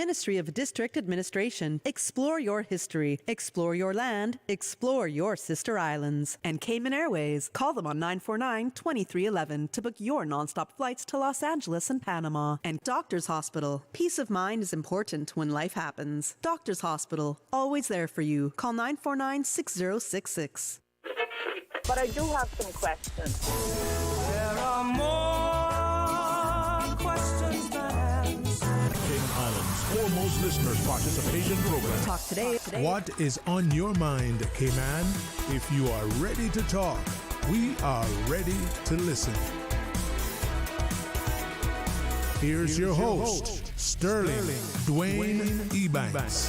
Ministry of District Administration. Explore your history. Explore your land. Explore your sister islands. And Cayman Airways. Call them on 949-2311 to book your nonstop flights to Los Angeles and Panama. And Doctors Hospital. Peace of mind is important when life happens. Doctors Hospital. Always there for you. Call 949-6066. But I do have some questions. There are more questions than answers. Cayman Islands' foremost listeners participation program. Talk today. What is on your mind, Cayman? If you are ready to talk, we are ready to listen. Here's your host, Sterling Dwayne Ebanks.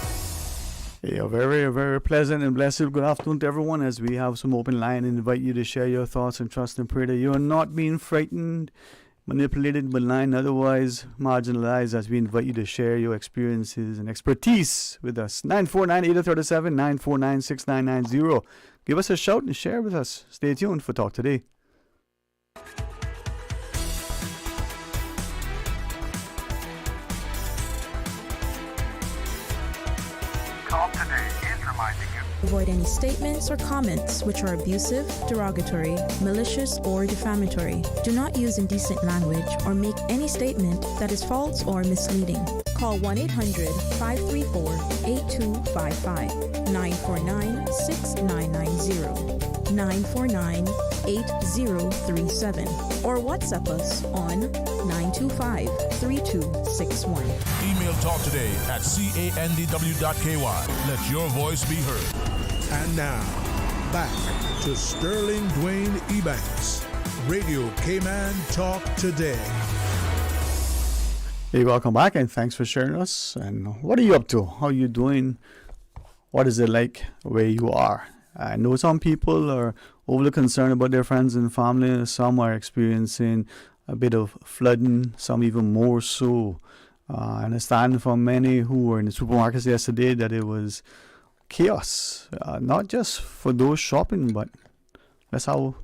Hey, a very, very pleasant and blessed good afternoon to everyone as we have some open line and invite you to share your thoughts and trust and pray that you are not being frightened, manipulated, maligned, otherwise marginalized, as we invite you to share your experiences and expertise with us. 949-837, 949-6990. Give us a shout and share with us. Stay tuned for Talk Today. Avoid any statements or comments which are abusive, derogatory, malicious, or defamatory. Do not use indecent language or make any statement that is false or misleading. Call 1-800-534-8255, 949-6990, 949-8037, or WhatsApp us on 925-3261. Email Talk Today at candw.ky. Let your voice be heard. And now, back to Sterling Dwayne Ebanks, Radio Cayman Talk Today. Hey, welcome back and thanks for sharing us. And what are you up to? How are you doing? What is it like where you are? I know some people are overly concerned about their friends and family. Some are experiencing a bit of flooding, some even more so. I understand from many who were in the supermarkets yesterday that it was chaos, not just for those shopping, but let's have a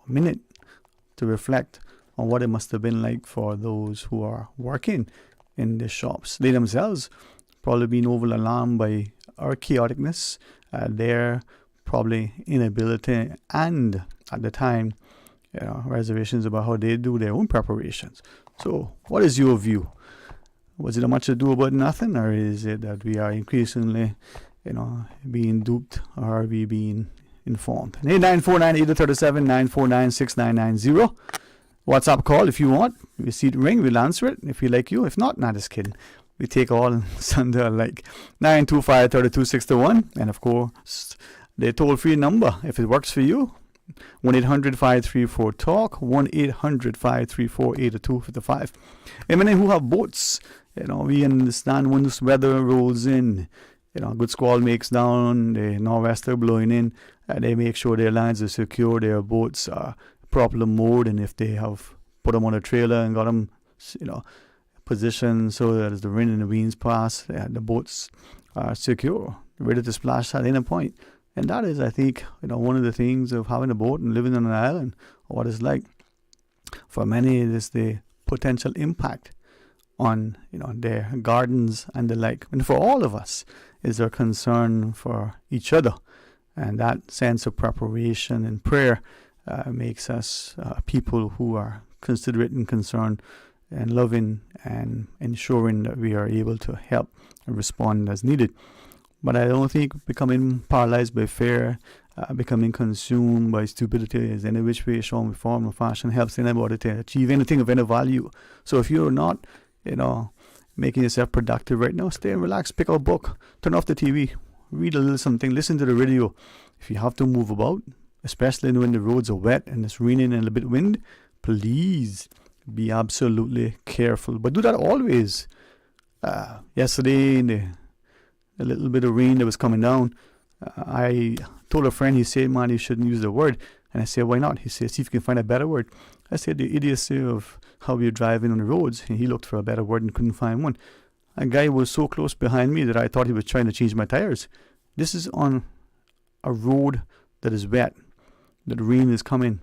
minute to reflect on what it must have been like for those who are working in the shops. They themselves probably been over alarmed by our chaoticness, their probably inability, and at the time, reservations about how they do their own preparations. So, what is your view? Was it a much ado about nothing, or is it that we are increasingly, being duped, or are we being informed? 949-837, 949-6990. WhatsApp call if you want. If you see it ring, we'll answer it. If we like you, if not, just kidding. We take all Sunday alike. 925-3261, and of course, the toll-free number if it works for you. 1-800-534-TALK, 1-800-534-8255. And many who have boats, we understand when this weather rolls in, good squall makes down, the nor'wester blowing in, they make sure their lines are secure, their boats are properly moored, and if they have put them on a trailer and got them, positioned so that as the wind and the winds pass, the boats are secure, ready to splash at any point. And that is, I think, one of the things of having a boat and living on an island, what it's like. For many, it is the potential impact on, their gardens and the like. And for all of us, is their concern for each other. And that sense of preparation and prayer makes us people who are considerate and concerned and loving and ensuring that we are able to help and respond as needed. But I don't think becoming paralyzed by fear, becoming consumed by stupidity is any which way, shape, form, or fashion helps anybody to achieve anything of any value. So if you're not, making yourself productive right now, stay and relax, pick up a book, turn off the TV, read a little something, listen to the radio. If you have to move about, especially when the roads are wet and it's raining and a bit of wind, please be absolutely careful. But do that always. Yesterday, in the little bit of rain that was coming down, I told a friend, he said, man, you shouldn't use the word. And I said, why not? He said, see if you can find a better word. I said, the idiocy of how you're driving on the roads. And he looked for a better word and couldn't find one. A guy was so close behind me that I thought he was trying to change my tires. This is on a road that is wet, that rain is coming,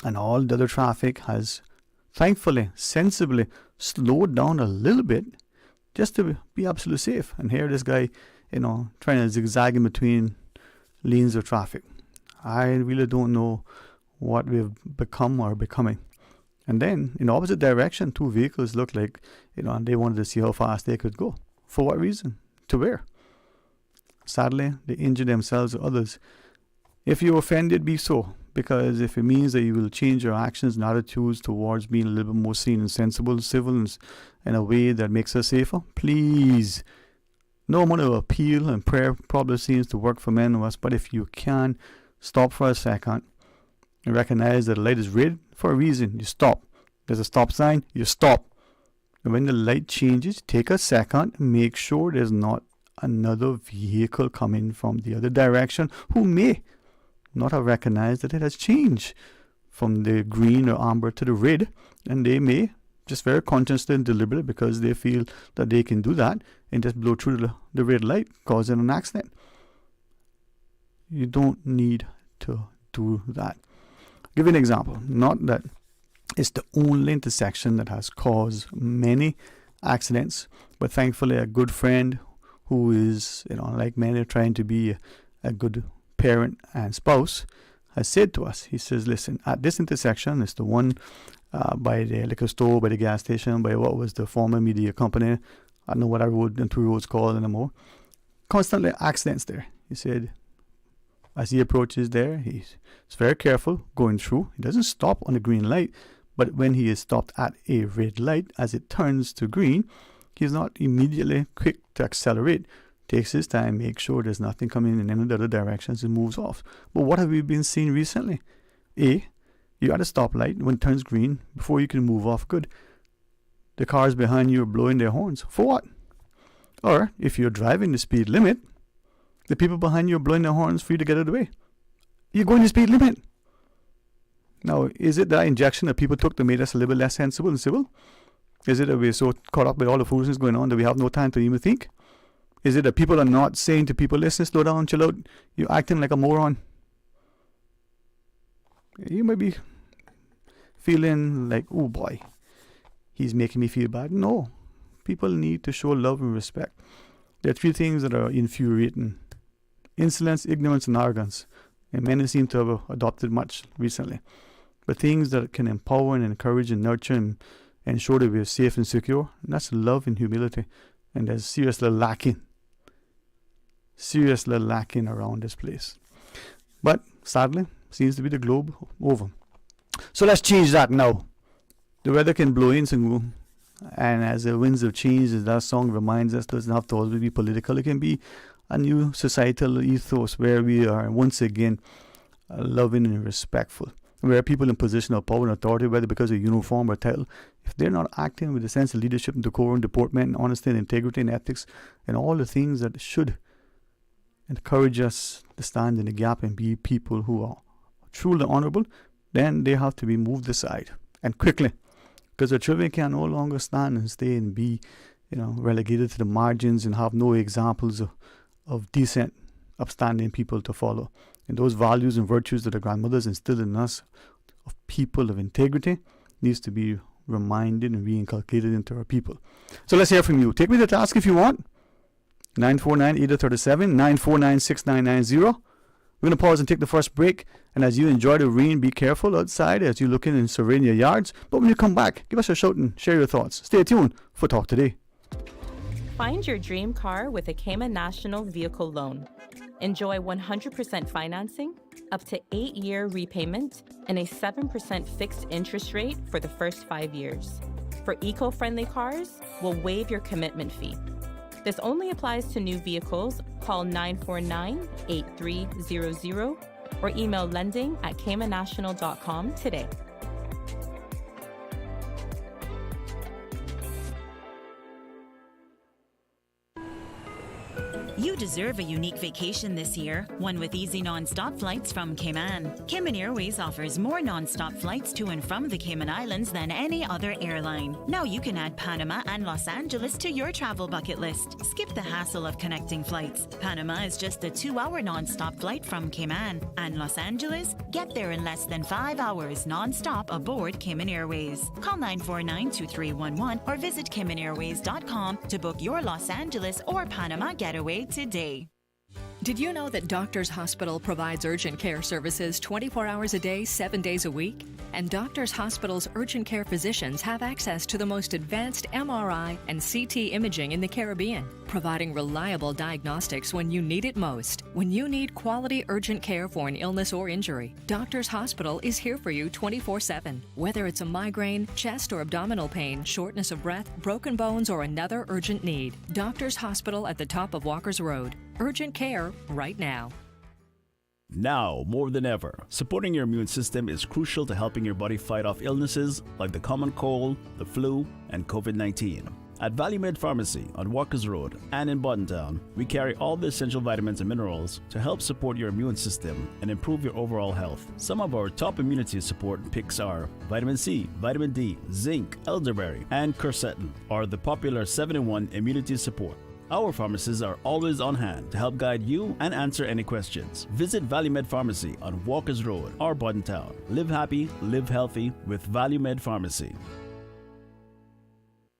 and all the other traffic has, thankfully, sensibly slowed down a little bit. just to be absolutely safe. And here this guy, trying to zigzag in between lanes of traffic. I really don't know what we've become or becoming. And then in the opposite direction, two vehicles look like, and they wanted to see how fast they could go. For what reason? To where? Sadly, they injure themselves or others. If you're offended, be so. Because if it means that you will change your actions and attitudes towards being a little bit more sane and sensible, civil, and in a way that makes us safer, please. No amount of appeal and prayer probably seems to work for many of us, but if you can, stop for a second and recognize that the light is red for a reason. You stop. There's a stop sign, you stop. And when the light changes, take a second and make sure there's not another vehicle coming from the other direction who may not have recognized that it has changed from the green or amber to the red, and they may just very consciously and deliberately, because they feel that they can do that, and just blow through the red light, causing an accident. You don't need to do that. Give you an example. Not that it's the only intersection that has caused many accidents, but thankfully a good friend who is, like many, trying to be a good parent and spouse, has said to us, he says, listen, at this intersection, it's the one by the liquor store, by the gas station, by what was the former media company, I don't know what our road and two roads called anymore, constantly accidents there. He said, as he approaches there, he's very careful going through. He doesn't stop on a green light, but when he is stopped at a red light, as it turns to green, he's not immediately quick to accelerate. Takes his time, makes sure there's nothing coming in any of the other directions, and moves off. But what have we been seeing recently? You're at a stoplight when it turns green, before you can move off, good. The cars behind you are blowing their horns. For what? Or, if you're driving the speed limit, the people behind you are blowing their horns for you to get out of the way. You're going the speed limit. Now, is it that injection that people took that made us a little bit less sensible and civil? Is it that we're so caught up with all the foolishness going on that we have no time to even think? Is it that people are not saying to people, listen, slow down, chill out, you're acting like a moron? You might be feeling like, oh boy, he's making me feel bad. No, people need to show love and respect. There are three things that are infuriating: insolence, ignorance, and arrogance. And many seem to have adopted much recently. But things that can empower and encourage and nurture and ensure that we're safe and secure, and that's love and humility. And there's seriously lacking around this place. But sadly, seems to be the globe over. So let's change that now. The weather can blow in and go, and as the winds have changed, as that song reminds us, doesn't have to always be political. It can be a new societal ethos where we are once again loving and respectful. Where people in position of power and authority, whether because of uniform or title, if they're not acting with a sense of leadership and decorum, deportment, and honesty and integrity and ethics, and all the things that should encourage us to stand in the gap and be people who are truly honorable, then they have to be moved aside, and quickly, because the children can no longer stand and stay and be, relegated to the margins and have no examples of decent, upstanding people to follow. And those values and virtues that the grandmothers instilled in us of people of integrity needs to be reminded and reinculcated into our people. So let's hear from you. Take me to task if you want. 949-8037, 949-6990. We're going to pause and take the first break. And as you enjoy the rain, be careful outside as you look in and survey your yards. But when you come back, give us a shout and share your thoughts. Stay tuned for Talk Today. Find your dream car with a Cayman National Vehicle Loan. Enjoy 100% financing, up to 8-year repayment, and a 7% fixed interest rate for the first 5 years. For eco-friendly cars, we'll waive your commitment fee. This only applies to new vehicles. Call 949-8300 or email lending@caymannational.com today. You deserve a unique vacation this year, one with easy non-stop flights from Cayman. Cayman Airways offers more non-stop flights to and from the Cayman Islands than any other airline. Now you can add Panama and Los Angeles to your travel bucket list. Skip the hassle of connecting flights. Panama is just a 2-hour non-stop flight from Cayman. And Los Angeles? Get there in less than 5 hours non-stop aboard Cayman Airways. Call 949-2311 or visit CaymanAirways.com to book your Los Angeles or Panama getaway today. Did you know that Doctors Hospital provides urgent care services 24 hours a day, 7 days a week? And Doctors Hospital's urgent care physicians have access to the most advanced MRI and CT imaging in the Caribbean, providing reliable diagnostics when you need it most. When you need quality urgent care for an illness or injury, Doctors Hospital is here for you 24/7. Whether it's a migraine, chest or abdominal pain, shortness of breath, broken bones, or another urgent need, Doctors Hospital at the top of Walker's Road. Urgent care right now. Now, more than ever, supporting your immune system is crucial to helping your body fight off illnesses like the common cold, the flu, and COVID-19. At Valley Med Pharmacy on Walker's Road and in Buttontown, we carry all the essential vitamins and minerals to help support your immune system and improve your overall health. Some of our top immunity support picks are vitamin C, vitamin D, zinc, elderberry, and quercetin, or the popular 7-in-1 immunity support. Our pharmacists are always on hand to help guide you and answer any questions. Visit Valley Med Pharmacy on Walker's Road or Buttontown. Live happy, live healthy with Valley Med Pharmacy.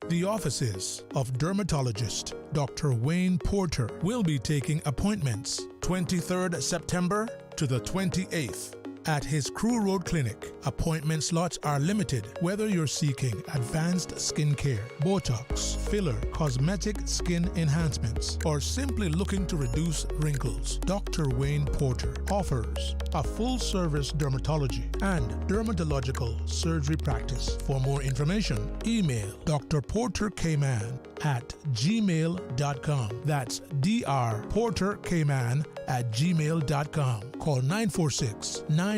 The offices of dermatologist Dr. Wayne Porter will be taking appointments 23rd September to the 28th at his Crew Road Clinic. Appointment slots are limited whether you're seeking advanced skin care, Botox, filler, cosmetic skin enhancements, or simply looking to reduce wrinkles. Dr. Wayne Porter offers a full-service dermatology and dermatological surgery practice. For more information, email drportercayman@gmail.com. That's drportercayman@gmail.com. Call 946-9020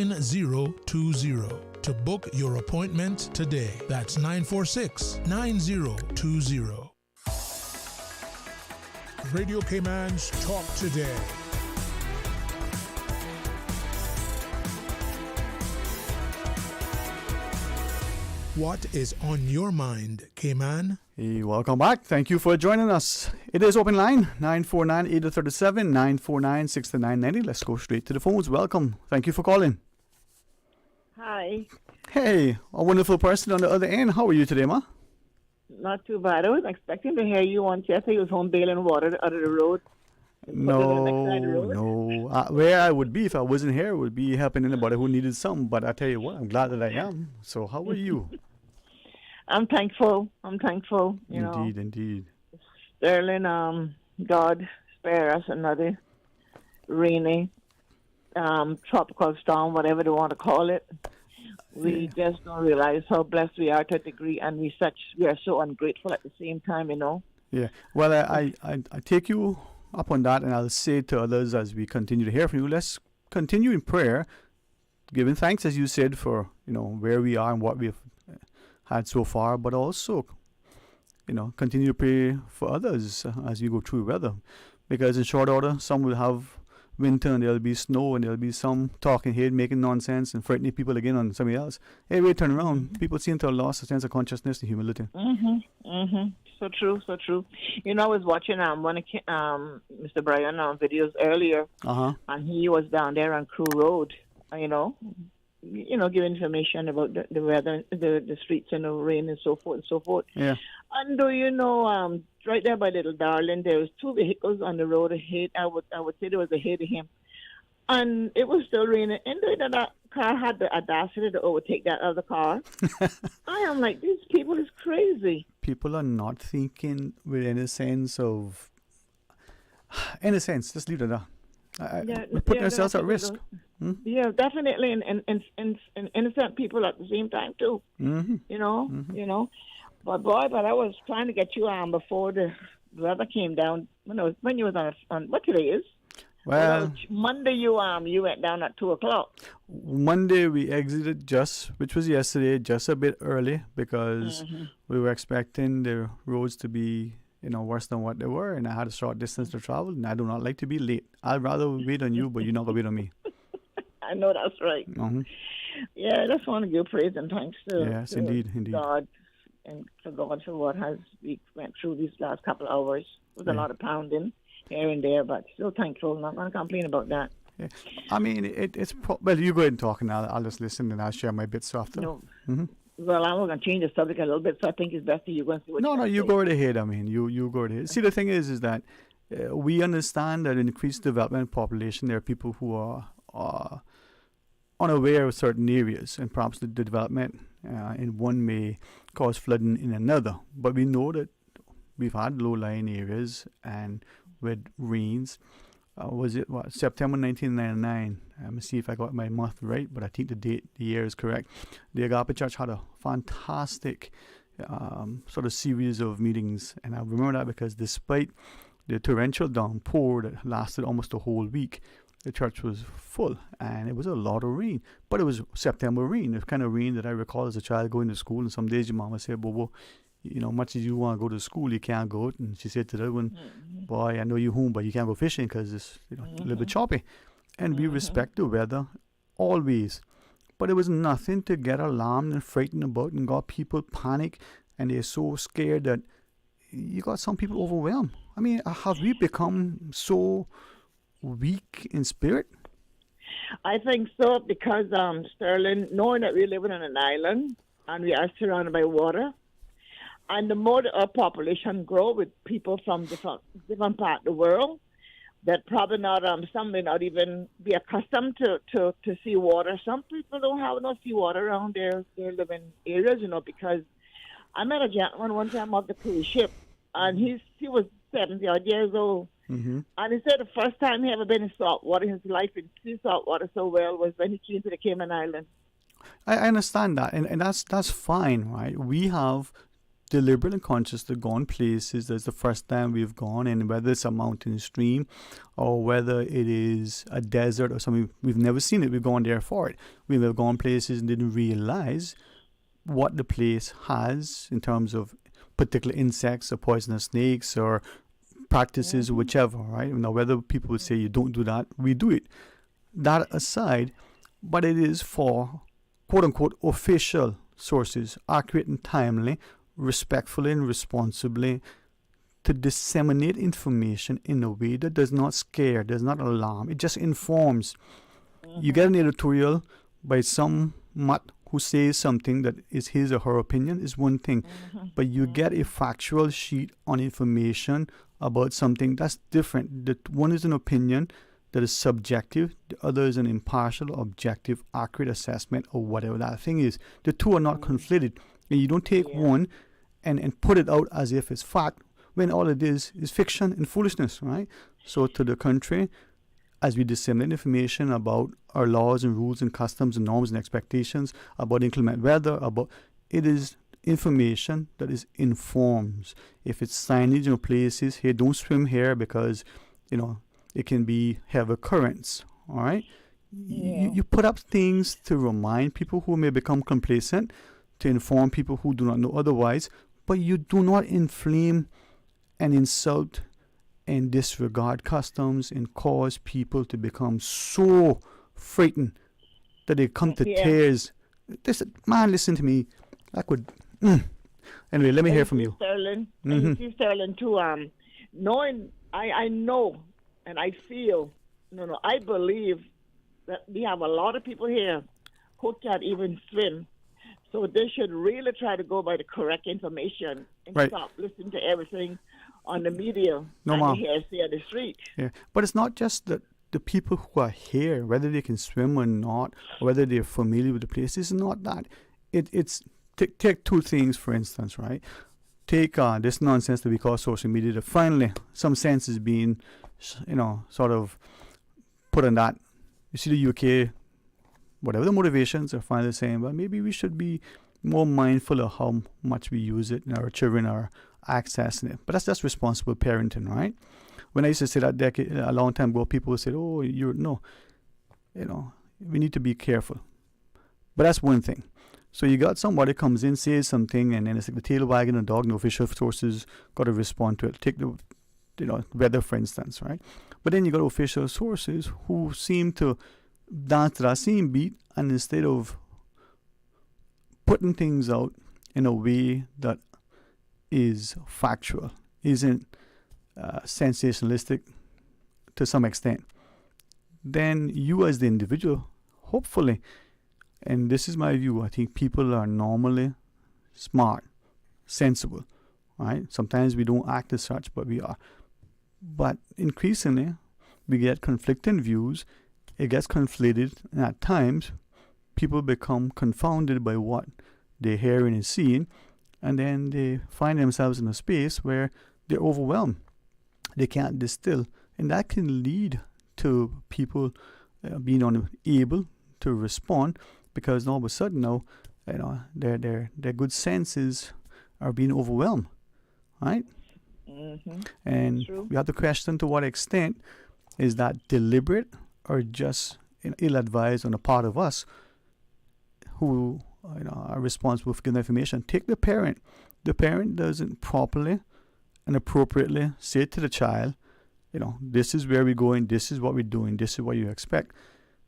to book your appointment today. That's 946-9020. Radio Cayman's Talk Today. What is on your mind, Cayman? Hey, welcome back. Thank you for joining us. It is open line 949-8037, 949-6990. Let's go straight to the phones. Welcome. Thank you for calling. Hi. Hey, a wonderful person on the other end. How are you today, ma? Not too bad. I was expecting to hear you on yesterday. He was home bailing water out of the road. No. Where I would be if I wasn't here would be helping anybody who needed something. But I tell you what, I'm glad that I am. So how are you? I'm thankful. You know. Indeed. Sterling, God spare us another rainy, tropical storm, whatever they want to call it. We just don't realize how blessed we are to a degree, and we are so ungrateful at the same time, you know. Yeah. Well, I take you up on that, and I'll say to others as we continue to hear from you, let's continue in prayer, giving thanks, as you said, for where we are and what we've had so far, but also continue to pray for others as we go through weather, because in short order some will have winter and there'll be snow and there'll be some talking head making nonsense and frightening people again on somebody else. Anyway, turn around. People seem to have lost a sense of consciousness and humility. So true. I was watching one of Mr. Brian videos earlier, and he was down there on Crew Road, giving information about the weather, the streets and the rain and so forth. Yeah. And right there by Little Darling, there was 2 vehicles on the road ahead. I would say there was ahead of him, and it was still raining. And that car had the audacity to overtake that other car. I am like, these people is crazy. People are not thinking with any sense, just leave it at that. We're putting ourselves at risk. Yeah, definitely, and innocent people at the same time too. But I was trying to get you on before the weather came down. When you was on what today is? Well, Monday you went down at 2:00. Monday we exited which was yesterday, just a bit early because we were expecting the roads to be worse than what they were, and I had a short distance to travel, and I do not like to be late. I'd rather wait on you, but you're not going to wait on me. I know that's right. Mm-hmm. Yeah, I just want to give praise and thanks to, Yes, to indeed. God, and for God for what we went through these last couple of hours. With a lot of pounding here and there, but still thankful. Not going to complain about that. Yeah. I mean, well, you go ahead and talk, and I'll just listen, and I'll share my bits after. No. Mm-hmm. Well, I'm going to change the subject a little bit, so I think it's best that you go and see what No, you say. go right ahead. I mean, you go right ahead. See, the thing is that we understand that in increased development population, there are people who are unaware of certain areas, and perhaps the development in one may cause flooding in another. But we know that we've had low-lying areas, and with rains, September 1999? Let me see if I got my month right, but I think the year is correct. The Agape Church had a fantastic sort of series of meetings, and I remember that because despite the torrential downpour that lasted almost a whole week, the church was full, and it was a lot of rain. But it was September rain, the kind of rain that I recall as a child going to school, and some days your mama said, "Bobo, much as you want to go to school, you can't go." And she said to the other one, "Boy, I know you're home, but you can't go fishing because it's a little bit choppy." And we respect the weather always. But it was nothing to get alarmed and frightened about and got people panic, and they're so scared that you got some people overwhelmed. I mean, have we become so weak in spirit? I think so, because Sterling, knowing that we're living on an island and we are surrounded by water, and the more our population grow with people from different part of the world, that probably not some may not even be accustomed to see water. Some people don't have no sea water around their living areas, because I met a gentleman one time off the cruise ship, and he was 70 odd years old. Mm-hmm. And he said the first time he ever been in salt water in his life and see salt water so well was when he came to the Cayman Islands. I understand that, and that's fine, right? We have deliberate and consciously gone places that's the first time we've gone, and whether it's a mountain stream or whether it is a desert or something, we've never seen it, we've gone there for it. We have gone places and didn't realize what the place has in terms of particular insects or poisonous snakes or practices, whichever, right? Now, whether people would say you don't do that, we do it. That aside, but it is for quote-unquote official sources, accurate and timely, respectfully and responsibly, to disseminate information in a way that does not scare, does not alarm. It just informs. You get an editorial by some mutt who says something that is his or her opinion is one thing, but you get a factual sheet on information about something that's different. The one is an opinion that is subjective, the other is an impartial, objective, accurate assessment of whatever that thing is. The two are not conflated, and you don't take one and put it out as if it's fact, when all it is fiction and foolishness, right? So to the contrary, as we disseminate information about our laws and rules and customs and norms and expectations, about inclement weather, it is information that is informs. If it's signage in places, hey, don't swim here because, it can be heavy currents, all right? Yeah. You put up things to remind people who may become complacent, to inform people who do not know otherwise, but you do not inflame and insult and disregard customs and cause people to become so frightened that they come to tears. Listen to me. I could. Anyway, let me hear from you. Sterling, and you see Sterling too. Knowing, I know and I feel, I believe that we have a lot of people here who can't even swim. So they should really try to go by the correct information and stop listening to everything on the media and the hearsay of the street. Yeah, but it's not just that the people who are here, whether they can swim or not, or whether they're familiar with the place. It's not that. It's take two things, for instance, right? Take this nonsense that we call social media that finally some sense is being, sort of put on that. You see the UK, whatever the motivations are finally saying, well, maybe we should be more mindful of how much we use it and our children are accessing it. But that's just responsible parenting, right? When I used to say that a long time ago, people would say, oh, we need to be careful. But that's one thing. So you got somebody comes in, says something, and then it's like the tail wagging the dog. No official sources got to respond to it. Take the weather, for instance, right? But then you got official sources who seem to dance to that same beat, and instead of putting things out in a way that is factual, isn't sensationalistic to some extent, then you as the individual, hopefully, and this is my view, I think people are normally smart, sensible, right? Sometimes we don't act as such, but we are. But increasingly, we get conflicting views, it gets conflated, and at times, people become confounded by what they're hearing and seeing, and then they find themselves in a space where they're overwhelmed. They can't distill, and that can lead to people being unable to respond, because all of a sudden now, their good senses are being overwhelmed, right? Mm-hmm. And we have to question to what extent is that deliberate or just ill-advised on the part of us who are responsible for giving information. Take the parent. The parent doesn't properly and appropriately say to the child, this is where we're going, this is what we're doing, this is what you expect.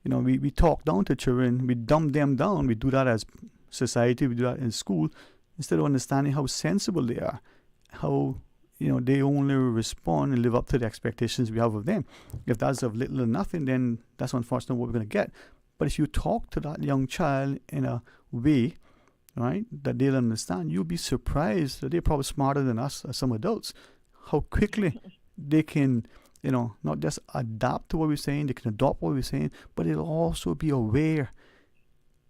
We talk down to children, we dumb them down. We do that as society, we do that in school, instead of understanding how sensible they are, how they only respond and live up to the expectations we have of them. If that's of little or nothing, then that's unfortunately what we're going to get. But if you talk to that young child in a way, right, that they'll understand, you'll be surprised that they're probably smarter than us as some adults, how quickly they can, not just adapt to what we're saying, they can adopt what we're saying, but they'll also be aware.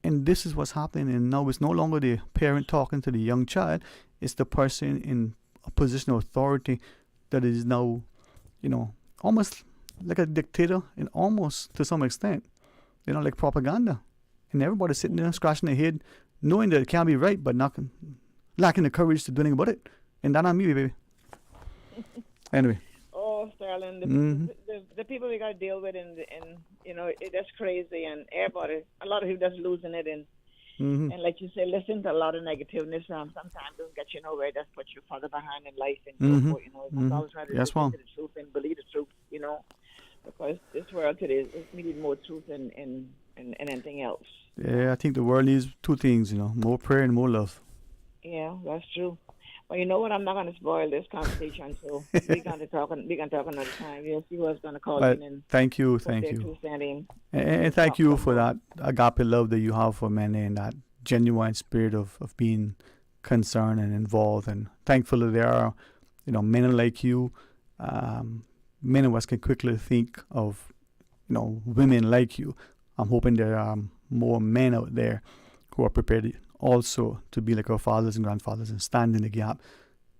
And this is what's happening. And now it's no longer the parent talking to the young child, it's the person in a position of authority that is now, almost like a dictator, and almost to some extent, like propaganda. And everybody's sitting there scratching their head, knowing that it can't be right, but lacking the courage to do anything about it. And that on me, baby. Anyway. Oh, Sterling, the people we got to deal with, and that's crazy. And everybody, a lot of people just losing it. And like you say, listen to a lot of negativeness. Sometimes don't get you nowhere. Just put you further behind in life and so forth. It's always trying to listen to the truth and believe the truth. Because this world today we need more truth and anything else. Yeah, I think the world needs two things. More prayer and more love. Yeah, that's true. Well, you know what? I'm not going to spoil this conversation, so we're going to talk another time. Yes, you was going to call in and thank you. And thank you for that agape love that you have for men and that genuine spirit of being concerned and involved. And thankfully there are, men like you. Many of us can quickly think of, women like you. I'm hoping there are more men out there who are prepared also to be like our fathers and grandfathers and stand in the gap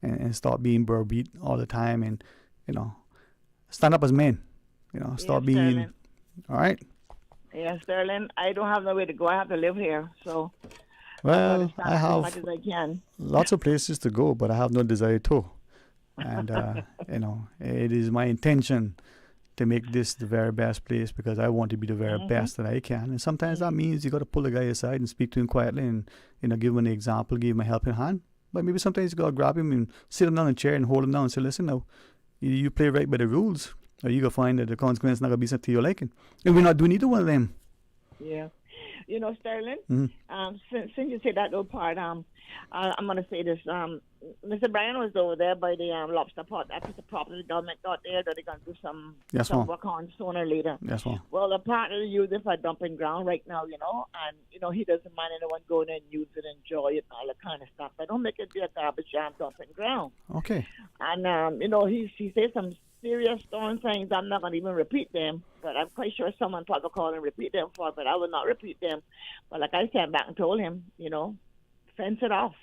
and stop being browbeat all the time and, stand up as men, stop being, Sterling. All right? Yeah, Sterling, I don't have nowhere to go. I have to live here, so well, I have as much as I can. Lots of places to go, but I have no desire to. And, it is my intention to make this the very best place because I want to be the very best that I can. And sometimes that means you got to pull a guy aside and speak to him quietly and, give him an example, give him a helping hand. But maybe sometimes you got to grab him and sit him down in a chair and hold him down and say, listen now, you play right by the rules or you going to find that the consequence is not going to be something to your liking. And we're not doing either one of them. Yeah. Sterling, since you say that little part, I'm going to say this. Mr. Brian was over there by the lobster pot. That was the property the government got there that they're going to do some work on sooner or later. Yes, ma'am. Well, apparently they use it for dumping ground right now, and, he doesn't mind anyone going and use it, enjoy it, and all that kind of stuff. But don't make it be a garbage jam dumping ground. Okay. And, he says some serious stern things. I'm not going to even repeat them, but I'm quite sure someone probably called and repeat them for, but I will not repeat them. But like I said back and told him, fence it off.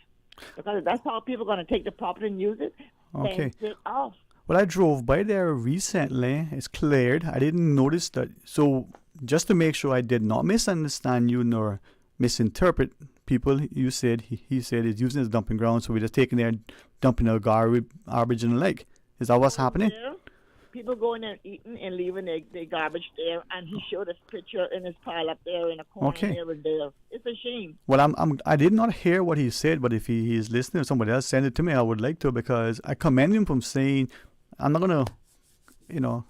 Because that's how people are going to take the property and use it. Okay. Fence it off. Well, I drove by there recently. It's cleared. I didn't notice that. So just to make sure I did not misunderstand you nor misinterpret people, you said, he said it's using it as dumping ground, so we're just taking there, dumping our garbage in the lake. Is that what's happening? Yeah. people going and eating and leaving their garbage there, and he showed us picture in his pile up there in a corner. Okay. There and there. It's a shame. Well, I did not hear what he said, but if he is listening or somebody else send it to me, I would like to, because I commend him from saying, I'm not going to,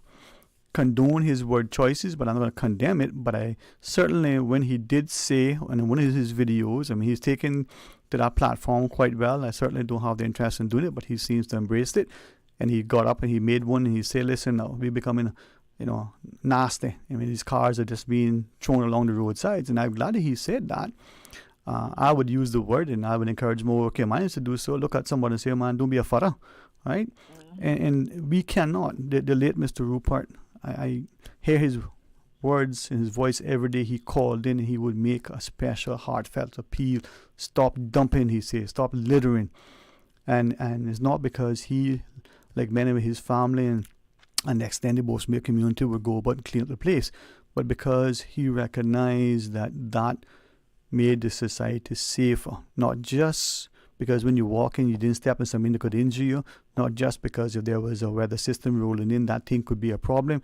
condone his word choices, but I'm not going to condemn it. But I certainly, when he did say, in one of his videos, I mean, he's taken to that platform quite well. I certainly don't have the interest in doing it, but he seems to embrace it. And he got up and he made one and he said, listen, now we're becoming, nasty. I mean, these cars are just being thrown along the roadsides. And I'm glad that he said that. I would use the word, and I would encourage more Caymanians to do so. Look at somebody and say, man, don't be a fudder, right? And we cannot. The late Mr. Rupert, I hear his words in his voice every day. He called in and he would make a special heartfelt appeal. Stop dumping, he says. Stop littering. And it's not because he, like many of his family and the extended Bozeman community, would go about and clean up the place, but because he recognized that made the society safer. Not just because when you walk in, you didn't step in something that could injure you. Not just because if there was a weather system rolling in, that thing could be a problem.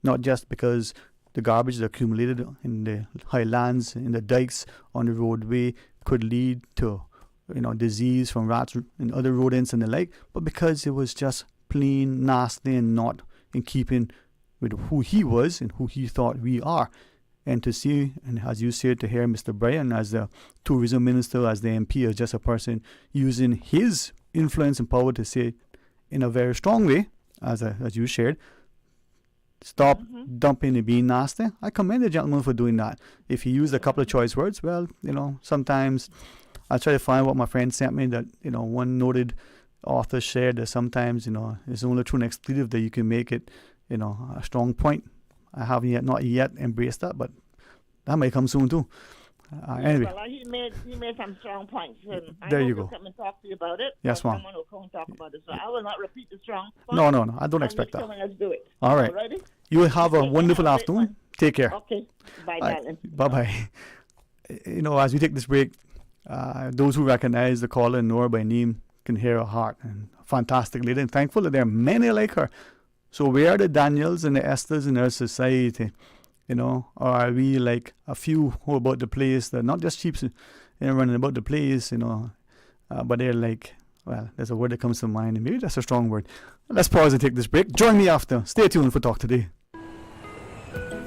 Not just because the garbage that accumulated in the highlands, in the dikes, on the roadway could lead to disease from rats and other rodents and the like, but because it was just plain nasty and not in keeping with who he was and who he thought we are. And to see, and as you said, to hear Mr. Bryan as the tourism minister, as the MP, as just a person using his influence and power to say in a very strong way, as you shared, stop dumping and being nasty. I commend the gentleman for doing that. If he used a couple of choice words, well, sometimes I'll try to find what my friend sent me that, one noted author shared that sometimes, it's only through an expletive that you can make it, a strong point. I haven't not yet embraced that, but that may come soon too. Anyway. Well, he made some strong points. And There I you hope go. to come and talk to you about it. Yes, ma'am. Someone will come and talk about it. So I will not repeat the strong points. No. I don't expect that. Someone else do it. All right. Alrighty? You will have a Okay, wonderful have a great afternoon. one. Take care. Okay. Bye, All right. darling. Bye-bye. As we take this break, those who recognize the caller and know her by name can hear her heart. And a fantastic lady, and thankful that there are many like her. So where are the Daniels and the Esthers in our society? Or are we like a few who about the place that not just sheep running about the place, but they're like, well, there's a word that comes to mind, and maybe that's a strong word. Let's pause and take this break. Join me after. Stay tuned for Talk Today.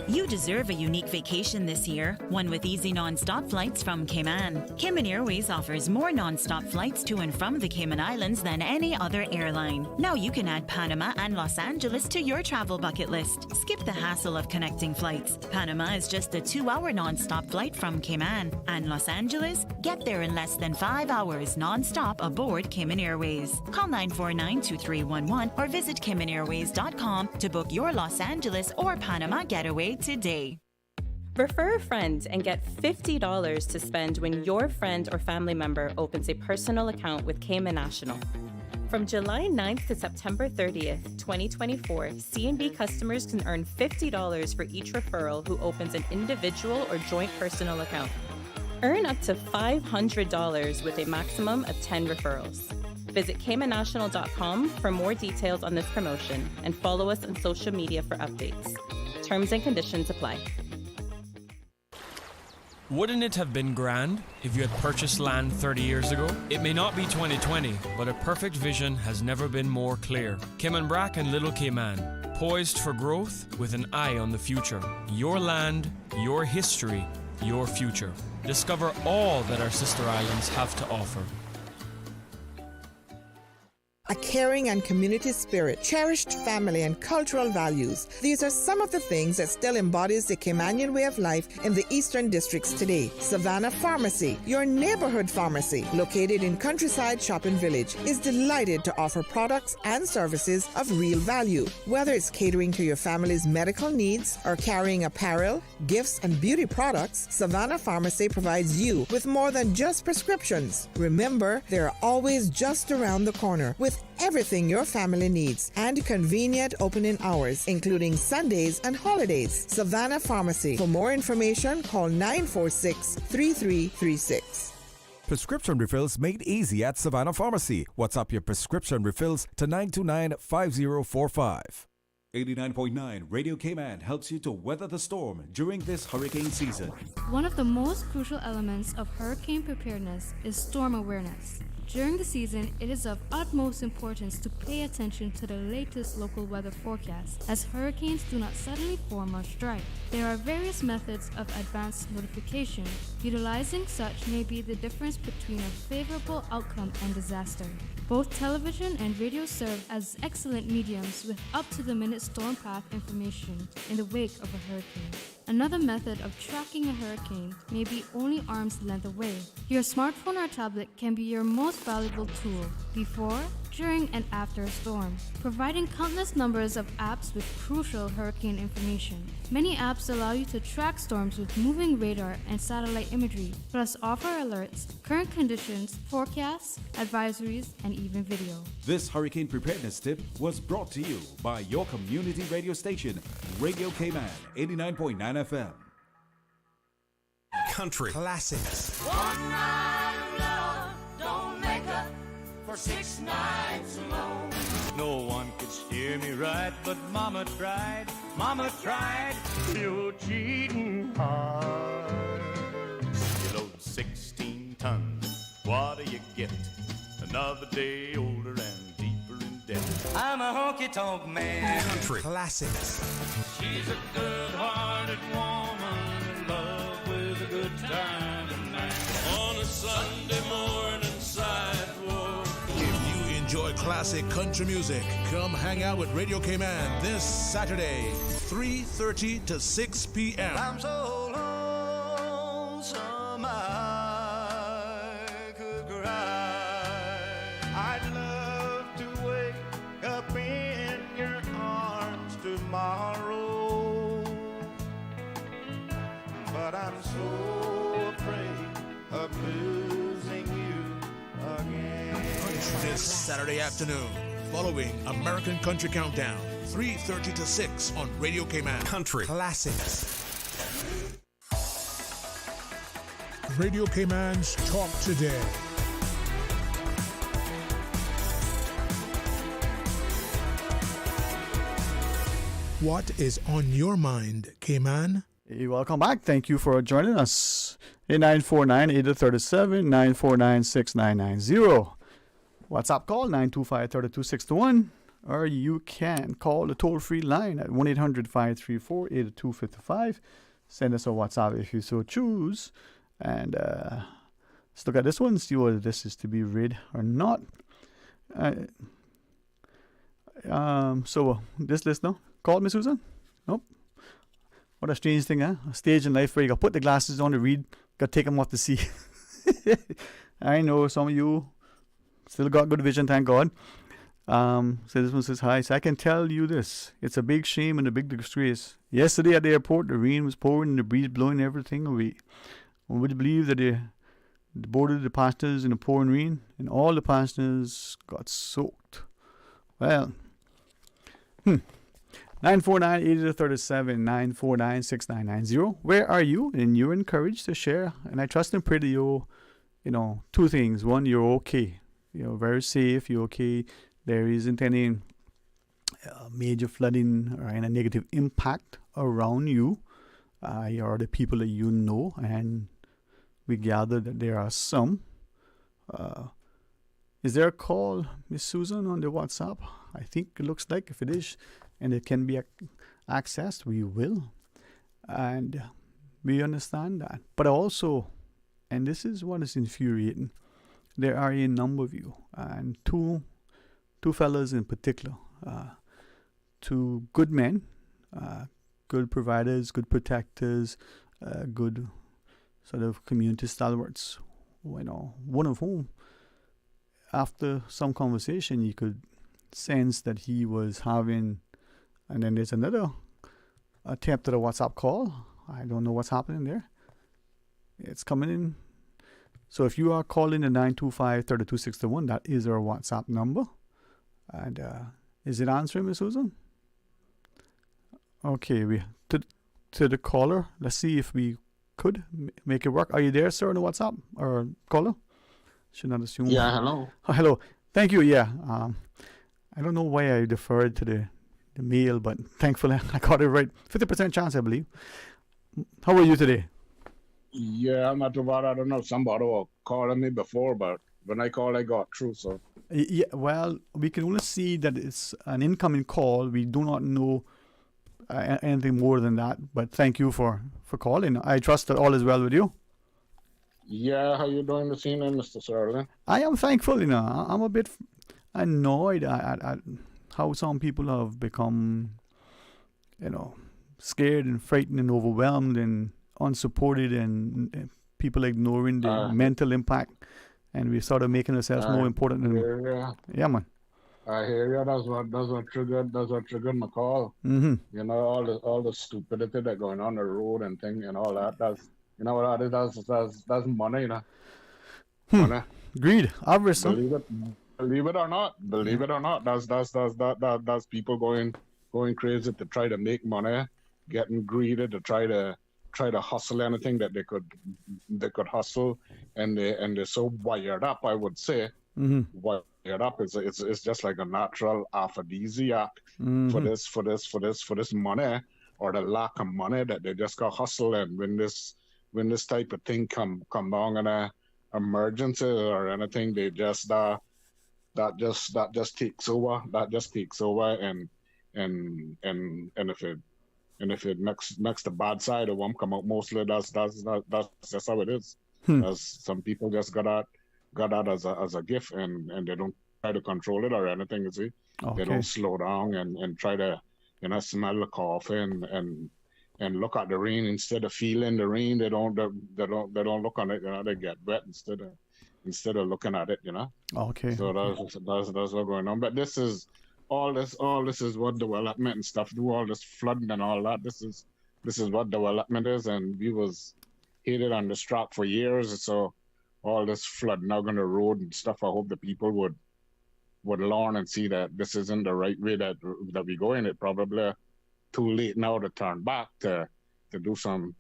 You deserve a unique vacation this year, one with easy non-stop flights from Cayman. Cayman Airways offers more non-stop flights to and from the Cayman Islands than any other airline. Now you can add Panama and Los Angeles to your travel bucket list. Skip the hassle of connecting flights. Panama is just a 2-hour non-stop flight from Cayman. And Los Angeles? Get there in less than 5 hours non-stop aboard Cayman Airways. Call 949-2311 or visit CaymanAirways.com to book your Los Angeles or Panama getaway today. Refer a friend and get $50 to spend when your friend or family member opens a personal account with Cayman National. From July 9th to September 30th, 2024, C&B customers can earn $50 for each referral who opens an individual or joint personal account. Earn up to $500 with a maximum of 10 referrals. Visit CaymanNational.com for more details on this promotion and follow us on social media for updates. Terms and conditions apply. Wouldn't it have been grand if you had purchased land 30 years ago? It may not be 2020, but a perfect vision has never been more clear. Cayman Brac and Little Cayman, poised for growth with an eye on the future. Your land, your history, your future. Discover all that our sister islands have to offer. A caring and community spirit, cherished family and cultural values. These are some of the things that still embodies the Caymanian way of life in the Eastern Districts today. Savannah Pharmacy, your neighborhood pharmacy, located in Countryside Shopping Village, is delighted to offer products and services of real value. Whether it's catering to your family's medical needs or carrying apparel, gifts, and beauty products, Savannah Pharmacy provides you with more than just prescriptions. Remember, they're always just around the corner with everything your family needs and convenient opening hours, including Sundays and holidays. Savannah Pharmacy. For more information, call 946-3336. Prescription refills made easy at Savannah Pharmacy. WhatsApp your prescription refills to 929-5045. 89.9 Radio Cayman helps you to weather the storm during this hurricane season. One of the most crucial elements of hurricane preparedness is storm awareness. During the season, it is of utmost importance to pay attention to the latest local weather forecast, as hurricanes do not suddenly form or strike. There are various methods of advanced notification. Utilizing such may be the difference between a favorable outcome and disaster. Both television and radio serve as excellent mediums with up-to-the-minute storm path information in the wake of a hurricane. Another method of tracking a hurricane may be only arm's length away. Your smartphone or tablet can be your most valuable tool before, during, and after a storm, providing countless numbers of apps with crucial hurricane information. Many apps allow you to track storms with moving radar and satellite imagery, plus offer alerts, current conditions, forecasts, advisories, and even video. This hurricane preparedness tip was brought to you by your community radio station, Radio Cayman 89.9 FM. Country classics. One night of love don't make up for 6 nights alone. No one could steer me right, but Mama tried. Mama tried. You're cheating hard. You load 16 tons. What do you get? Another day older and deeper in debt. I'm a honky-tonk man. Country classics. She's a good-hearted woman in love with a good time tonight. On a Sunday morning sidewalk. If you enjoy classic country music, come hang out with Radio Cayman this Saturday, 3:30 to 6 p.m. I'm so lonesome I could cry. I'd love to wake up in your arms tomorrow, but I'm so afraid of losing you again. This Saturday afternoon, following American Country Countdown, 3:30 to 6 on Radio Cayman. Country classics. Radio Cayman's Talk Today. What is on your mind, Cayman? Hey, welcome back. Thank you for joining us. 949-8037, 949-6990. WhatsApp call 925-3261. Or you can call the toll-free line at 1-800-534-8255. Send us a WhatsApp if you so choose. And let's look at this one, see whether this is to be read or not. So this listener called me, Susan? Nope. What a strange thing, huh? A stage in life where you got to put the glasses on to read, got to take them off to see. I know some of you still got good vision, thank God. So this one says, hi, so I can tell you this. It's a big shame and a big disgrace. Yesterday at the airport, the rain was pouring and the breeze blowing everything away. Would you believe that they boarded the passengers in the pouring rain and all the passengers got soaked? Well, 949-8037, 949-6990. Where are you? And you're encouraged to share. And I trust and pray that you're, two things. One, you're okay. You're very safe. You're okay. There isn't any major flooding or any negative impact around you. You're the people that you know. And we gather that there are some. Is there a call, Miss Susan, on the WhatsApp? I think it looks like if it is, and it can be accessed, we will. And we understand that. But also, and this is what is infuriating, there are a number of you, and two fellas in particular, two good men, good providers, good protectors, good sort of community stalwarts. One of whom, after some conversation, you could sense that he was having, and then there's another attempt at a WhatsApp call. I don't know what's happening there. It's coming in. So if you are calling the 925-3261, that is our WhatsApp number. And is it answering, Miss Susan? Okay, we to the caller. Let's see if we could make it work. Are you there, sir, on the WhatsApp or caller? Should not assume. Yeah, hello. Oh, hello. Thank you. Yeah. I don't know why I deferred to the mail, but thankfully I got it right. 50% chance, I believe. How are you today? Yeah, I'm not too bad. I don't know. Somebody was calling me before, but when I called, I got through. So Yeah, well, we can only see that it's an incoming call. We do not know anything more than that. But thank you for calling. I trust that all is well with you. yeah, how you doing this evening, Mr. Sterling? I am thankful, I'm a bit annoyed at how some people have become, scared and frightened and overwhelmed and unsupported, and people ignoring the mental impact, and we started making ourselves more important than. Yeah, man. I hear you. That's what triggered my call. Mm-hmm. All the stupidity that going on the road and thing and all that. That's what that is. That's money, Money. Greed, avarice. Believe it or not. That's people going crazy to try to make money, getting greedy to try to hustle anything that they could hustle, and they're so wired up. I would say wired up. It's just like a natural aphrodisiac for this money, or the lack of money that they just got hustle. And when this type of thing come down in a emergency or anything, they just that just takes over. That just takes over, and if it makes the bad side of them come out, mostly that's just how it is. As some people just got that as a gift, and they don't try to control it or anything. You see, They don't slow down and try to smell the coffee and look at the rain instead of feeling the rain. They don't look on it. They get wet instead of looking at it. Okay. So that's what's going on. But this is all this is what development and stuff do. All this flooding and all that. This is what development is, and we was hated on the strap for years. So all this flooding out on the road and stuff. I hope the people would learn and see that this isn't the right way that we go in. It probably too late now to turn back to do some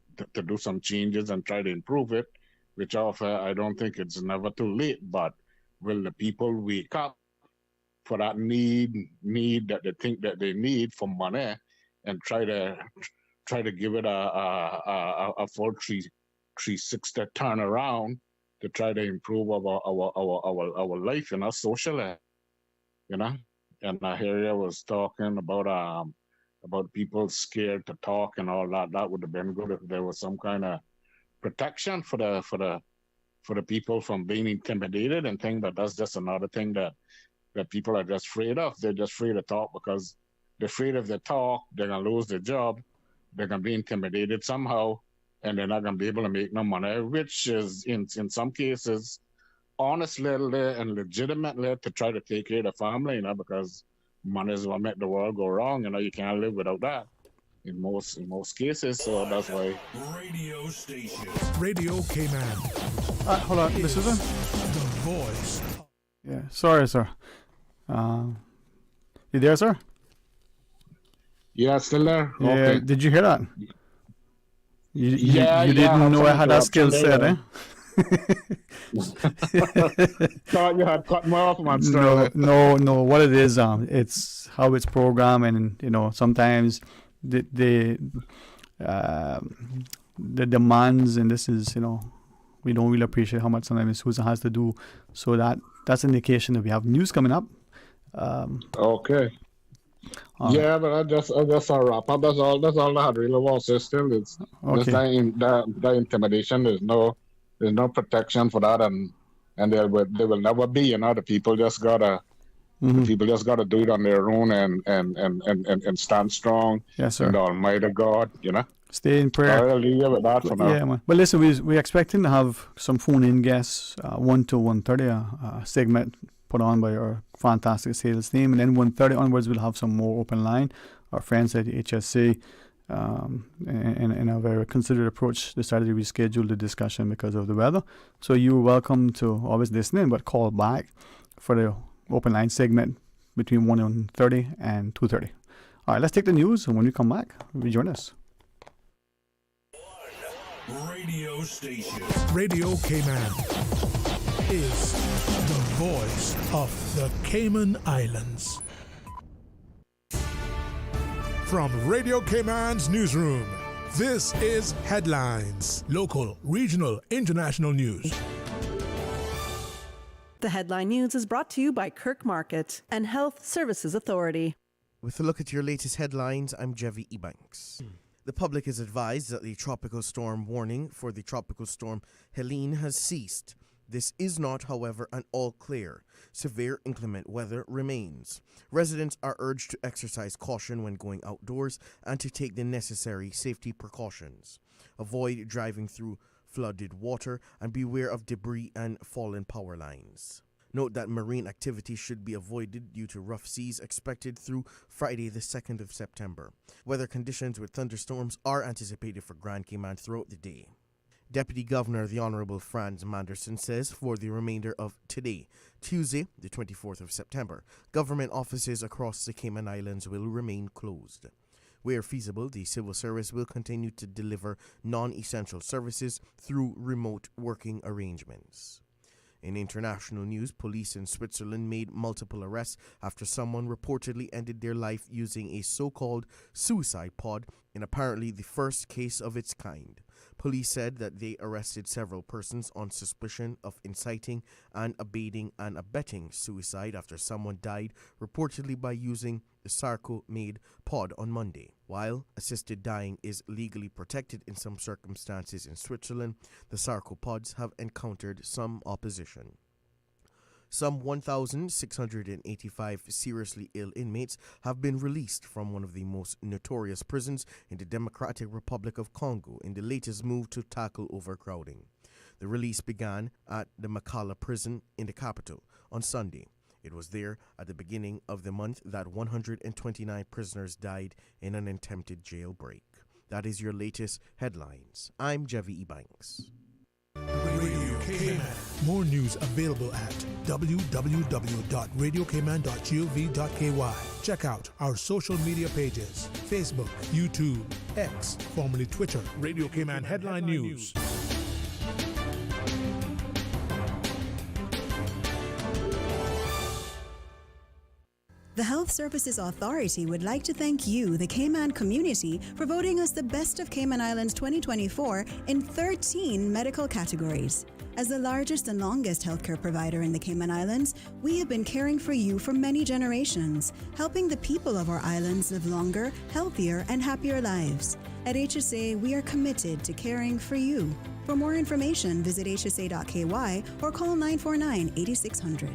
changes and try to improve it. Which I don't think it's never too late. But will the people wake up for that need that they think that they need for money, and try to give it a full 360 turn around to try to improve our life and our socially, And I hear you was talking about people scared to talk and all that. That would have been good if there was some kind of protection for the people from being intimidated and things. But that's just another thing that people are just afraid of. They're just afraid to talk because they're afraid if they talk, they're gonna lose their job, they're gonna be intimidated somehow, and they're not gonna be able to make no money, which is in some cases honestly and legitimately to try to take care of the family, because money is what make the world go wrong. You can't live without that in most cases. So that's why. Radio station. Radio Cayman. Hold on, this is it. The voice. Yeah, sorry, sir. You there, sir? Yeah, still there. Yeah. Okay. Did you hear that? You didn't know I had that skill set, eh? Thought you had cut me off, man. No. What it is, it's how it's programmed, and sometimes the demands, and this is we don't really appreciate how much sometimes Susan has to do. So that's an indication that we have news coming up. Okay. Yeah, but I just a wrap up. That's all I had really was to say. Still, it's okay. The intimidation. There's no protection for that, and there will never be. The people just gotta. The people just gotta do it on their own and stand strong. Yes, sir. In the Almighty God, Stay in prayer. I'll leave you with that for now. Yeah, man. But listen, we're expecting to have some phone-in guests, 1 to 1:30, a segment put on by our fantastic sales team, and then 1:30 onwards we'll have some more open line. Our friends at HSC, in a very considered approach, decided to reschedule the discussion because of the weather. So you're welcome to always listen in, but call back for the open line segment between 1:30 and 2:30. All right, let's take the news, and when we come back, rejoin us. Radio station. Radio Cayman is the voice of the Cayman Islands. From Radio Cayman's newsroom, this is Headlines. Local, regional, international news. The Headline News is brought to you by Kirk Market and Health Services Authority. With a look at your latest headlines, I'm Dwayne Ebanks. The public is advised that the tropical storm warning for the tropical storm Helene has ceased. This is not, however, an all clear. Severe inclement weather remains. Residents are urged to exercise caution when going outdoors and to take the necessary safety precautions. Avoid driving through flooded water and beware of debris and fallen power lines. Note that marine activity should be avoided due to rough seas expected through Friday the 2nd of September. Weather conditions with thunderstorms are anticipated for Grand Cayman throughout the day. Deputy Governor the Honorable Franz Manderson says for the remainder of today, Tuesday the 24th of September, government offices across the Cayman Islands will remain closed. Where feasible, the civil service will continue to deliver non-essential services through remote working arrangements. In international news, police in Switzerland made multiple arrests after someone reportedly ended their life using a so-called suicide pod in apparently the first case of its kind. Police said that they arrested several persons on suspicion of inciting and aiding and abetting suicide after someone died reportedly by using the Sarco-made pod on Monday. While assisted dying is legally protected in some circumstances in Switzerland, the Sarco pods have encountered some opposition. Some 1,685 seriously ill inmates have been released from one of the most notorious prisons in the Democratic Republic of Congo in the latest move to tackle overcrowding. The release began at the Makala prison in the capital on Sunday. It was there at the beginning of the month that 129 prisoners died in an attempted jailbreak. That is your latest headlines. I'm Dwayne Ebanks. Radio Cayman. More news available at www.radiocayman.gov.ky. Check out our social media pages: Facebook, YouTube, X, formerly Twitter, Radio Cayman Headline News. The Health Services Authority would like to thank you, the Cayman community, for voting us the Best of Cayman Islands 2024 in 13 medical categories. As the largest and longest healthcare provider in the Cayman Islands, we have been caring for you for many generations, helping the people of our islands live longer, healthier, and happier lives. At HSA, we are committed to caring for you. For more information, visit hsa.ky or call 949-8600.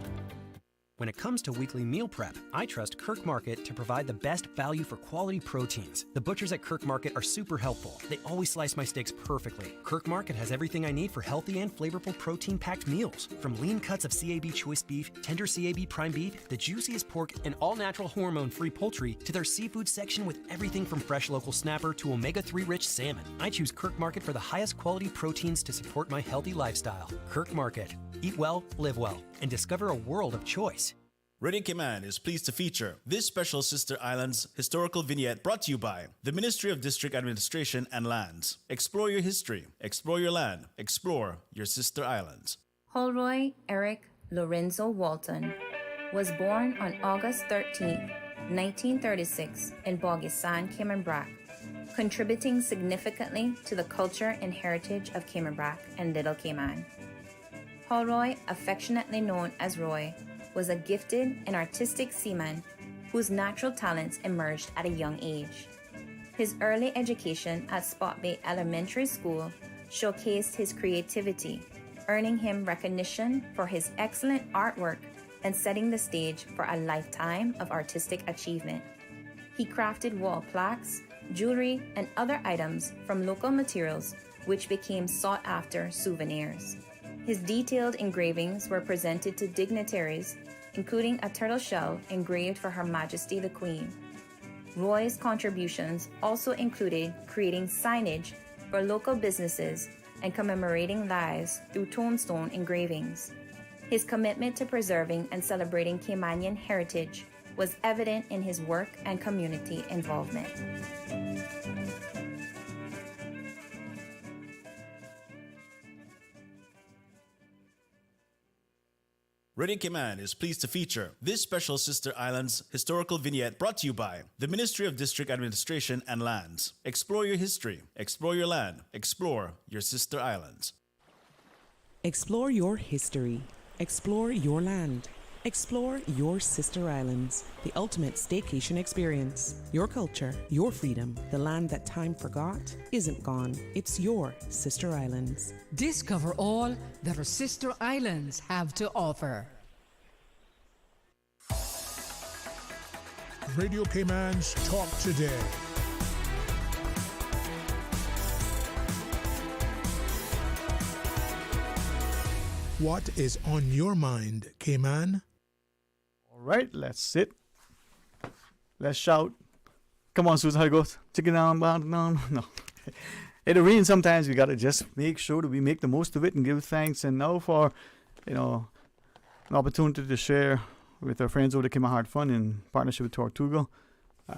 When it comes to weekly meal prep, I trust Kirk Market to provide the best value for quality proteins. The butchers at Kirk Market are super helpful. They always slice my steaks perfectly. Kirk Market has everything I need for healthy and flavorful protein-packed meals. From lean cuts of CAB choice beef, tender CAB prime beef, the juiciest pork, and all-natural hormone-free poultry, to their seafood section with everything from fresh local snapper to omega-3 rich salmon. I choose Kirk Market for the highest quality proteins to support my healthy lifestyle. Kirk Market. Eat well, live well, and discover a world of choice. Radio Cayman is pleased to feature this special Sister Islands historical vignette brought to you by the Ministry of District Administration and Lands. Explore your history, explore your land, explore your Sister Islands. Holroy Eric Lorenzo Walton was born on August 13, 1936 in Bogisan, Cayman Brac, contributing significantly to the culture and heritage of Cayman Brac and Little Cayman. Holroy, affectionately known as Roy, was a gifted and artistic seaman whose natural talents emerged at a young age. His early education at Spot Bay Elementary School showcased his creativity, earning him recognition for his excellent artwork and setting the stage for a lifetime of artistic achievement. He crafted wall plaques, jewelry, and other items from local materials which became sought-after souvenirs. His detailed engravings were presented to dignitaries, including a turtle shell engraved for Her Majesty the Queen. Roy's contributions also included creating signage for local businesses and commemorating lives through tombstone engravings. His commitment to preserving and celebrating Caymanian heritage was evident in his work and community involvement. Radio Cayman is pleased to feature this special Sister Islands historical vignette brought to you by the Ministry of District Administration and Lands. Explore your history, explore your land, explore your sister islands. Explore your history. Explore your land. Explore your sister islands. The ultimate staycation experience. Your culture, your freedom. The land that time forgot isn't gone. It's your sister islands. Discover all that our sister islands have to offer. Radio Cayman's Talk Today. What is on your mind, Cayman? All right, let's sit. Let's shout. Come on, Susan, how it goes? Chicken down, no. It'll rain sometimes. We got to just make sure that we make the most of it and give thanks. And now for, an opportunity to share with our friends over the Cayman Heart Fund in partnership with Tortuga.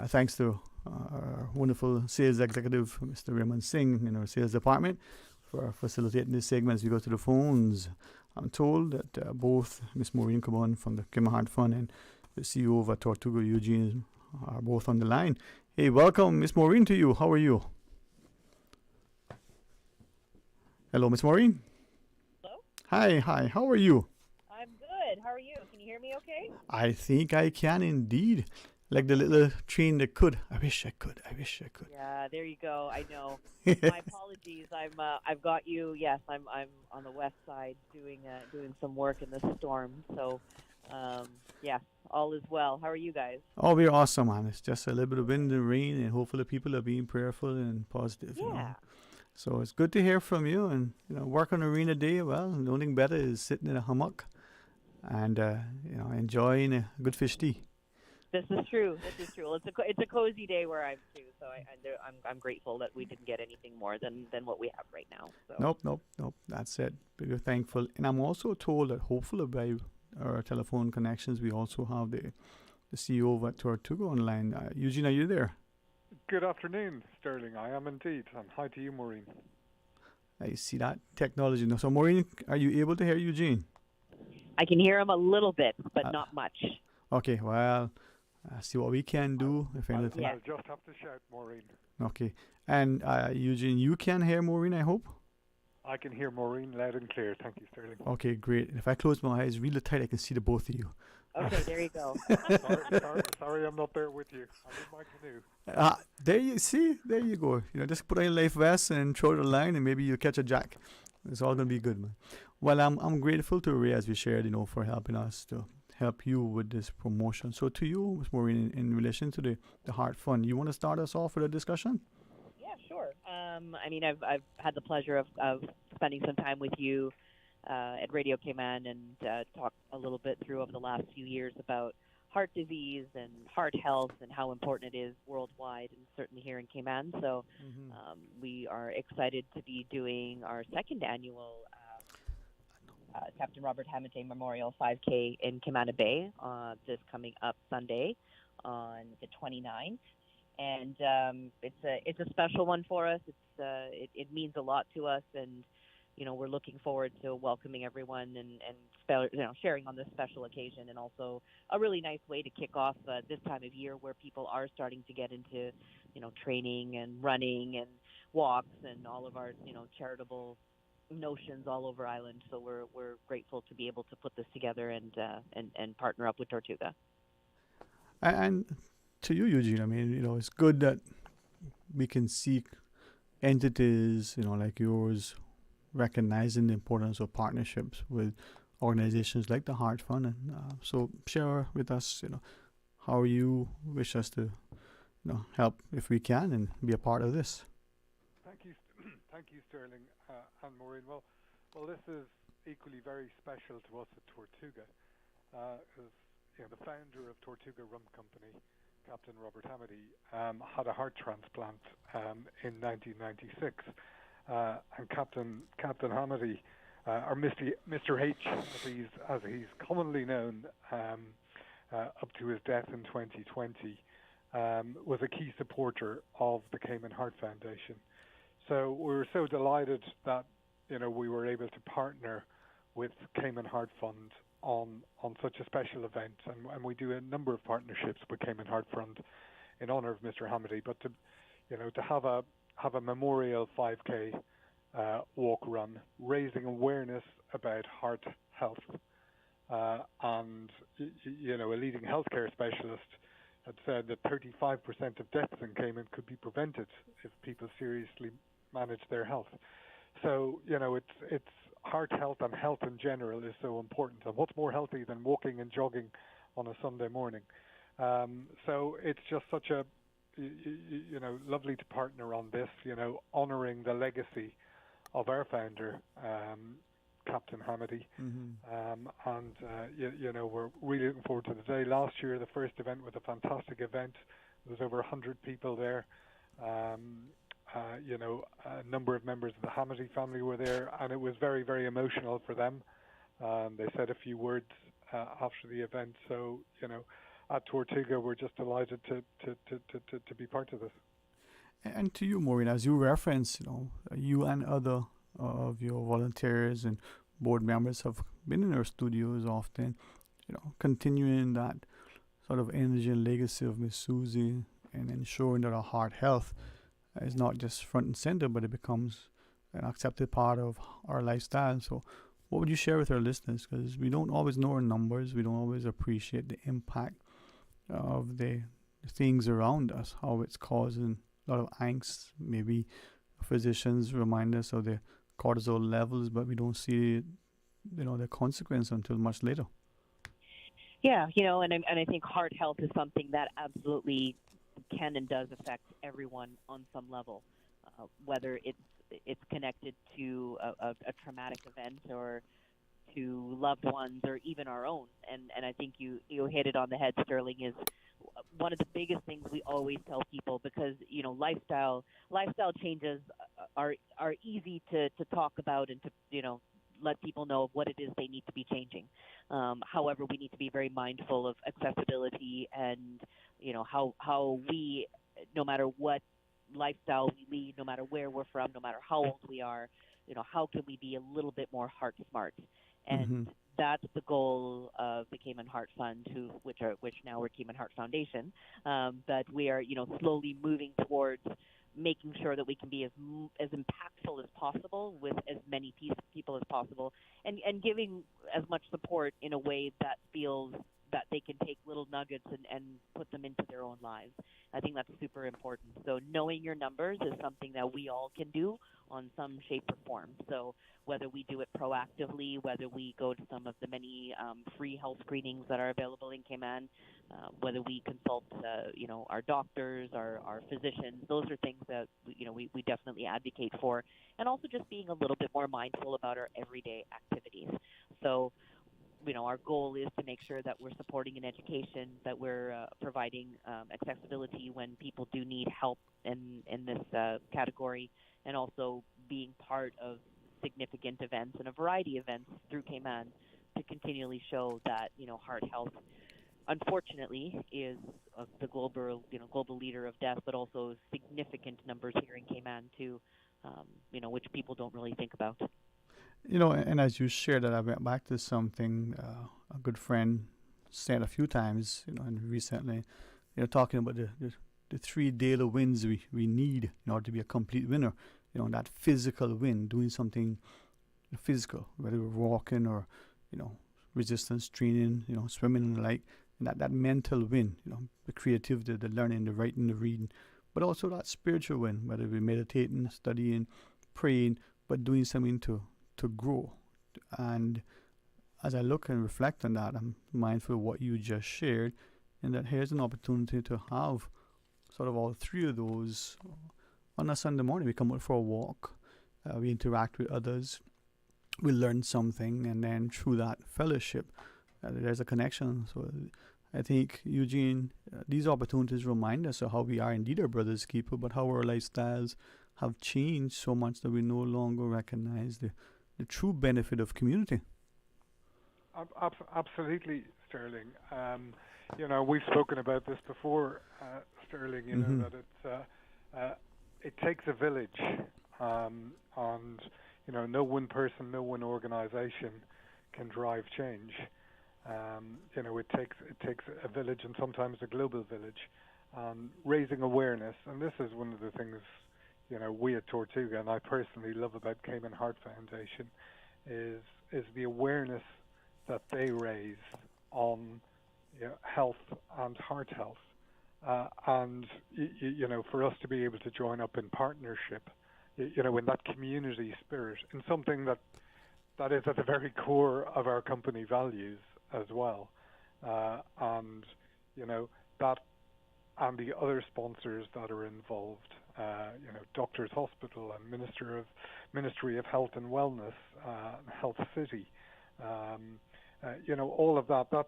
Thanks to our wonderful sales executive, Mr. Raymond Singh, in our sales department, for facilitating this segment as we go to the phones. I'm told that both Miss Maureen Cubbon from the Cayman Heart Fund and the CEO of Tortuga, Eugene, are both on the line. Hey, welcome, Miss Maureen, to you. How are you? Hello, Miss Maureen. Hello? Hi. How are you? I'm good. How are you? Can you hear me okay? I think I can indeed. Like the little train that could. I wish I could. Yeah, there you go. I know. My apologies. I've got you. Yes, I'm on the west side doing some work in the storm. So, yeah, all is well. How are you guys? Oh, we're awesome, man. It's just a little bit of wind and rain, and hopefully people are being prayerful and positive. Yeah. So it's good to hear from you. And work on a rainy day. Well, the only thing better is sitting in a hammock and enjoying a good fish tea. This is true. Well, it's a cozy day where I'm too. So I'm grateful that we didn't get anything more than what we have right now. So. Nope. That's it. We're thankful. And I'm also told that hopefully by our telephone connections, we also have the CEO of Tortuga online. Eugene, are you there? Good afternoon, Sterling. I am indeed. And hi to you, Maureen. I see that technology. So, Maureen, are you able to hear Eugene? I can hear him a little bit, but not much. Okay, well, see what we can do, if anything. I'll just have to shout, Maureen. Okay. And Eugene, you can hear Maureen, I hope? I can hear Maureen loud and clear. Thank you, Sterling. Okay, great. If I close my eyes really tight, I can see the both of you. Okay, there you go. sorry, I'm not there with you. I'm in my canoe. There you go. Just put on your life vest and throw the line, and maybe you'll catch a jack. It's all gonna be good, man. Well, I'm grateful to Ray, as we shared, for helping us to help you with this promotion. So to you, Ms. Maureen, in relation to the Heart Fund, you want to start us off with a discussion? Yeah, sure. I've had the pleasure of spending some time with you at Radio Cayman and talked a little bit through over the last few years about heart disease and heart health and how important it is worldwide and certainly here in Cayman. So we are excited to be doing our second annual Captain Robert Hamilton Memorial 5K in Cayman Bay this coming up Sunday on the 29th. And it's a special one for us. It means a lot to us, and we're looking forward to welcoming everyone and sharing on this special occasion, and also a really nice way to kick off this time of year where people are starting to get into training and running and walks and all of our charitable notions all over Island. So we're grateful to be able to put this together and partner up with Tortuga. And to you, Eugene, it's good that we can seek entities, like yours, recognizing the importance of partnerships with organizations like the Heart Fund. And so share with us, how you wish us to, help if we can and be a part of this. Thank you, Sterling and Maureen. Well, this is equally very special to us at Tortuga, because the founder of Tortuga Rum Company, Captain Robert Hamady, had a heart transplant in 1996, and Captain Hamady, or Mr. H, as he's commonly known, up to his death in 2020, was a key supporter of the Cayman Heart Foundation. So we were so delighted that we were able to partner with Cayman Heart Fund on such a special event, and we do a number of partnerships with Cayman Heart Fund in honor of Mr. Hamady. But to have a memorial 5K walk run, raising awareness about heart health, and a leading healthcare specialist had said that 35% of deaths in Cayman could be prevented if people seriously manage their health. So it's heart health and health in general is so important. And what's more healthy than walking and jogging on a Sunday morning? So it's just such a lovely to partner on this. Honoring the legacy of our founder, Captain Hamady. We're really looking forward to the day. Last year, the first event was a fantastic event. There was over 100 people there. A number of members of the Hamady family were there, and it was very, very emotional for them. They said a few words after the event. So, at Tortuga, we're just delighted to be part of this. And to you, Maureen, as you reference, you and other of your volunteers and board members have been in our studios often, continuing that sort of energy and legacy of Miss Susie and ensuring that our heart health is not just front and center, but it becomes an accepted part of our lifestyle. So what would you share with our listeners? Because we don't always know our numbers. We don't always appreciate the impact of the things around us, how it's causing a lot of angst. Maybe physicians remind us of the cortisol levels, but we don't see the consequence until much later. Yeah, and I think heart health is something that absolutely can and does affect everyone on some level, whether it's connected to a traumatic event or to loved ones or even our own. And I think you hit it on the head, Sterling, is one of the biggest things we always tell people, because lifestyle changes are easy to talk about and to let people know of what it is they need to be changing. However, we need to be very mindful of accessibility and how we, no matter what lifestyle we lead, no matter where we're from, no matter how old we are, how can we be a little bit more heart smart? And that's the goal of the Cayman Heart Fund, which now we're Cayman Heart Foundation. But we are, slowly moving towards making sure that we can be as impactful as possible with as many people as possible, and giving as much support in a way that feels that they can take little nuggets and put them into their own lives. I think that's super important. So knowing your numbers is something that we all can do on some shape or form. So whether we do it proactively, whether we go to some of the many free health screenings that are available in Cayman, whether we consult, our doctors, our physicians, those are things that we definitely advocate for. And also just being a little bit more mindful about our everyday activities. So our goal is to make sure that we're supporting an education, that we're providing accessibility when people do need help in this category, and also being part of significant events and a variety of events through Cayman to continually show that heart health, unfortunately, is the global leader of death, but also significant numbers here in Cayman too, which people don't really think about. And as you shared that, I went back to something a good friend said a few times, and recently, talking about the 3 daily wins we need in order to be a complete winner. That physical win, doing something physical, whether we're walking or, resistance training, swimming and the like, and that mental win, the creativity, the learning, the writing, the reading, but also that spiritual win, whether we're meditating, studying, praying, but doing something to grow. And as I look and reflect on that, I'm mindful of what you just shared, and that here's an opportunity to have sort of all 3 of those on a Sunday morning. We come out for a walk, we interact with others, we learn something, and then through that fellowship, there's a connection. So I think, Eugene, these opportunities remind us of how we are indeed our brother's keeper, but how our lifestyles have changed so much that we no longer recognize the true benefit of community. Absolutely, Sterling. We've spoken about this before, Sterling. That it takes a village, and no one person, no one organization can drive change. It takes a village, and sometimes a global village, raising awareness. And this is one of the things, we at Tortuga, and I personally love about Cayman Heart Foundation, is the awareness that they raise on health and heart health. And for us to be able to join up in partnership, in that community spirit, in something that is at the very core of our company values as well, and that, and the other sponsors that are involved, Doctors Hospital and Ministry of Health and Wellness, Health City. All of that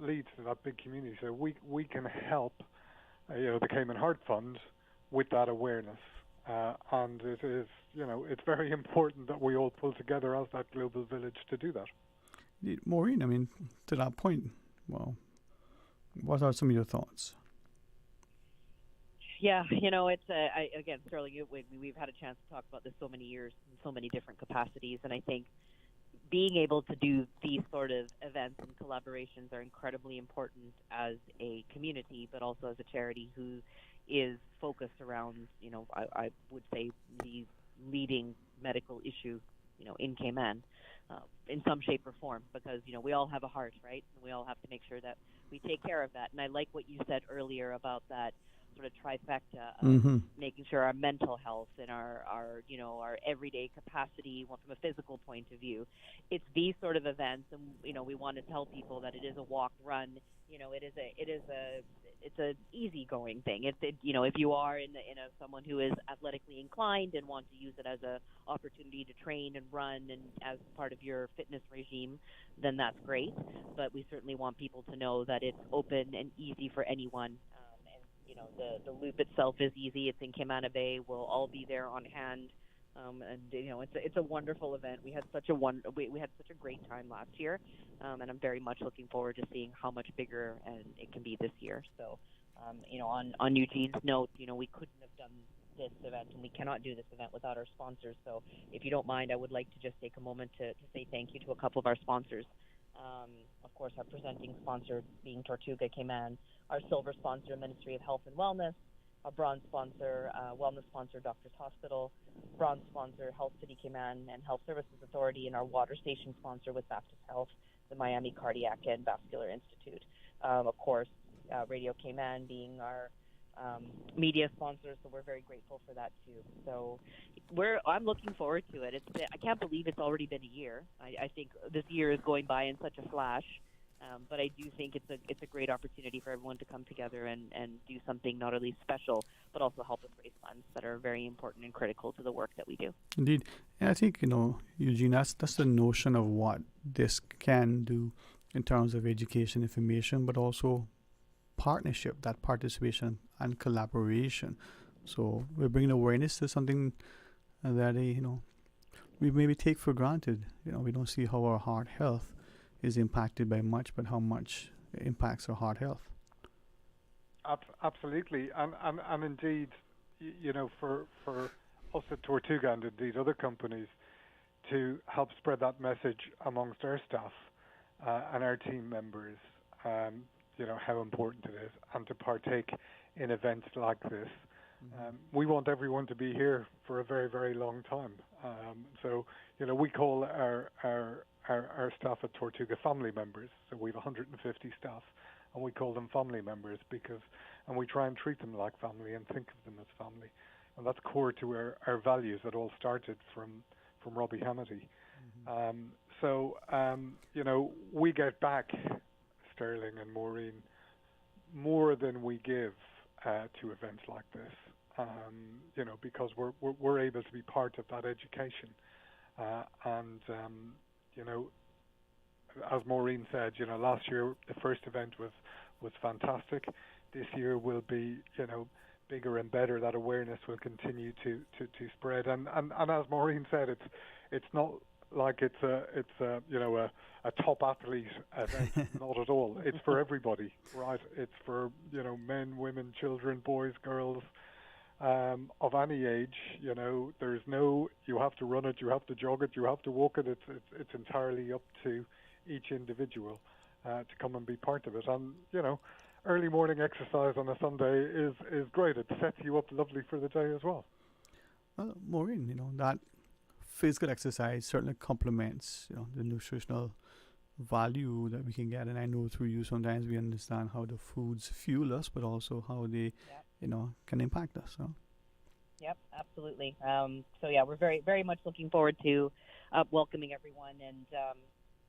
leads to that big community. So we can help, the Cayman Heart Fund with that awareness, and it is, it's very important that we all pull together as that global village to do that. Maureen, I mean, to that point, well, what are some of your thoughts? Yeah, it's again, Sterling, we've had a chance to talk about this so many years in so many different capacities, and I think being able to do these sort of events and collaborations are incredibly important as a community, but also as a charity who is focused around, I would say, the leading medical issue, in Cayman, in some shape or form, because, we all have a heart, right? And we all have to make sure that we take care of that. And I like what you said earlier about that sort of trifecta of making sure our mental health and our everyday capacity from a physical point of view. It's these sort of events, and we want to tell people that it is a walk, run. It's an easygoing thing. If you are someone who is athletically inclined and want to use it as a opportunity to train and run and as part of your fitness regime, then that's great. But we certainly want people to know that it's open and easy for anyone. The loop itself is easy. It's in Cayman Bay. We'll all be there on hand, and it's a wonderful event. We had such a great time last year, and I'm very much looking forward to seeing how much bigger and it can be this year. So, on Eugene's note, we couldn't have done this event, and we cannot do this event without our sponsors. So, if you don't mind, I would like to just take a moment to say thank you to a couple of our sponsors. Of course, our presenting sponsor being Tortuga Cayman, our silver sponsor, Ministry of Health and Wellness, our bronze sponsor, wellness sponsor, Doctors Hospital, bronze sponsor, Health City Cayman and Health Services Authority, and our water station sponsor with Baptist Health, the Miami Cardiac and Vascular Institute. Of course, Radio Cayman being our media sponsor, so we're very grateful for that too. So I'm looking forward to it. I can't believe it's already been a year. I think this year is going by in such a flash. But I do think it's a great opportunity for everyone to come together and do something not only special, but also help us raise funds that are very important and critical to the work that we do. Indeed. And I think, Eugene, that's the notion of what this can do in terms of education, information, but also partnership, that participation and collaboration. So we're bringing awareness to something that, we maybe take for granted. We don't see how our heart health is impacted by much, but how much it impacts our heart health. Absolutely, and indeed, for us at Tortuga and indeed other companies to help spread that message amongst our staff and our team members, how important it is, and to partake in events like this. We want everyone to be here for a very, very long time. So, we call our staff at Tortuga family members. So we have 150 staff, and we call them family members and we try and treat them like family and think of them as family. And that's core to our values that all started from Robbie Hamity. We get back, Sterling and Maureen, more than we give to events like this, because we're able to be part of that education. As Maureen said, last year the first event was fantastic. This year will be, bigger and better. That awareness will continue to spread. And as Maureen said, it's not like it's a top athlete event. Not at all. It's for everybody, right? It's for men, women, children, boys, girls. Of any age, there's no, you have to run it, you have to jog it, you have to walk it. It's entirely up to each individual. to come and be part of it. And early morning exercise on a Sunday is great. It sets you up lovely for the day as well. Well, Maureen, that physical exercise certainly complements, the nutritional value that we can get. And I know through you sometimes we understand how the foods fuel us, but also how they, can impact us. Yep, absolutely. So yeah, we're very, very much looking forward to welcoming everyone. And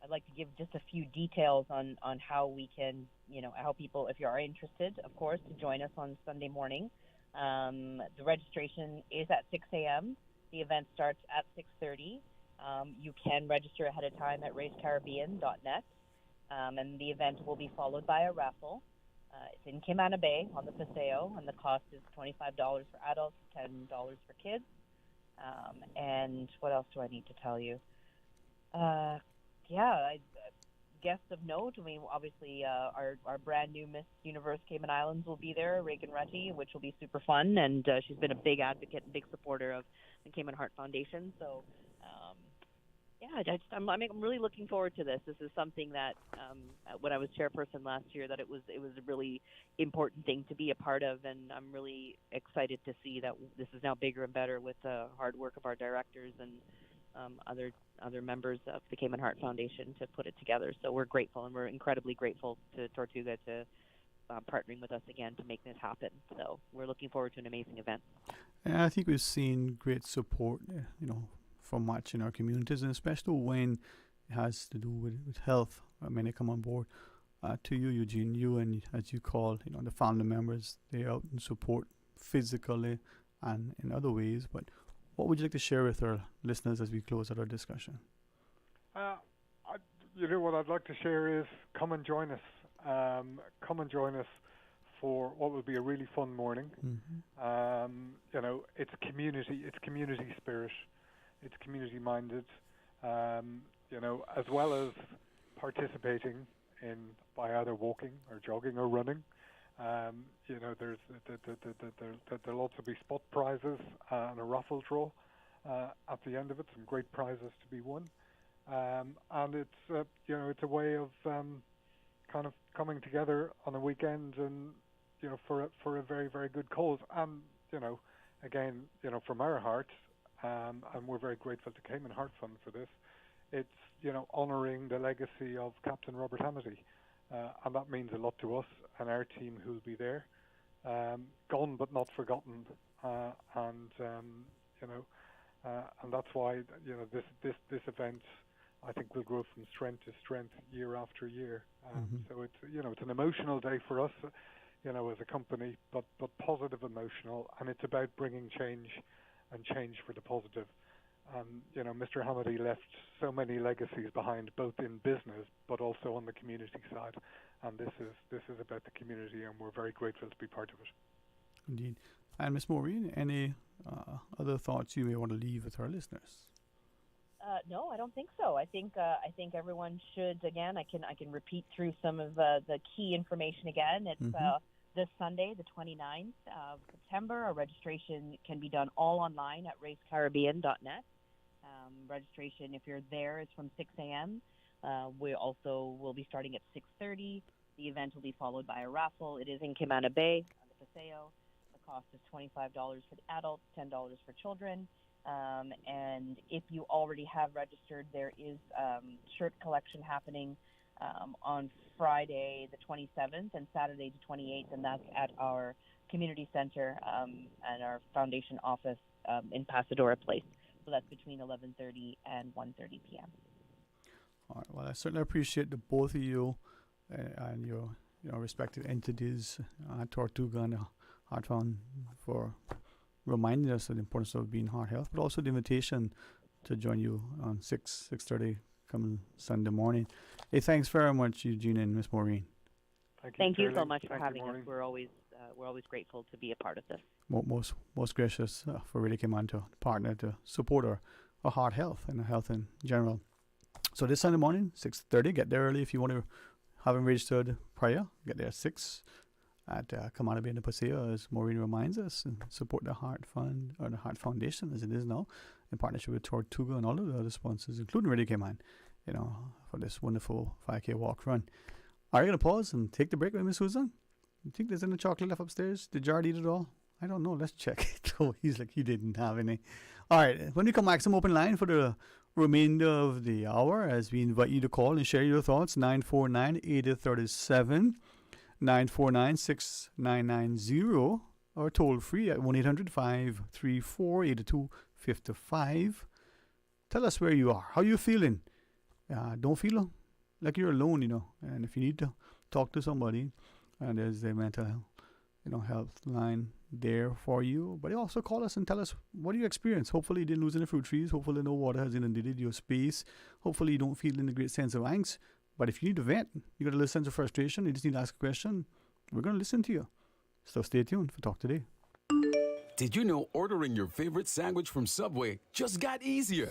I'd like to give just a few details on how we can, how people, if you are interested, of course, to join us on Sunday morning. The registration is at 6 a.m. The event starts at 6:30. You can register ahead of time at racecaribbean.net, and the event will be followed by a raffle. It's in Cayman Bay on the Paseo, and the cost is $25 for adults, $10 for kids. And what else do I need to tell you? Guests of note, obviously our brand new Miss Universe Cayman Islands will be there, Reagan Rutty, which will be super fun, and she's been a big advocate and big supporter of the Cayman Heart Foundation. So, I'm really looking forward to this. This is something that when I was chairperson last year, that it was a really important thing to be a part of, and I'm really excited to see that this is now bigger and better with the hard work of our directors and other members of the Cayman Heart Foundation to put it together. So we're grateful, and we're incredibly grateful to Tortuga to partnering with us again to make this happen. So we're looking forward to an amazing event. And I think we've seen great support, from much in our communities, and especially when it has to do with health. When they come on board, to you, Eugene, you and as you call, the family members, they out and support physically and in other ways. But what would you like to share with our listeners as we close out our discussion? What I'd like to share is come and join us. Come and join us for what will be a really fun morning. Mm-hmm. It's community spirit. It's community-minded, as well as participating by either walking or jogging or running. There'll also be spot prizes and a raffle draw at the end of it. Some great prizes to be won, and it's a way of kind of coming together on a weekend and for a very, very good cause. And again, from our heart. And we're very grateful to Cayman Heart Fund for this. It's, honouring the legacy of Captain Robert Hamity. And that means a lot to us and our team who'll be there. Gone but not forgotten. And that's why, this event, I think, will grow from strength to strength year after year. So it's an emotional day for us, as a company, but positive emotional. And it's about bringing change and change for the positive. Mr. Hamady left so many legacies behind, both in business but also on the community side. And this is about the community, and we're very grateful to be part of it. Indeed. And Miss Maureen, any other thoughts you may want to leave with our listeners? No, I don't think so. I think everyone should. Again, I can repeat through some of the key information again. It's this Sunday, the 29th of September. Our registration can be done all online at racecaribbean.net. Registration, if you're there, is from 6 a.m. We also will be starting at 6:30. The event will be followed by a raffle. It is in Cayman Bay on the Paseo. The cost is $25 for the adults, $10 for children. And if you already have registered, there is shirt collection happening on Friday the 27th and Saturday the 28th, and that's at our community center and our foundation office in Pasadora Place. So that's between 11:30 and 1:30 p.m. All right. Well, I certainly appreciate the both of you and your respective entities, Tortuga and Heart Fund, for reminding us of the importance of being heart health, but also the invitation to join you on 6:30 coming Sunday morning. Hey, thanks very much, Eugene and Miss Maureen. Thank you so much for having us. We're always grateful to be a part of this. Most gracious for really Cayman to partner to support our heart health and our health in general. So this Sunday morning, 6:30. Get there early if you want to. Haven't registered prior, get there at 6 at Cayman Bay in the Paseo, as Maureen reminds us, and support the Heart Fund or the Heart Foundation as it is now, in partnership with Tortuga and all of the other sponsors, including Radio Cayman, for this wonderful 5K walk run. Are you going to pause and take the break with Miss Susan? You think there's any chocolate left upstairs? Did Jared eat it all? I don't know. Let's check. Oh, he's like, he didn't have any. All right. When we come back, some open line for the remainder of the hour as we invite you to call and share your thoughts. 949-8037, 949-6990, or toll free at 1-800-534-8255. Tell us where you are. How you feeling? Don't feel like you're alone, And if you need to talk to somebody, there's a mental health line there for you. But you also call us and tell us what you experience. Hopefully you didn't lose any fruit trees. Hopefully no water has inundated your space. Hopefully you don't feel in a great sense of angst. But if you need to vent, you got a little sense of frustration, you just need to ask a question, we're going to listen to you. So stay tuned for Talk Today. Did you know ordering your favorite sandwich from Subway just got easier?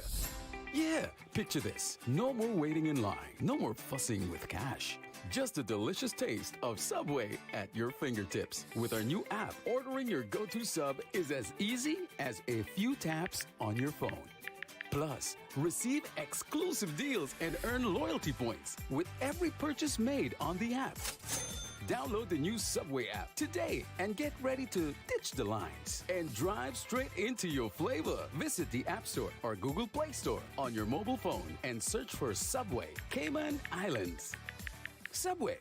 Yeah, picture this. No more waiting in line. No more fussing with cash. Just a delicious taste of Subway at your fingertips. With our new app, ordering your go-to sub is as easy as a few taps on your phone. Plus, receive exclusive deals and earn loyalty points with every purchase made on the app. Download the new Subway app today and get ready to ditch the lines and drive straight into your flavor. Visit the App Store or Google Play Store on your mobile phone and search for Subway Cayman Islands. Subway.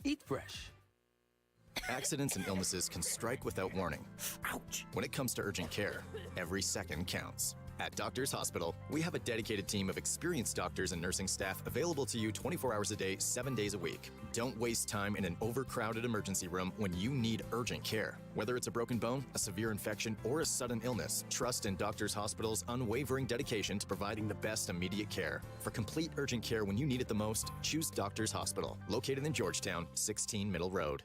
Eat fresh. Accidents and illnesses can strike without warning. Ouch! When it comes to urgent care, every second counts. At Doctors Hospital, we have a dedicated team of experienced doctors and nursing staff available to you 24 hours a day, 7 days a week. Don't waste time in an overcrowded emergency room when you need urgent care. Whether it's a broken bone, a severe infection, or a sudden illness, trust in Doctors Hospital's unwavering dedication to providing the best immediate care. For complete urgent care when you need it the most, choose Doctors Hospital, located in Georgetown, 16 Middle Road.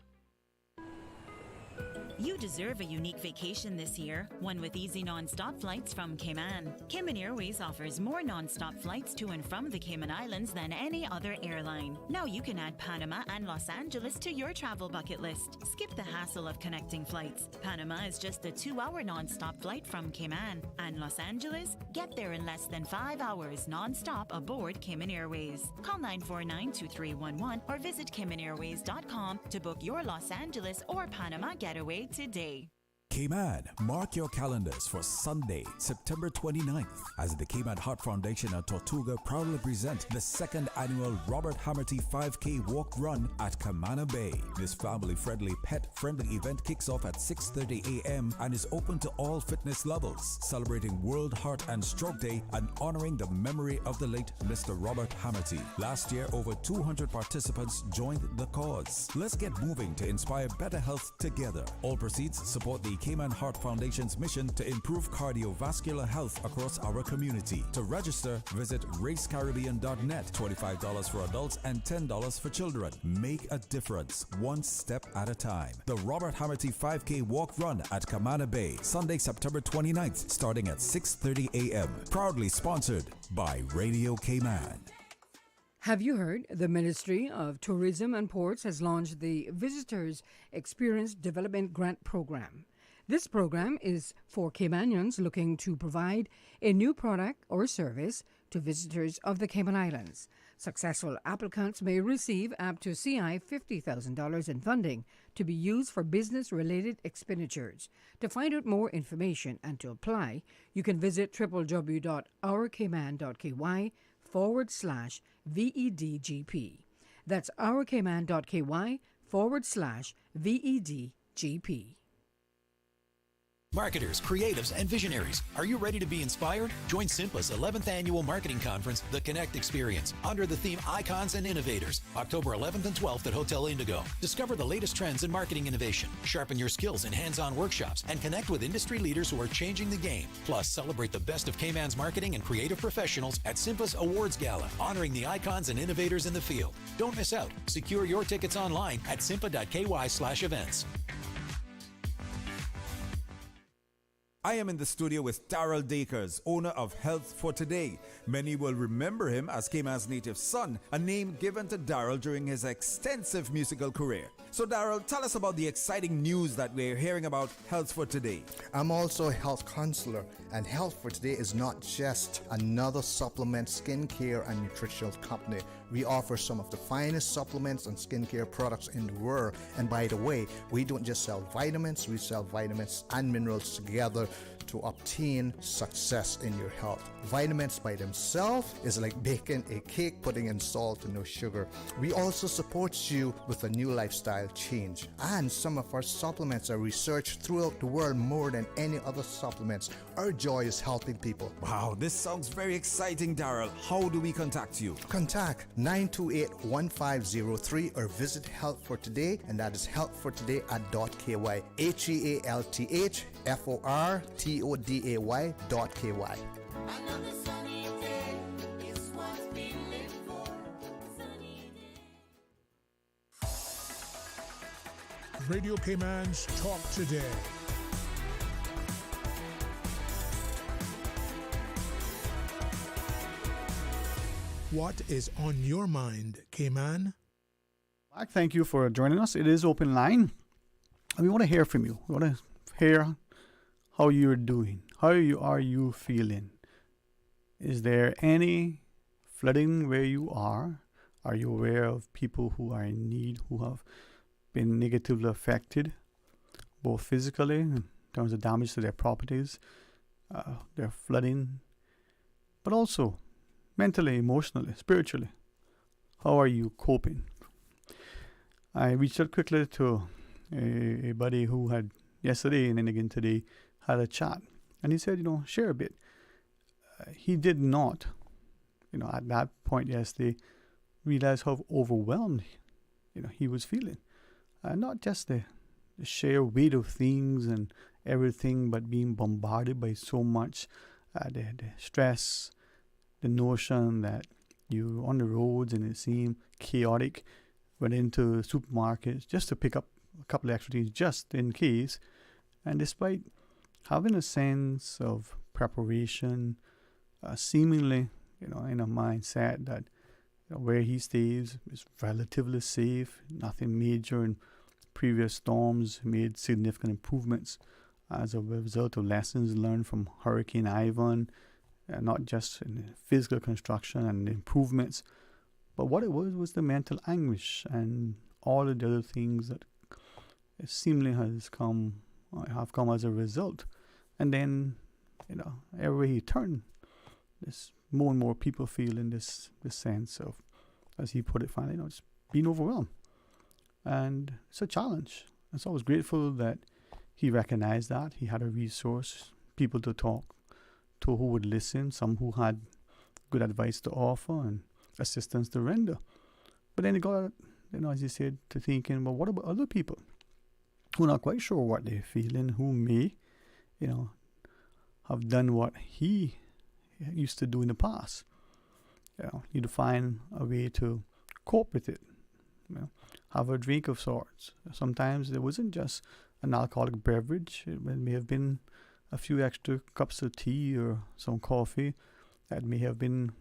You deserve a unique vacation this year, one with easy non-stop flights from Cayman. Cayman Airways offers more non-stop flights to and from the Cayman Islands than any other airline. Now you can add Panama and Los Angeles to your travel bucket list. Skip the hassle of connecting flights. Panama is just a 2-hour non-stop flight from Cayman. And Los Angeles? Get there in less than 5 hours non-stop aboard Cayman Airways. Call 949-2311 or visit CaymanAirways.com to book your Los Angeles or Panama getaway today. Cayman, mark your calendars for Sunday, September 29th, as the Cayman Heart Foundation and Tortuga proudly present the second annual Robert Hamerty 5K Walk Run at Camana Bay. This family-friendly, pet-friendly event kicks off at 6:30 a.m. and is open to all fitness levels, celebrating World Heart and Stroke Day and honoring the memory of the late Mr. Robert Hamerty. Last year, over 200 participants joined the cause. Let's get moving to inspire better health together. All proceeds support the Cayman Heart Foundation's mission to improve cardiovascular health across our community. To register, visit racecaribbean.net. $25 for adults and $10 for children. Make a difference, one step at a time. The Robert Hamerty 5K Walk Run at Camana Bay, Sunday, September 29th, starting at 6:30 a.m. Proudly sponsored by Radio Cayman. Have you heard? The Ministry of Tourism and Ports has launched the Visitors Experience Development Grant Program. This program is for Caymanians looking to provide a new product or service to visitors of the Cayman Islands. Successful applicants may receive up to CI $50,000 in funding to be used for business-related expenditures. To find out more information and to apply, you can visit www.ourcayman.ky/VEDGP. That's ourcayman.ky/VEDGP. Marketers, creatives, and visionaries, are you ready to be inspired? Join SIMPA's 11th annual marketing conference, The Connect Experience, under the theme Icons and Innovators, October 11th and 12th at Hotel Indigo. Discover the latest trends in marketing innovation, sharpen your skills in hands-on workshops, and connect with industry leaders who are changing the game. Plus, celebrate the best of Cayman's marketing and creative professionals at SIMPA's Awards Gala, honoring the icons and innovators in the field. Don't miss out. Secure your tickets online at simpa.ky/events. I am in the studio with Darrell Dakers, owner of Health for Today. Many will remember him as Cayman's native son, a name given to Darrell during his extensive musical career. So Darrell, tell us about the exciting news that we're hearing about Health for Today. I'm also a health counselor, and Health for Today is not just another supplement, skincare, and nutritional company. We offer some of the finest supplements and skincare products in the world. And by the way, we don't just sell vitamins, we sell vitamins and minerals together to obtain success in your health. Vitamins by themselves is like baking a cake, putting in salt and no sugar. We also support you with a new lifestyle change. And some of our supplements are researched throughout the world more than any other supplements. Our joy is helping people. Wow, this sounds very exciting, Darrell. How do we contact you? Contact 928-1503 or visit Health for Today, and that is healthfortoday.ky. HEALTHFORTODAY.ky. Radio Cayman's Talk Today. What is on your mind, Cayman? Mark, thank you for joining us. It is open line. And we want to hear from you. We want to hear how you're doing. How are you feeling? Is there any flooding where you are? Are you aware of people who are in need, who have been negatively affected, both physically in terms of damage to their properties, their flooding, but also mentally, emotionally, spiritually? How are you coping? I reached out quickly to a buddy who had yesterday and then again today had a chat, and he said, share a bit. He did not, at that point yesterday, realize how overwhelmed, he was feeling. Not just the sheer weight of things and everything, but being bombarded by so much, the stress, the notion that you're on the roads and it seemed chaotic, went into supermarkets just to pick up a couple of extra things just in case. And despite having a sense of preparation, seemingly, in a mindset that where he stays is relatively safe, nothing major in previous storms made significant improvements as a result of lessons learned from Hurricane Ivan, not just in physical construction and improvements, but what it was the mental anguish and all of the other things that seemingly have come as a result. And then, everywhere you turn, there's more and more people feeling this sense of, as he put it finally, just being overwhelmed. And it's a challenge. And so I was grateful that he recognized that. He had a resource, people to talk to who would listen, some who had good advice to offer and assistance to render. But then he got, as he said, to thinking, well, what about other people who are not quite sure what they're feeling, who may, have done what he used to do in the past. You'd find a way to cope with it. Have a drink of sorts. Sometimes there wasn't just an alcoholic beverage. It may have been a few extra cups of tea or some coffee. That may have been,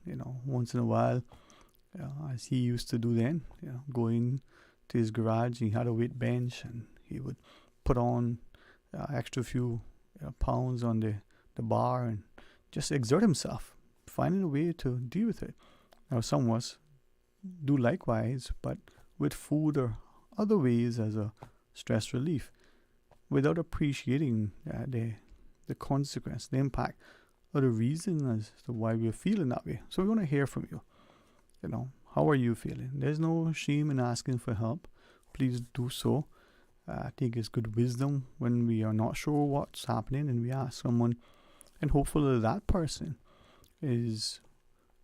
once in a while, as he used to do then, going to his garage. He had a weight bench and he would put on extra few pounds on the bar and just exert himself, finding a way to deal with it. Now, some of us do likewise, but with food or other ways as a stress relief, without appreciating the consequence, the impact, or the reason as to why we're feeling that way. So we want to hear from you. How are you feeling? There's no shame in asking for help. Please do so. I think it's good wisdom when we are not sure what's happening and we ask someone, and hopefully that person is,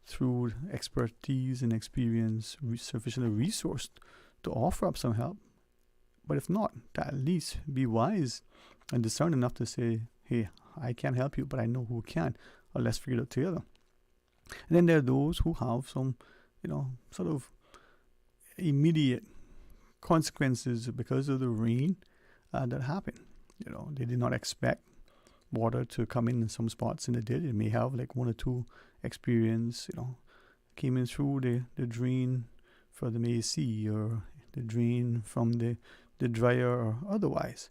through expertise and experience, sufficiently resourced to offer up some help. But if not, to at least be wise and discern enough to say, hey, I can't help you, but I know who can, or let's figure it out together. And then there are those who have some, sort of immediate consequences because of the rain that happened. They did not expect water to come in some spots in the day. They may have like 1 or 2 experience, came in through the drain for the AC or the drain from the dryer or otherwise.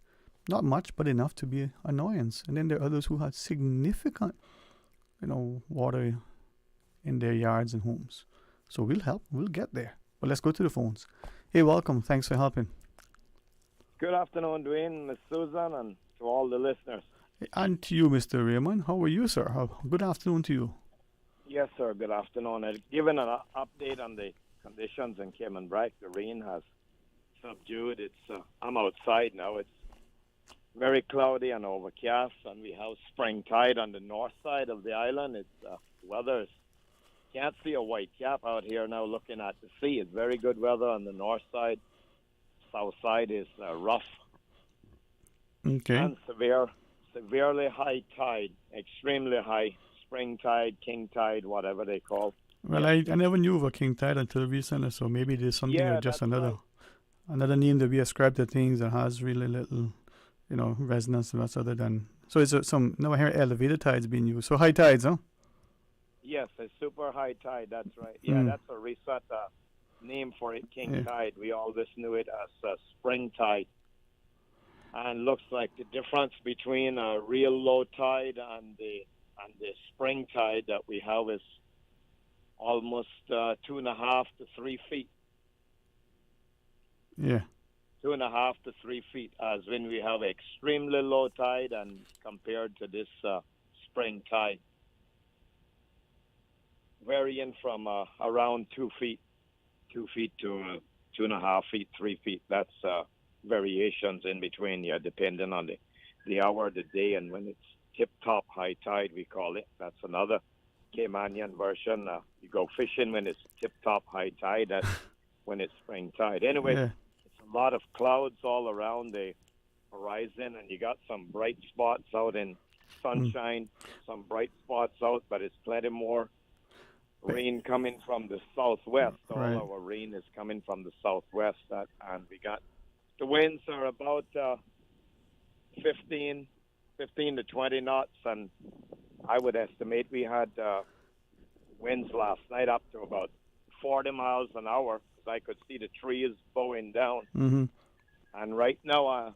Not much, but enough to be an annoyance. And then there are others who had significant, water in their yards and homes. So we'll help. We'll get there. But let's go to the phones. Hey, welcome. Thanks for helping. Good afternoon, Dwayne, Miss Susan, and to all the listeners. And to you, Mr. Raymond. How are you, sir? Good afternoon to you. Yes, sir. Good afternoon. Given an update on the conditions in Cayman Brack, the rain has subdued. I'm outside now. It's very cloudy and overcast, and we have spring tide on the north side of the island. It's weather. Can't see a white cap out here now looking at the sea. It's very good weather on the north side. South side is rough. Okay. And severely high tide, extremely high, spring tide, king tide, whatever they call. Well, I never knew of a king tide until recently, so maybe there's something or just another name that we ascribe to things that has really little, resonance with us other than. So is there now I hear elevated tides being used. So high tides, huh? Yes, a super high tide, that's right. Yeah, that's a reset name for it, king tide. We always knew it as spring tide. And looks like the difference between a real low tide and the spring tide that we have is almost 2.5 to 3 feet. Yeah. 2.5 to 3 feet, as when we have extremely low tide and compared to this spring tide. Varying from around 2 feet to 2.5 feet, 3 feet. That's variations in between, depending on the hour, the day, and when it's tip-top high tide, we call it. That's another Caymanian version. You go fishing when it's tip-top high tide. That's when it's spring tide. Anyway, it's a lot of clouds all around the horizon, and you got some bright spots out in sunshine, some bright spots out, but it's plenty more rain coming from the southwest. All our rain is coming from the southwest, and we got the winds are about 15 to 20 knots, and I would estimate we had winds last night up to about 40 miles an hour, because I could see the trees bowing down. Mm-hmm. And right now,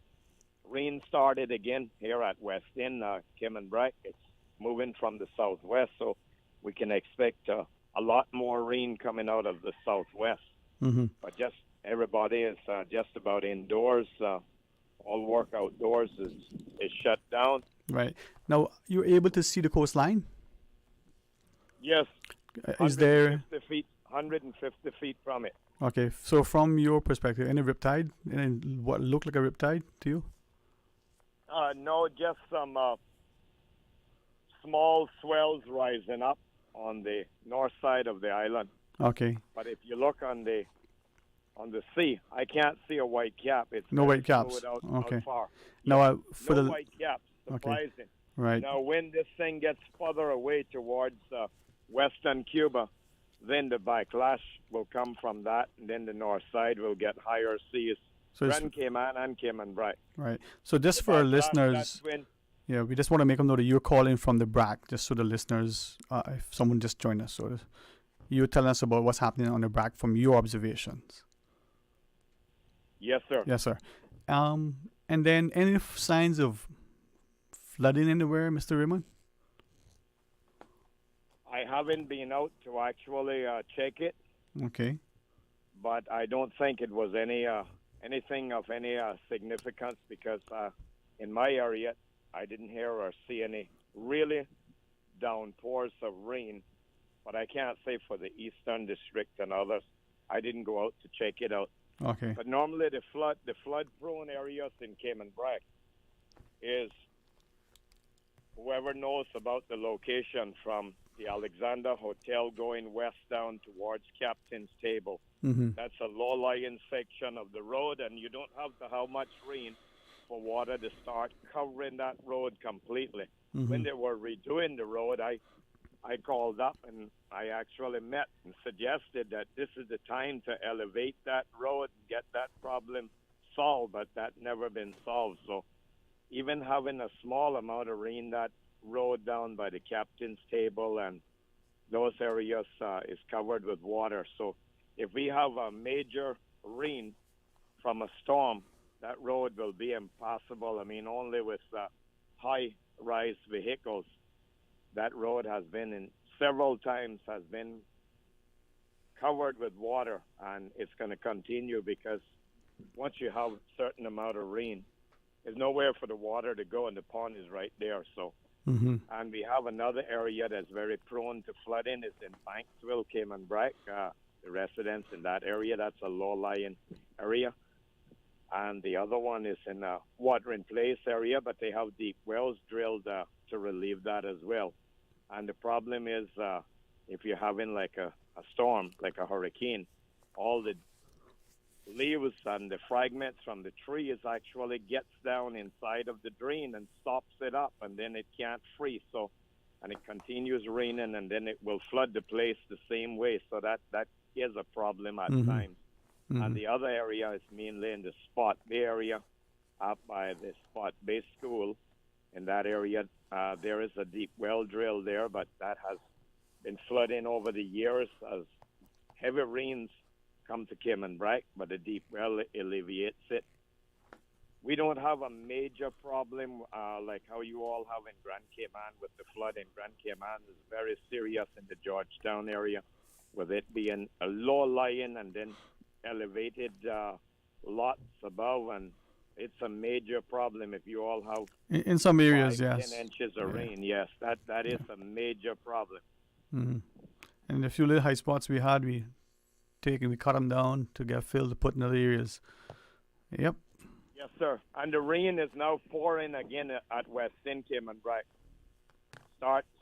rain started again here at West End, Cayman Brack. It's moving from the southwest, so we can expect a lot more rain coming out of the southwest. Mm-hmm. But just everybody is just about indoors. All work outdoors is shut down. Right. Now, you're able to see the coastline? Yes. Is there 150 feet from it. Okay, so from your perspective, any riptide? What looked like a riptide to you? No, just some small swells rising up on the north side of the island. Okay. But if you look on the sea, I can't see a white cap. It's no white caps. Out Okay. far. Now, for no the white caps. Surprising. Okay. Right. Now, when this thing gets further away towards western Cuba, then the backlash will come from that, and then the north side will get higher seas. So Grand Cayman and Cayman Brack. Right. So just for our listeners, we just want to make them know that you're calling from the Brack, just so the listeners, if someone just joined us, so you're telling us about what's happening on the Brack from your observations. Yes, sir. Yes, sir. And then any signs of flooding anywhere, Mr. Raymond? I haven't been out to actually check it. Okay. But I don't think it was anything of any significance, because in my area, I didn't hear or see any really downpours of rain. But I can't say for the Eastern District and others. I didn't go out to check it out. Okay. But normally the flood-prone areas in Cayman Brack is whoever knows about the location from the Alexander Hotel going west down towards Captain's Table. Mm-hmm. That's a low-lying section of the road, and you don't have to have much rain for water to start covering that road completely. Mm-hmm. When they were redoing the road, I called up and I actually met and suggested that this is the time to elevate that road and get that problem solved, but that never been solved. So even having a small amount of rain, that road down by the captain's table and those areas is covered with water. So if we have a major rain from a storm, that road will be impossible. I mean, only with high-rise vehicles, that road has been several times has been covered with water, and it's going to continue because once you have a certain amount of rain, there's nowhere for the water to go, and the pond is right there. So, and we have another area that's very prone to flooding. It's in Banksville, Cayman Brack. The residents in that area, that's a low-lying area. And the other one is in a water-in-place area, but they have deep wells drilled to relieve that as well. And the problem is if you're having like a storm, like a hurricane, all the leaves and the fragments from the trees actually gets down inside of the drain and stops it up, and then it can't freeze. So, and it continues raining, and then it will flood the place the same way. So that is a problem at times. And the other area is mainly in the Spot Bay area, up by the Spot Bay School. In that area, there is a deep well drill there, but that has been flooding over the years as heavy rains come to Cayman Brack, but the deep well alleviates it. We don't have a major problem like how you all have in Grand Cayman with the flood in Grand Cayman. Is very serious in the Georgetown area, with it being a low-lying and then elevated lots above, and it's a major problem if you all have in some areas, 10 inches of rain. Yes, that is a major problem. And the few little high spots we had, we cut them down to get filled to put in other areas. Yep. Yes, sir. And the rain is now pouring again at West End, Cayman Brack.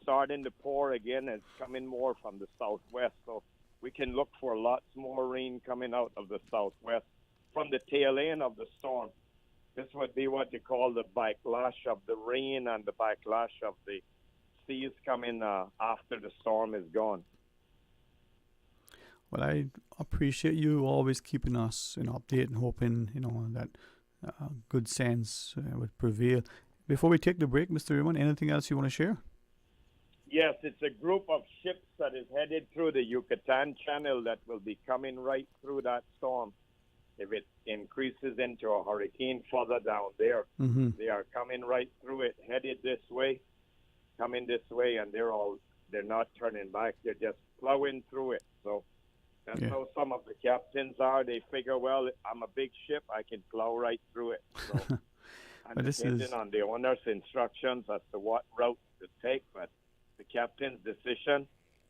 Starting to pour again. It's coming more from the southwest, so we can look for lots more rain coming out of the southwest from the tail end of the storm. This would be what you call the backlash of the rain and the backlash of the seas coming after the storm is gone. Well, I appreciate you always keeping us update and hoping that good sense would prevail. Before we take the break, Mr. Raymond, anything else you want to share? Yes, it's a group of ships that is headed through the Yucatan Channel that will be coming right through that storm. If it increases into a hurricane further down there, they are coming right through it, headed this way, coming this way, and they're not turning back. They're just plowing through it. So that's how some of the captains are. They figure, well, I'm a big ship, I can plow right through it. So, and depending on the owner's instructions as to what route to take, but the captain's decision,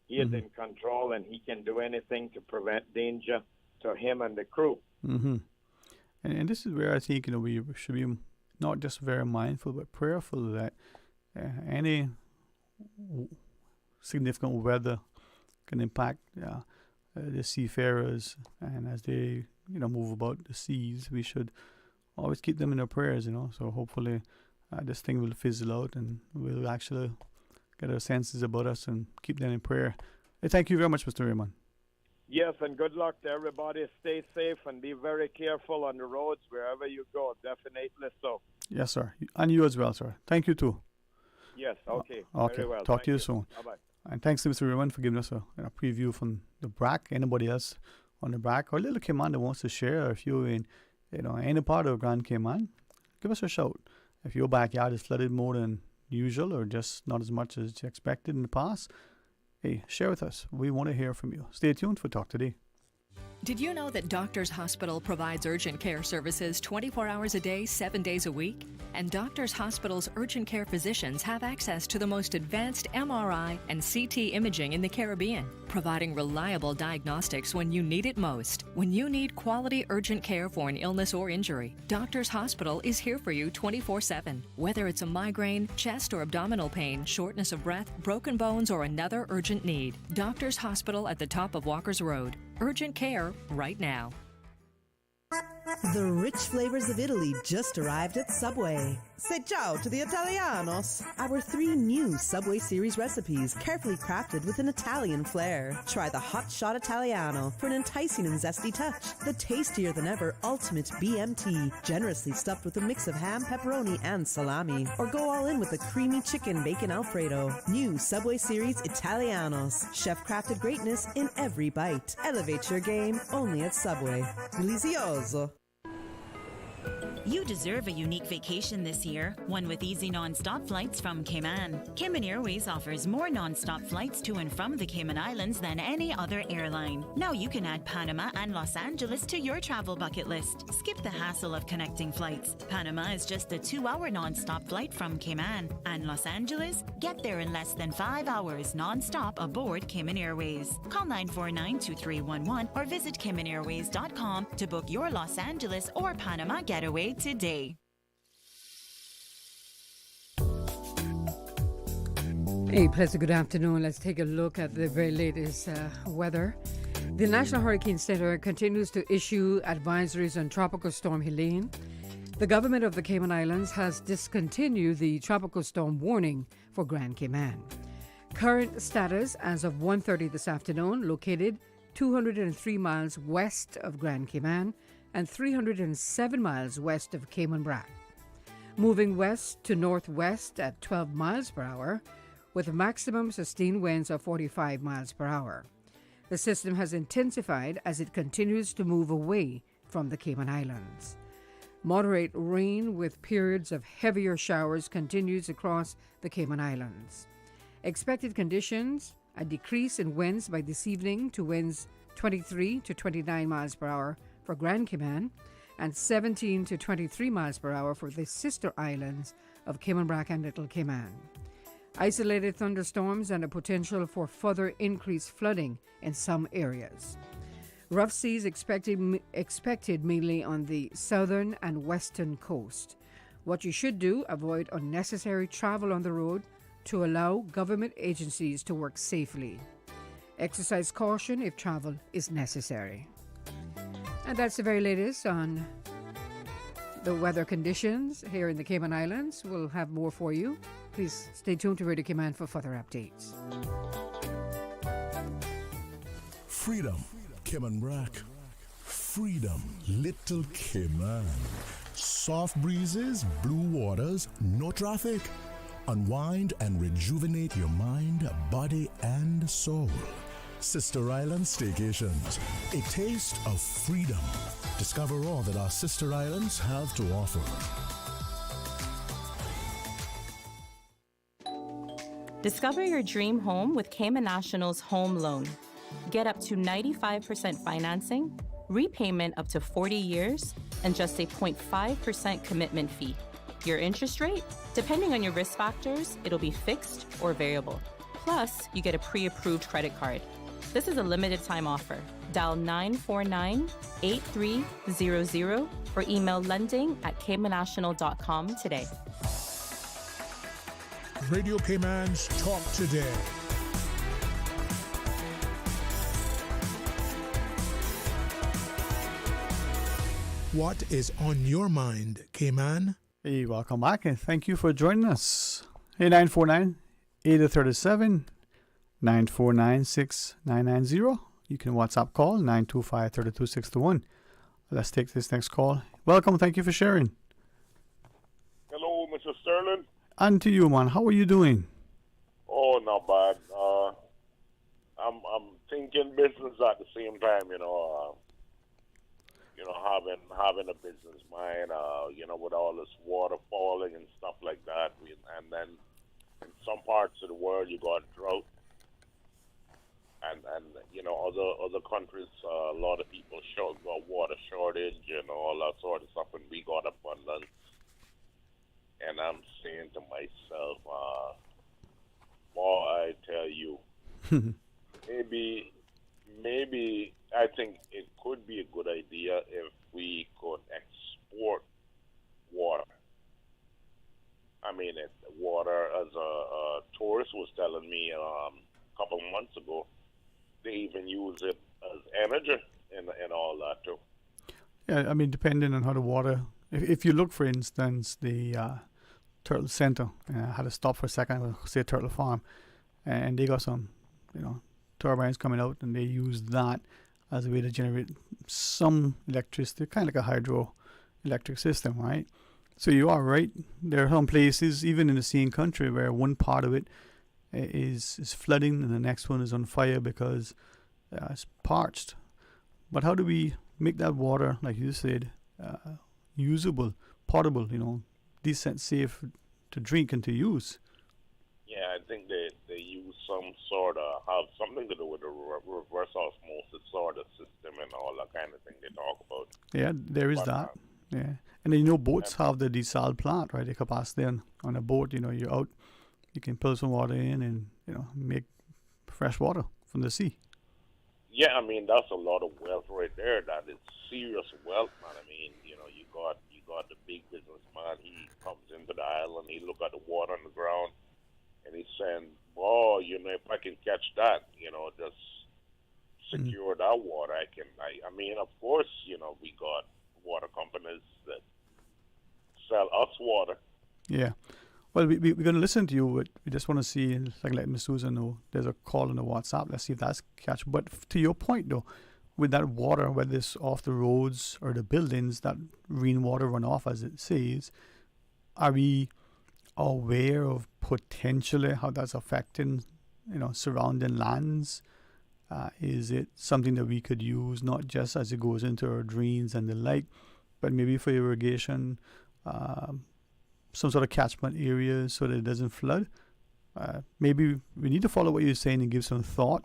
he is in control, and he can do anything to prevent danger to him and the crew. And this is where I think we should be not just very mindful but prayerful that any significant weather can impact the seafarers, and as they move about the seas, we should always keep them in our prayers. So hopefully this thing will fizzle out and we'll actually get our senses about us and keep them in prayer. Thank you very much, Mr. Raymond. Yes, and good luck to everybody. Stay safe and be very careful on the roads wherever you go. Definitely so. Yes, sir. And you as well, sir. Thank you, too. Yes, okay. Okay. Very well. Talk to you soon. Bye-bye. And thanks to Mr. Raymond for giving us a preview from the Brack. Anybody else on the Brack or Little Cayman that wants to share, if you're in any part of Grand Cayman, give us a shout. If your backyard is flooded more than usual or just not as much as you expected in the past, hey, share with us. We want to hear from you. Stay tuned for Talk Today. Did you know that Doctors Hospital provides urgent care services 24 hours a day, 7 days a week? And Doctors Hospital's urgent care physicians have access to the most advanced MRI and CT imaging in the Caribbean, providing reliable diagnostics when you need it most. When you need quality urgent care for an illness or injury, Doctors Hospital is here for you 24/7. Whether it's a migraine, chest or abdominal pain, shortness of breath, broken bones, or another urgent need, Doctors Hospital at the top of Walker's Road. Urgent care right now. The rich flavors of Italy just arrived at Subway. Say ciao to the Italianos. Our 3 new Subway Series recipes, carefully crafted with an Italian flair. Try the Hot Shot Italiano for an enticing and zesty touch. The tastier than ever Ultimate BMT, generously stuffed with a mix of ham, pepperoni, and salami. Or go all in with the creamy chicken bacon Alfredo. New Subway Series Italianos. Chef-crafted greatness in every bite. Elevate your game only at Subway. Delizioso. You deserve a unique vacation this year, one with easy non-stop flights from Cayman. Cayman Airways offers more non-stop flights to and from the Cayman Islands than any other airline. Now you can add Panama and Los Angeles to your travel bucket list. Skip the hassle of connecting flights. Panama is just a 2-hour non-stop flight from Cayman. And Los Angeles? Get there in less than 5 hours non-stop aboard Cayman Airways. Call 949-2311 or visit CaymanAirways.com to book your Los Angeles or Panama getaway today. A pleasant good afternoon. Let's take a look at the very latest weather. The National Hurricane Center continues to issue advisories on Tropical Storm Helene. The government of the Cayman Islands has discontinued the tropical storm warning for Grand Cayman. Current status as of 1:30 this afternoon, located 203 miles west of Grand Cayman and 307 miles west of Cayman Brac. Moving west to northwest at 12 miles per hour with maximum sustained winds of 45 miles per hour. The system has intensified as it continues to move away from the Cayman Islands. Moderate rain with periods of heavier showers continues across the Cayman Islands. Expected conditions: a decrease in winds by this evening to winds 23 to 29 miles per hour for Grand Cayman and 17 to 23 miles per hour for the sister islands of Cayman Brac and Little Cayman. Isolated thunderstorms and a potential for further increased flooding in some areas. Rough seas expected mainly on the southern and western coast. What you should do: avoid unnecessary travel on the road to allow government agencies to work safely. Exercise caution if travel is necessary. And that's the very latest on the weather conditions here in the Cayman Islands. We'll have more for you. Please stay tuned to Radio Cayman for further updates. Freedom, Cayman Brac. Freedom, Little Cayman. Soft breezes, blue waters, no traffic. Unwind and rejuvenate your mind, body, and soul. Sister Island Staycations, a taste of freedom. Discover all that our sister islands have to offer. Discover your dream home with Cayman National's Home Loan. Get up to 95% financing, repayment up to 40 years, and just a 0.5% commitment fee. Your interest rate? Depending on your risk factors, it'll be fixed or variable. Plus, you get a pre-approved credit card. This is a limited time offer. Dial 949-8300 or email lending@caymannational.com today. Radio Cayman's Talk Today. What is on your mind, Cayman? Hey, welcome back and thank you for joining us. Hey, 949-8037. 949-6990. You can WhatsApp call 925-3261. Let's take this next call. Welcome. Thank you for sharing. Hello, Mr. Sterling. And to you, man. How are you doing? Oh, not bad. I'm thinking business at the same time. Having a business mind. With all this water falling and stuff like that, and then in some parts of the world you got drought. And other countries, a lot of people got water shortage and all that sort of stuff, and we got abundance. And I'm saying to myself, boy, I tell you, maybe I think it could be a good idea if we could export water. I mean, water, as a tourist was telling me a couple of months ago, they even use it as energy and all that too. Yeah, I mean, depending on how the water. If you look, for instance, the Turtle Center, I had to stop for a second, say Turtle Farm, and they got some, turbines coming out, and they use that as a way to generate some electricity, kind of like a hydroelectric system, right? So you are right. There are some places, even in the same country, where one part of it is flooding and the next one is on fire because it's parched. But how do we make that water, like you said, usable, potable, decent, safe to drink and to use? Yeah, I think they use some sort of, have something to do with the reverse osmosis sort of system and all that kind of thing they talk about. Yeah, there is that. Yeah. And then, boats have the desal plant, right? The capacity on a boat, you're out, you can pull some water in and, make fresh water from the sea. Yeah, I mean, that's a lot of wealth right there. That is serious wealth, man. I mean, you got the big businessman. He comes into the island, he look at the water on the ground, and he's saying, "Oh, if I can catch that, just secure that water, I mean, of course, we got water companies that sell us water." Yeah. Well, we're going to listen to you, but we just want to see, let Ms. Susan know, there's a call on the WhatsApp. Let's see if that's catch. But to your point, though, with that water, whether it's off the roads or the buildings, that rainwater runoff, as it says, are we aware of potentially how that's affecting, surrounding lands? Is it something that we could use, not just as it goes into our drains and the like, but maybe for irrigation, some sort of catchment areas so that it doesn't flood? Maybe we need to follow what you're saying and give some thought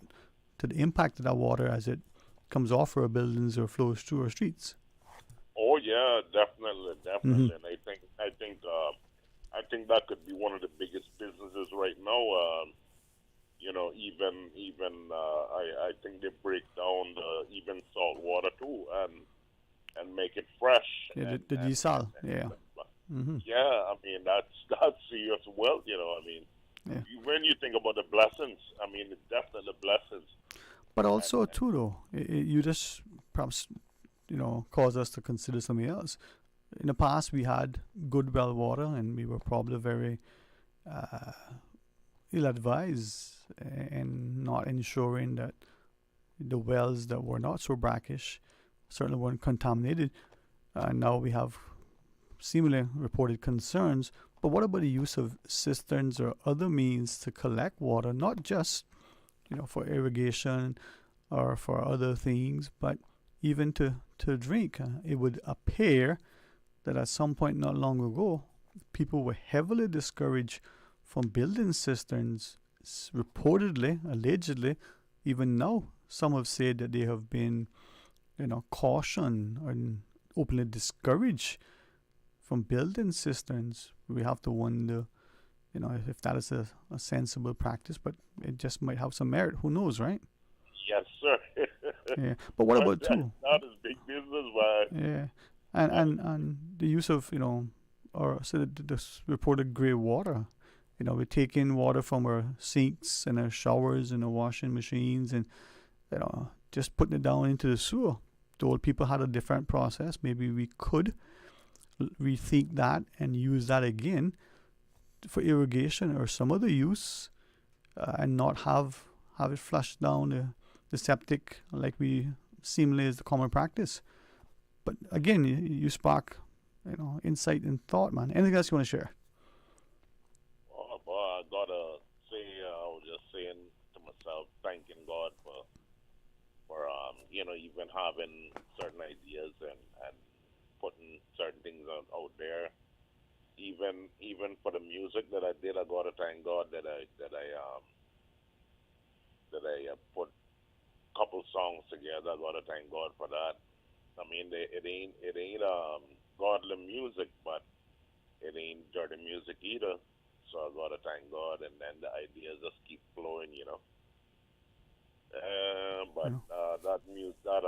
to the impact of that water as it comes off our buildings or flows through our streets. Oh yeah, definitely. Mm-hmm. And I think that could be one of the biggest businesses right now. I think they break down even salt water too and make it fresh. Yeah, the desal. Yeah. Mm-hmm. Yeah, I mean that's serious wealth. When you think about the blessings, I mean it's definitely blessings. But also too, though, you just perhaps cause us to consider something else. In the past, we had good well water, and we were probably very ill-advised in not ensuring that the wells that were not so brackish certainly weren't contaminated. Now we have seemingly reported concerns. But what about the use of cisterns or other means to collect water, not just for irrigation or for other things, but even to drink? It would appear that at some point not long ago, people were heavily discouraged from building cisterns. Reportedly, allegedly, even now, some have said that they have been, cautioned and openly discouraged from building cisterns. We have to wonder, if that is a sensible practice, but it just might have some merit. Who knows, right? Yes, sir. Yeah, but what about too? That is big business, man. Yeah, and the use of or so this reported grey water. We take in water from our sinks and our showers and our washing machines, and just putting it down into the sewer. The old people had a different process. Maybe we could rethink that and use that again for irrigation or some other use, and not have it flushed down the septic like we seemingly is the common practice. But again, you spark insight and thought, man. Anything else you want to share? Well, I gotta say, I was just saying to myself, thanking God for even having certain ideas and putting certain things out there. Even for the music that I did, I gotta thank God that I put a couple songs together. I gotta thank God for that. I mean, it ain't godly music, but it ain't dirty music either. So I gotta thank God, and then the ideas just keep flowing, That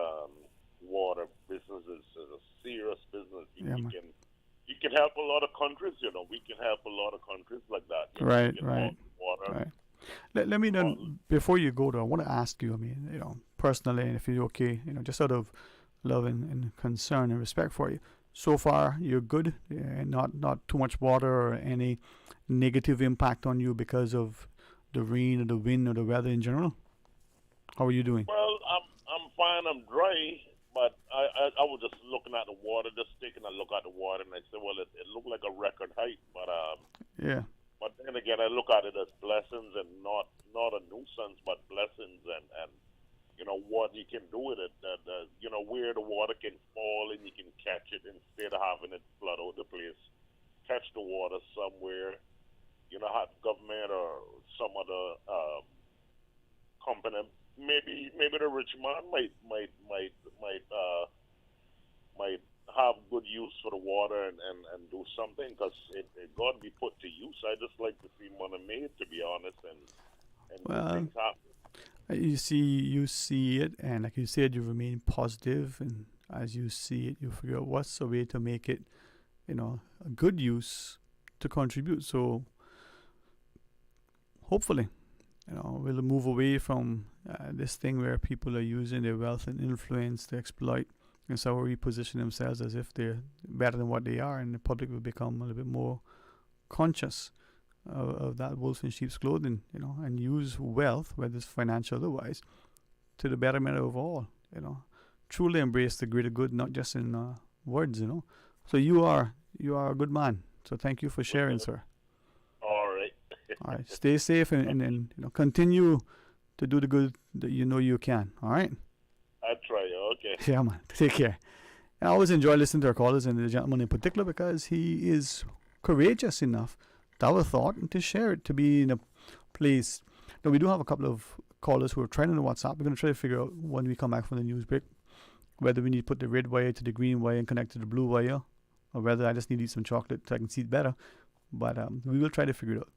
water business is a serious business. You can help a lot of countries, We can help a lot of countries like that. Right. Water. Let me then, before you go, though, I want to ask you, personally, and if you're okay, just out of love and concern and respect for you. So far, you're good. Not too much water or any negative impact on you because of the rain or the wind or the weather in general. How are you doing? Well, I'm fine. I'm dry, but I was just looking at the water, just taking a look at the water, and I said, well, it looked like a record height, but Yeah. But then again, I look at it as blessings and not a nuisance, but blessings and what you can do with it. Where the water can fall and you can catch it instead of having it flood out the place. Catch the water somewhere. Have government or some other company. Maybe the rich man might have good use for the water and do something, because it got to be put to use. I just like to see money made, to be honest, and things happen. You see it, and like you said, you remain positive, and as you see it, you figure out what's the way to make it, a good use to contribute. So hopefully, we'll move away from this thing where people are using their wealth and influence to exploit, and so reposition themselves as if they're better than what they are, and the public will become a little bit more conscious of that wolf in sheep's clothing, and use wealth, whether it's financial or otherwise, to the betterment of all. Truly embrace the greater good, not just in words. So you are a good man. So thank you for sharing, sir. All right. All right. Stay safe and continue to do the good that you can. All right. I try. Okay. Yeah, man. Take care. And I always enjoy listening to our callers, and the gentleman in particular, because he is courageous enough to have a thought and to share it, to be in a place. Now, we do have a couple of callers who are trying on the WhatsApp. We're going to try to figure out when we come back from the news break whether we need to put the red wire to the green wire and connect to the blue wire, or whether I just need to eat some chocolate so I can see it better. But we will try to figure it out.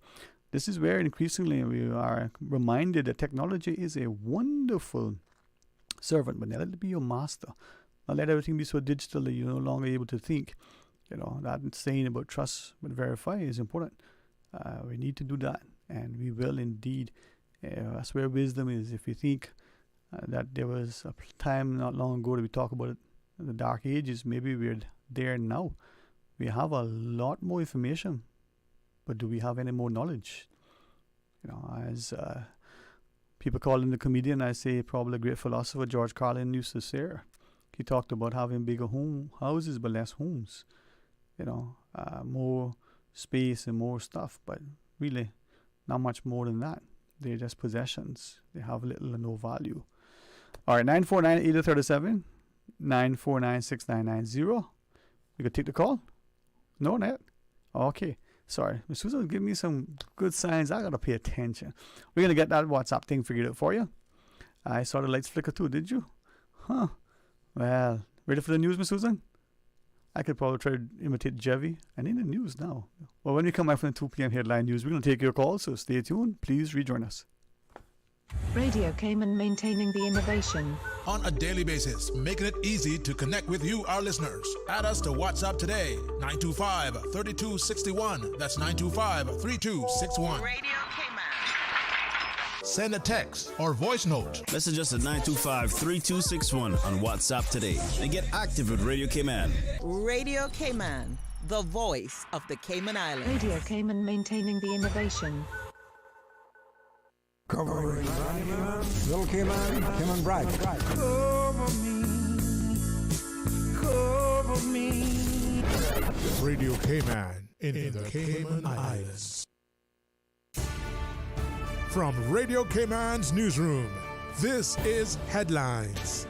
This is where increasingly we are reminded that technology is a wonderful servant, but not let it be your master. Not let everything be so digital that you're no longer able to think. That saying about trust but verify is important. We need to do that, and we will indeed. That's where wisdom is. If you think that there was a time not long ago that we talk about it, the dark ages, maybe we're there now. We have a lot more information, but do we have any more knowledge? As people call him the comedian, I say probably a great philosopher, George Carlin, used to say. He talked about having bigger houses but less homes. More space and more stuff, but really not much more than that. They're just possessions. They have little or no value. All right, 949-8037, 949-6990. You could take the call? No, not? Okay. Sorry. Ms. Susan, give me some good signs. I got to pay attention. We're going to get that WhatsApp thing figured out for you. I saw the lights flicker too, did you? Huh. Well, ready for the news, Ms. Susan? I could probably try to imitate Jevy. And in the news now. Well, when we come back from the 2 p.m. headline news, we're going to take your calls, so stay tuned. Please rejoin us. Radio Cayman, maintaining the innovation. On a daily basis, making it easy to connect with you, our listeners. Add us to WhatsApp today, 925-3261. That's 925-3261. Radio Cayman. Send a text or voice note. Message us at 925-3261 on WhatsApp today and get active with Radio Cayman. Radio Cayman, the voice of the Cayman Islands. Radio Cayman, maintaining the innovation. Covering Little Cayman, Cayman Bride. Cover me. Radio Cayman in the Cayman Islands. From Radio Cayman's newsroom, this is Headlines.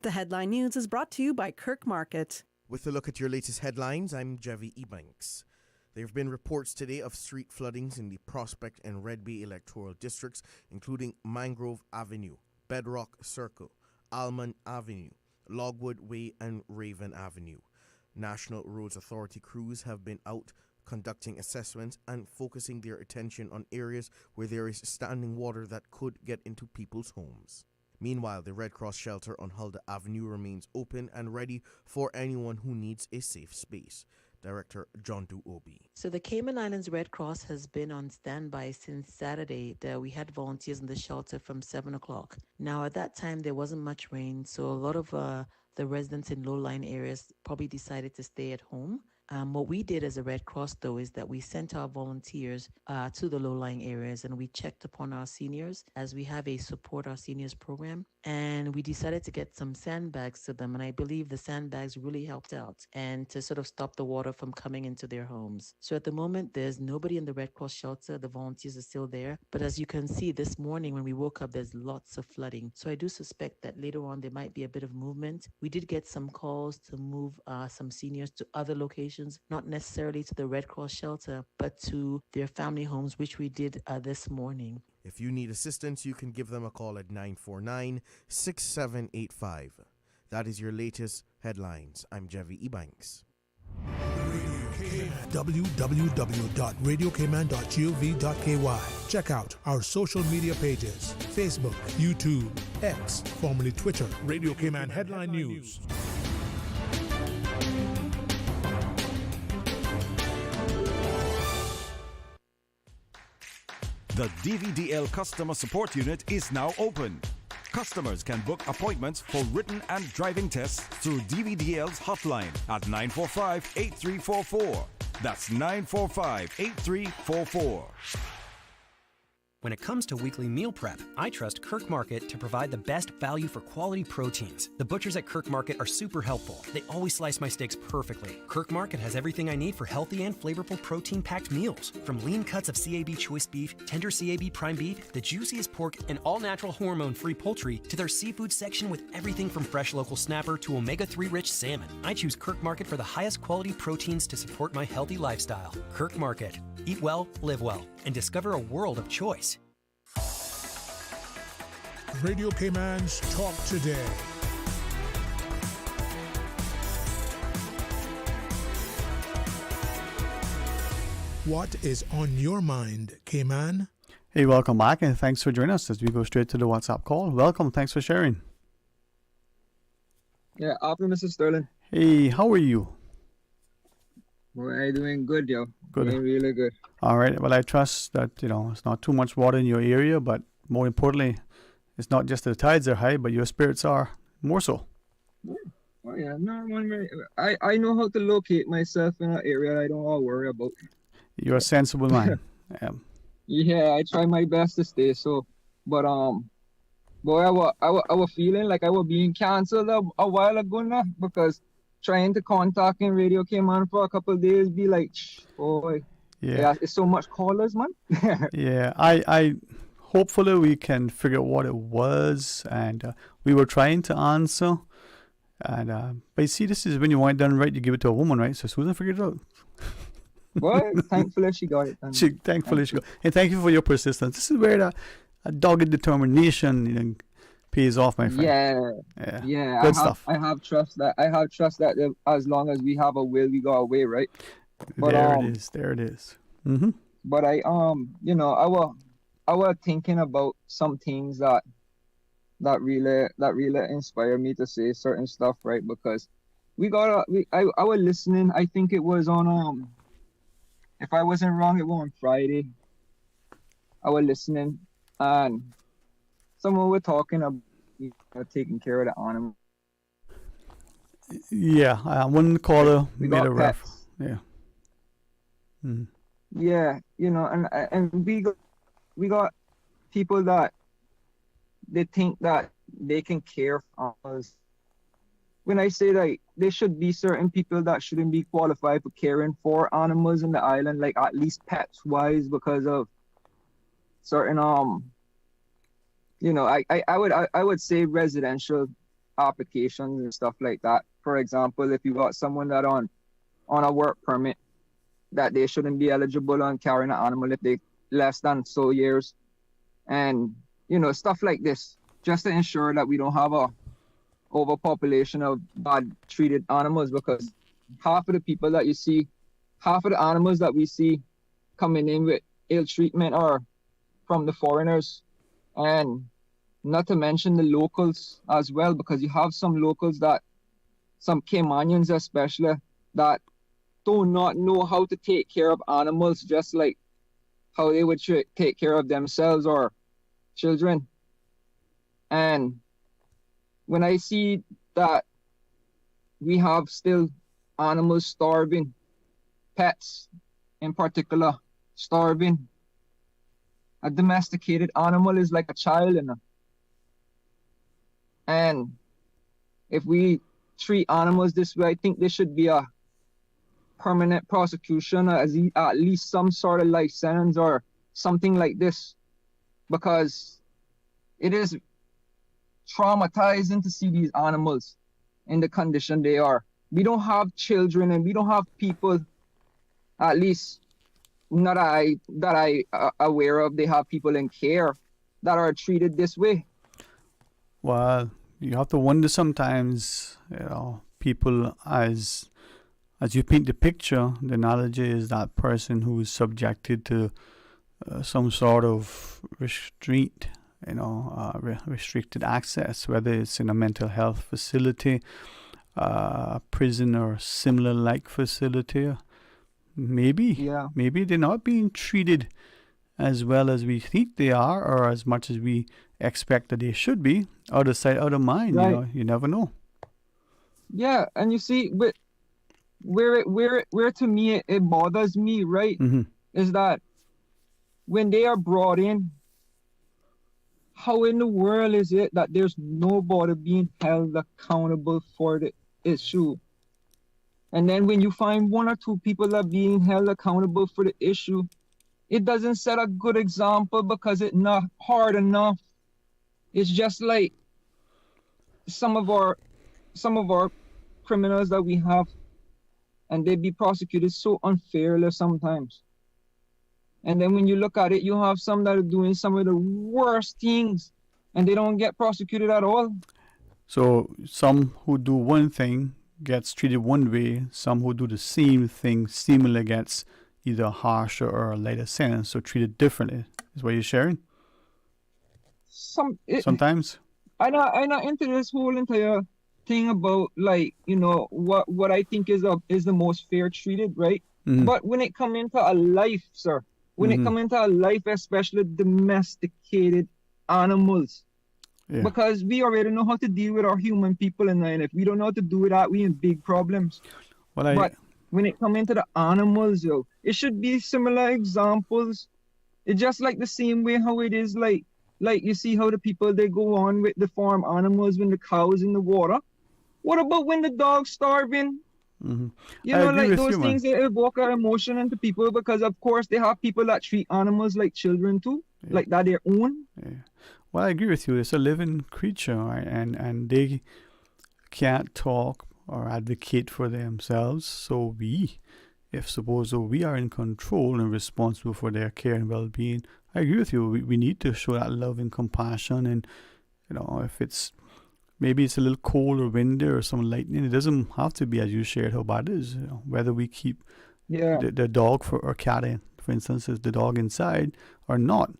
The headline news is brought to you by Kirk Market. With a look at your latest headlines, I'm Dwayne Ebanks. There have been reports today of street floodings in the Prospect and Red Bay electoral districts, including Mangrove Avenue, Bedrock Circle, Almond Avenue, Logwood Way, and Raven Avenue. National Roads Authority crews have been out conducting assessments and focusing their attention on areas where there is standing water that could get into people's homes. Meanwhile, the Red Cross shelter on Huldah Avenue remains open and ready for anyone who needs a safe space. Director John Duobi. So the Cayman Islands Red Cross has been on standby since Saturday. We had volunteers in the shelter from 7 o'clock. Now, at that time, there wasn't much rain, so a lot of the residents in low-lying areas probably decided to stay at home. What we did as a Red Cross, though, is that we sent our volunteers to the low-lying areas and we checked upon our seniors as we have a Support Our Seniors program. And we decided to get some sandbags to them. And I believe the sandbags really helped out and to sort of stop the water from coming into their homes. So at the moment, there's nobody in the Red Cross shelter. The volunteers are still there. But as you can see, this morning when we woke up, there's lots of flooding. So I do suspect that later on there might be a bit of movement. We did get some calls to move some seniors to other locations, not necessarily to the Red Cross shelter, but to their family homes, which we did this morning. If you need assistance, you can give them a call at 949-6785. That is your latest headlines. I'm Dwayne Ebanks. www.radiocayman.gov.ky. Check out our social media pages: Facebook, YouTube, X, formerly Twitter, Radio Cayman Headline News. The DVDL Customer Support Unit is now open. Customers can book appointments for written and driving tests through DVDL's hotline at 945-8344. That's 945-8344. When it comes to weekly meal prep, I trust Kirk Market to provide the best value for quality proteins. The butchers at Kirk Market are super helpful. They always slice my steaks perfectly. Kirk Market has everything I need for healthy and flavorful protein-packed meals. From lean cuts of CAB choice beef, tender CAB prime beef, the juiciest pork, and all-natural hormone-free poultry, to their seafood section with everything from fresh local snapper to omega-3 rich salmon. I choose Kirk Market for the highest quality proteins to support my healthy lifestyle. Kirk Market. Eat well, live well, and discover a world of choice. Radio Cayman's Talk Today. What is on your mind, Cayman? Hey, welcome back, and thanks for joining us as we go straight to the WhatsApp call. Welcome, thanks for sharing. Yeah, afternoon, Mr. Sterling. Hey, how are you? We're doing good, yo. Good. Doing really good. All right. Well, I trust that, it's not too much water in your area, but more importantly, it's not just the tides are high, but your spirits are more so. Oh, yeah. No, I know how to locate myself in an area I don't all worry about. You're a sensible man. Yeah. Yeah, I try my best to stay so. But, boy, I was feeling like I was being canceled a while ago now because trying to contact in Radio Cayman for a couple of days be like, boy, yeah, it's so much callers, man. Yeah, I hopefully we can figure out what it was, and we were trying to answer, and but you see, this is when you want it done right, you give it to a woman, right? So Susan figured it out. Well, thankfully she got it done. Thankfully she got it. And thank you for your persistence. This is where a dogged determination pays off, my friend. Yeah. Good stuff. I have trust that as long as we have a will, we got a way, right? But, there it is. Mm-hmm. But I was thinking about some things that really inspire me to say certain stuff, right? Because I was listening. I think it was on if I wasn't wrong, it was on Friday. I was listening and someone were talking about taking care of the animal. Yeah, one caller made a ref. Yeah. Mm-hmm. Yeah, and we got people that they think that they can care for us. When I say that there should be certain people that shouldn't be qualified for caring for animals in the island, like at least pets wise, because of certain I would say residential applications and stuff like that. For example, if you got someone that on a work permit, that they shouldn't be eligible on carrying an animal if they less than so years, and stuff like this, just to ensure that we don't have a overpopulation of bad treated animals, because half of the animals that we see coming in with ill treatment are from the foreigners, and not to mention the locals as well, because you have some locals some Caymanians especially, that do not know how to take care of animals just like how they would take care of themselves or children. And when I see that we have still animals starving, pets in particular starving, a domesticated animal is like a child, and if we treat animals this way, I think there should be a permanent prosecution, at least some sort of life sentence or something like this, because it is traumatizing to see these animals in the condition they are. We don't have children and we don't have people, at least not that I aware of, they have people in care that are treated this way. Well, you have to wonder sometimes, people as you paint the picture, the analogy is that person who is subjected to some sort of restraint, restricted access, whether it's in a mental health facility, prison or similar like facility. Maybe they're not being treated as well as we think they are, or as much as we expect that they should be. Out of sight, out of mind. Right. You never know. Yeah, and you see, but where to me it bothers me, right, is that when they are brought in, how in the world is it that there's nobody being held accountable for the issue? And then when you find one or two people that are being held accountable for the issue, it doesn't set a good example because it's not hard enough. It's just like some of our criminals that we have, and they be prosecuted so unfairly sometimes. And then when you look at it, you have some that are doing some of the worst things, and they don't get prosecuted at all. So some who do one thing gets treated one way, some who do the same thing seemingly gets either a harsher or a lighter sentence, so treated differently. Is what you're sharing? Sometimes. I'm not into this whole entire thing about what I think is the most fair treated, right? But when it come into a life, sir, when it come into a life, especially domesticated animals, because we already know how to deal with our human people, and if we don't know how to do that, we in big problems. But when it come into the animals, it should be similar examples. It's just like the same way how it is like you see how the people, they go on with the farm animals when the cows in the water. What about when the dog's starving? Those things, they evoke an emotion into people, because of course they have people that treat animals like children too, like that their own. Well, I agree with you. It's a living creature, right? and they can't talk or advocate for themselves. So if suppose we are in control and responsible for their care and well-being, I agree with you. We need to show that love and compassion. And if it's maybe it's a little cold or windy or some lightning, it doesn't have to be, as you shared, how bad it is. Whether we keep the dog or cat, for instance, is the dog inside or not,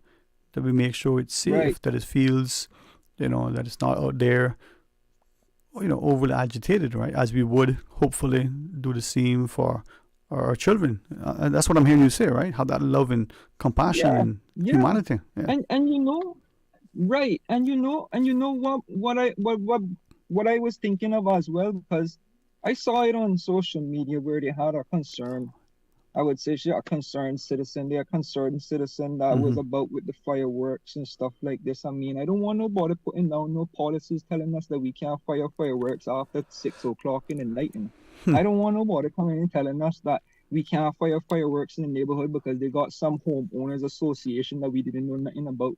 that we make sure it's safe, that it feels, that it's not out there, overly agitated, right? As we would hopefully do the same for our children. And that's what I'm hearing you say, right? Have that love and compassion and humanity. Yeah. And right. And what I was thinking of as well, because I saw it on social media where they had a concern. I would say a concerned citizen. They're a concerned citizen that was about with the fireworks and stuff like this. I mean, I don't want nobody putting down no policies telling us that we can't fire fireworks after 6 o'clock in the night. I don't want nobody coming in telling us that we can't fire fireworks in the neighborhood because they got some homeowners association that we didn't know nothing about.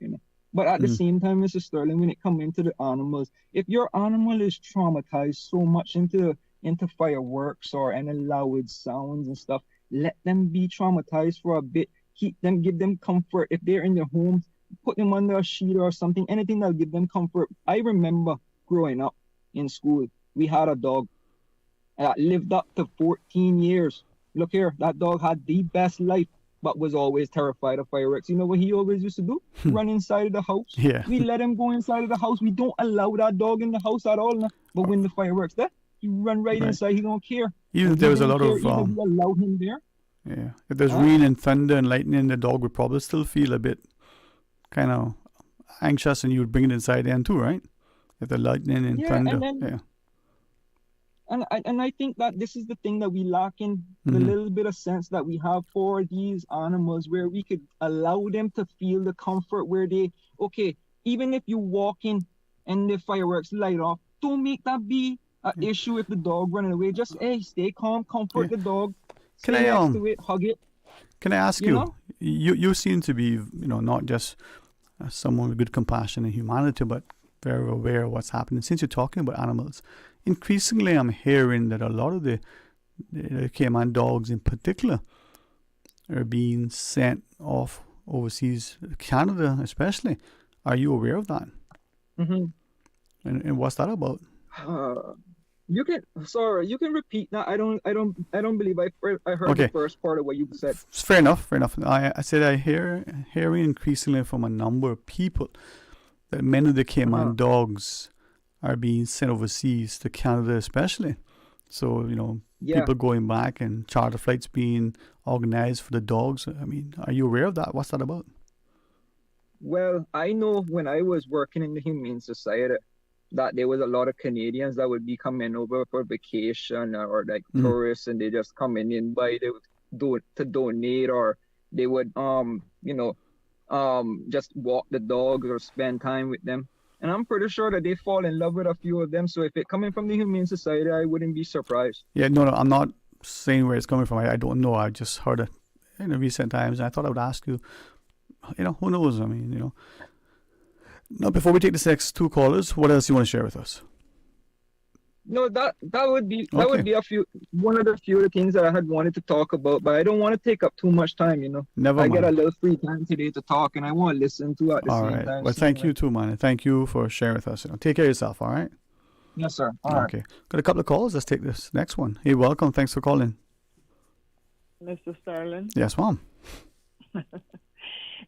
But at the same time, Mr. Sterling, when it comes into the animals, if your animal is traumatized so much into fireworks or any loud sounds and stuff, let them be traumatized for a bit. Keep them, give them comfort. If they're in their homes, put them under a sheet or something, anything that'll give them comfort. I remember growing up in school, we had a dog that lived up to 14 years. Look here, that dog had the best life, but was always terrified of fireworks. You know what he always used to do? Run inside of the house. Yeah. We let him go inside of the house. We don't allow that dog in the house at all. But when the fireworks there, he run right inside. He don't care. Even And if there he was a didn't lot care of either. He allowed him there. yeah, if there's rain and thunder and lightning, the dog would probably still feel a bit kind of anxious, and you would bring it inside then too, right? If the lightning and Yeah, thunder, and then yeah. and I think that this is the thing that we lack in the Mhm. little bit of sense that we have for these animals, where we could allow them to feel the comfort where they, okay, even if you walk in and the fireworks light off, don't make that be an issue if the dog running away. Just, hey, stay calm, comfort the dog, Can stay I next to it, hug it. Can I ask You you? know? You seem to be, not just someone with good compassion and humanity, but very aware of what's happening. Since you're talking about animals, increasingly I'm hearing that a lot of the Cayman dogs in particular are being sent off overseas, Canada especially. Are you aware of that? Mm-hmm. And what's that about? You can repeat that. I don't believe I heard Okay. the first part of what you said. Fair enough. I said I hearing increasingly from a number of people that many of the Cayman dogs are being sent overseas to Canada especially. So, Yeah. people going back and charter flights being organized for the dogs. I mean, are you aware of that? What's that about? Well, I know when I was working in the Humane Society that there was a lot of Canadians that would be coming over for vacation or like tourists, and they just coming in by to donate, or they would just walk the dogs or spend time with them. And I'm pretty sure that they fall in love with a few of them. So if it coming from the Humane Society, I wouldn't be surprised. Yeah, no, I'm not saying where it's coming from. I don't know. I just heard it in the recent times. And I thought I would ask you, who knows? I mean, Now, before we take the next two callers, what else you want to share with us? No, that would be Okay. one of the few things that I had wanted to talk about, but I don't want to take up too much time. Never I get a mind. little free time today to talk, and I want to listen to at the All same right. time. Well, So, thank you too, man. And thank you for sharing with us. Take care of yourself, all right? Yes, sir. All right. Okay. Got a couple of calls. Let's take this next one. Hey, welcome. Thanks for calling. Mr. Sterling. Yes, ma'am.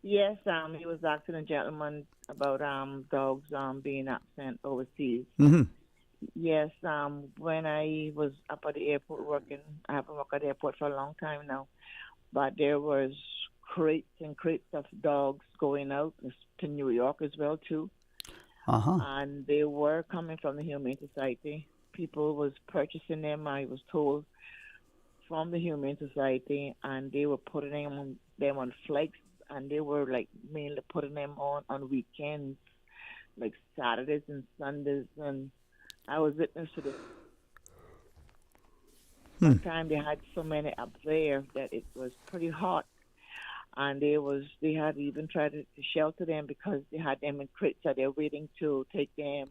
Yes, he was asking a gentleman about dogs being absent overseas. Mm-hmm. Yes, when I was up at the airport working, I haven't worked at the airport for a long time now, but there was crates and crates of dogs going out to New York as well too. Uh-huh. And they were coming from the Humane Society. People was purchasing them, I was told, from the Humane Society, and they were putting them on flights, and they were like mainly putting them on weekends, like Saturdays and Sundays, and I was witness to this. One time they had so many up there that it was pretty hot, and they had even tried to shelter them because they had them in crates that they're waiting to take them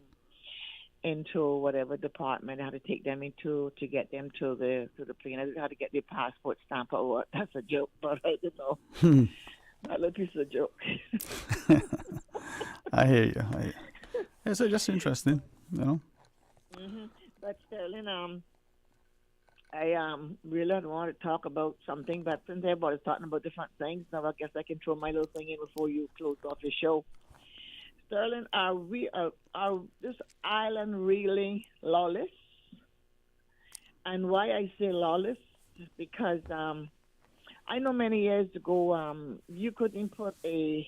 into whatever department they had to take them into to get them to the plane. I had to get their passport stamp or what. That's a joke, but I don't know. That little piece of a joke. I hear you. It's just interesting, Mm-hmm. But Sterling, I really want to talk about something, but since everybody's talking about different things, now I guess I can throw my little thing in before you close off your show. Sterling, are this island really lawless? And why I say lawless is because I know many years ago you couldn't put a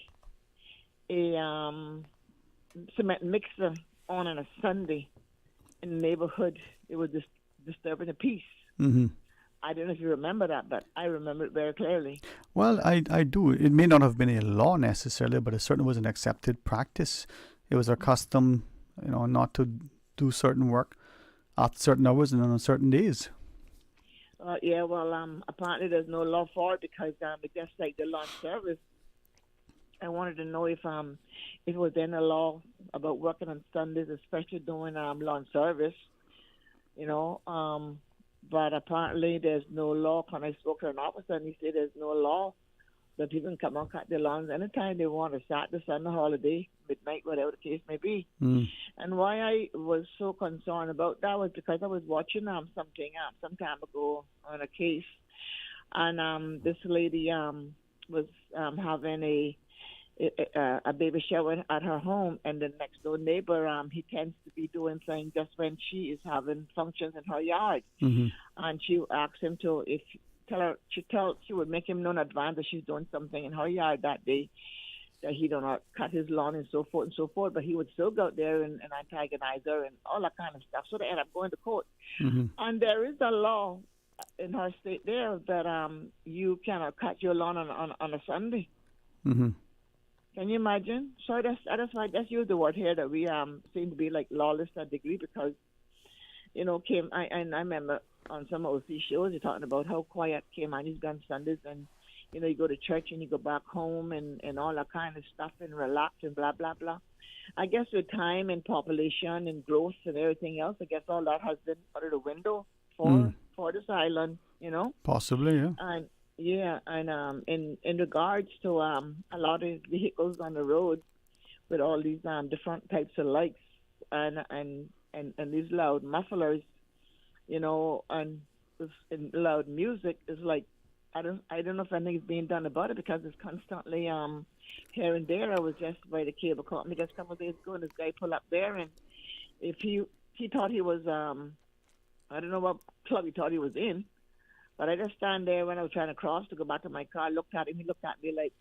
cement mixer on a Sunday in the neighborhood. It was disturbing the peace. Mm-hmm. I don't know if you remember that, but I remember it very clearly. Well, I do. It may not have been a law necessarily, but it certainly was an accepted practice. It was a custom, not to do certain work at certain hours and on certain days. Yeah, well, apparently there's no law for it because it's just like the lawn service. I wanted to know if it was in a law about working on Sundays, especially doing lawn service, but apparently there's no law. When I spoke to an officer, and he said there's no law that people can come and cut their lawns anytime they want to, Saturday, Sunday, holiday, midnight, whatever the case may be. And why I was so concerned about that was because I was watching something some time ago on a case, and this lady was having a baby shower at her home, and the next door neighbor, he tends to be doing things just when she is having functions in her yard. And she asked him to, if she would make him know in advance that she's doing something in her yard that day, that he do not cut his lawn and so forth and so forth. But he would still go out there and antagonize her and all that kind of stuff. So they end up going to court. And there is a law in her state there that you cannot cut your lawn on a Sunday. Can you imagine? So I just use the word here that we seem to be like lawless to a degree, because I remember on some OC shows you're talking about how quiet Cayman is on Sundays, and you go to church and you go back home and all that kind of stuff and relax and blah blah blah. I guess with time and population and growth and everything else, I guess all that has been out of the window for this island, Possibly, yeah. And yeah, and in regards to a lot of vehicles on the road with all these different types of lights and these loud mufflers, and loud music, is like I don't know if anything is being done about it, because it's constantly here and there. I was just by the cable company just a couple of days ago, and this guy pulled up there, and if he thought he was I don't know what club he thought he was in. But I just stand there when I was trying to cross to go back to my car, looked at him, he looked at me like,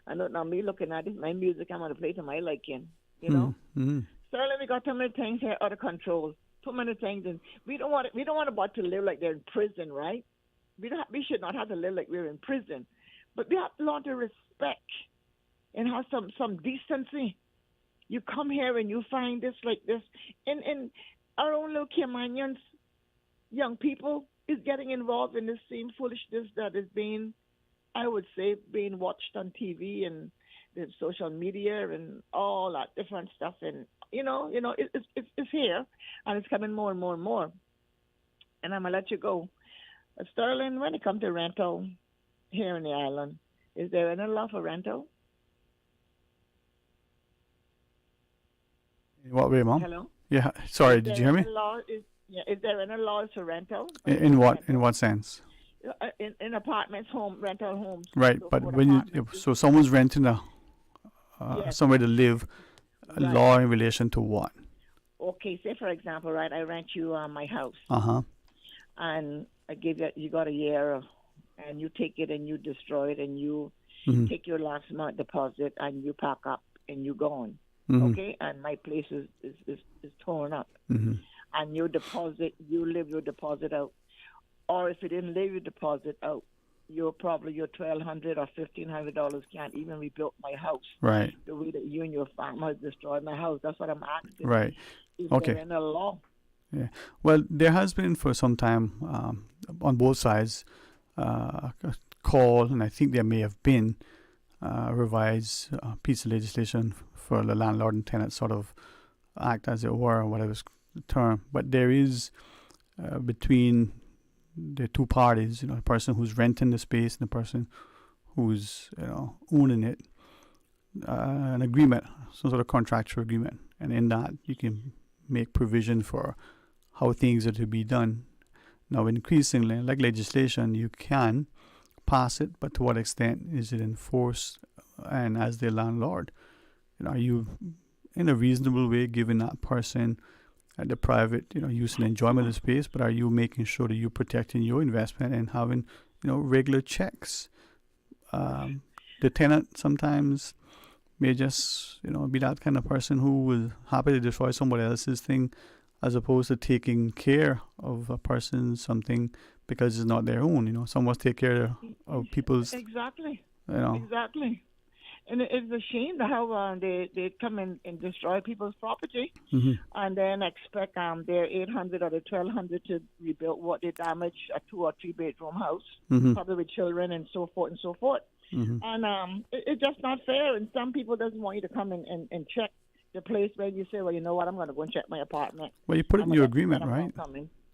I don't know, me looking at it, my music I'm going to play to my liking, So we got too many things here out of control, too many things, and we don't want about to live like they're in prison, right? We should not have to live like we're in prison, but we have to learn to respect and have some decency. You come here and you find this like this, and our own little Caymanians, young people, is getting involved in this same foolishness that is being, I would say, being watched on TV and the social media and all that different stuff. And it's here, and it's coming more and more and more. And I'm gonna let you go, Sterling. When it comes to rental here in the island, is there any law for rental? In what way, Mom? Hello. Yeah. Sorry, did you hear me? Is there any laws for rental? In what sense? In apartments, rental homes. Right, but when so someone's renting somewhere to live, a law in relation to what? Okay, say for example, right, I rent you my house. And I give you got a year, and you take it and you destroy it, and you take your last month deposit and you pack up and you gone. Okay, and my place is torn up. And you live your deposit out. Or if you didn't leave your deposit out, your $1,200 or $1,500 can't even rebuild my house. Right. The way that you and your family destroyed my house. That's what I'm asking. Right. Is Okay. there any law? Yeah. Well, there has been for some time on both sides a call, and I think there may have been revised piece of legislation for the landlord and tenant sort of act, as it were, whatever the term. But there is between the two parties, the person who's renting the space and the person who's owning it, an agreement, some sort of contractual agreement, and in that you can make provision for how things are to be done. Now, increasingly, like legislation, you can pass it, but to what extent is it enforced? And as the landlord, are you in a reasonable way giving that person the private, use and enjoyment of the space, but are you making sure that you're protecting your investment and having, regular checks? The tenant sometimes may just, be that kind of person who is happy to destroy somebody else's thing, as opposed to taking care of a person's something because it's not their own. Some must take care of people's. Exactly. Exactly. Exactly. And it's a shame how they come in and destroy people's property, and then expect their $800 or the $1,200 to rebuild what they damaged a 2 or 3 bedroom house, probably with children and so forth and so forth. And it's just not fair. And some people doesn't want you to come and check the place where you say, well, you know what, I'm going to go and check my apartment. Well, you put it in your agreement, right?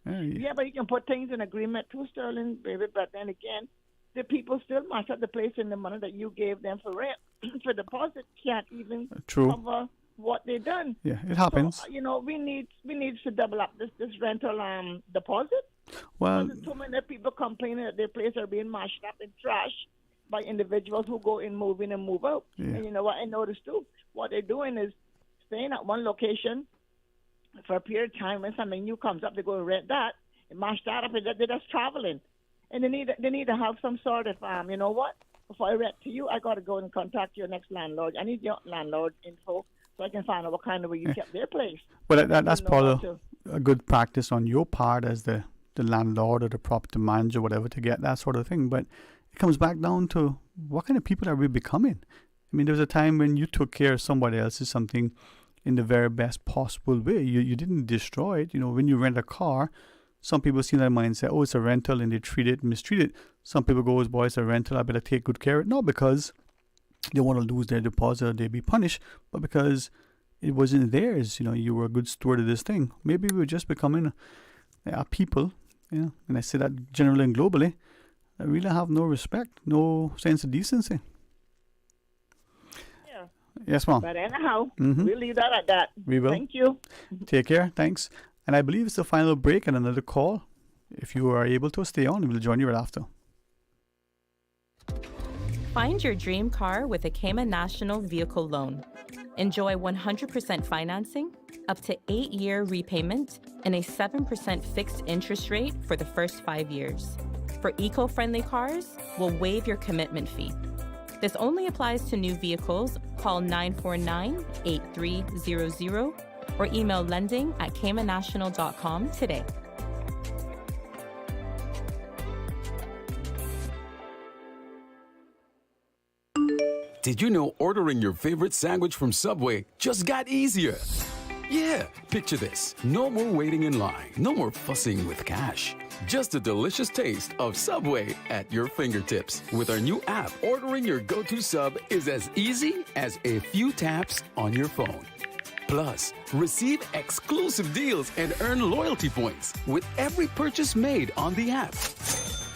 Yeah, but you can put things in agreement too, Sterling, baby. But then again, the people still must have the place in the money that you gave them for rent. For deposit can't even cover what they done. Yeah, it happens. So, we need to double up this rental deposit. Well, there's too many people complaining that their place are being mashed up and trash, by individuals who go in, move in, and move out. Yeah. And you know what I noticed too? What they're doing is staying at one location for a period of time. When something new comes up, they go and rent that and mash that up, and they're just traveling. And they need to have some sort of you know what? Before I rent to you, I got to go and contact your next landlord. I need your landlord info so I can find out what kind of way you kept their place. But that's probably a good practice on your part as the landlord or the property manager, whatever, to get that sort of thing. But it comes back down to what kind of people are we becoming? I mean, there was a time when you took care of somebody else's something in the very best possible way. You didn't destroy it. You know, when you rent a car, some people see that mindset, oh, it's a rental, and they treat it, mistreat it. Some people go, oh, boy, it's a rental, I better take good care of it. Not because they want to lose their deposit or they be punished, but because it wasn't theirs. You know, you were a good steward of this thing. Maybe we're just becoming people, you know, and I say that generally and globally, that really have no respect, no sense of decency. Yeah. Yes, ma'am. But anyhow, Mhm. we'll leave that at that. We will. Thank you. Take care. Thanks. And I believe it's the final break and another call. If you are able to stay on, we'll join you right after. Find your dream car with a Cayman National Vehicle Loan. Enjoy 100% financing, up to 8-year repayment, and a 7% fixed interest rate for the first 5 years. For eco-friendly cars, we'll waive your commitment fee. This only applies to new vehicles. Call 949-8300 or email lending@caymannational.com today. Did you know ordering your favorite sandwich from Subway just got easier? Yeah, picture this. No more waiting in line. No more fussing with cash. Just the delicious taste of Subway at your fingertips. With our new app, ordering your go-to sub is as easy as a few taps on your phone. Plus, receive exclusive deals and earn loyalty points with every purchase made on the app.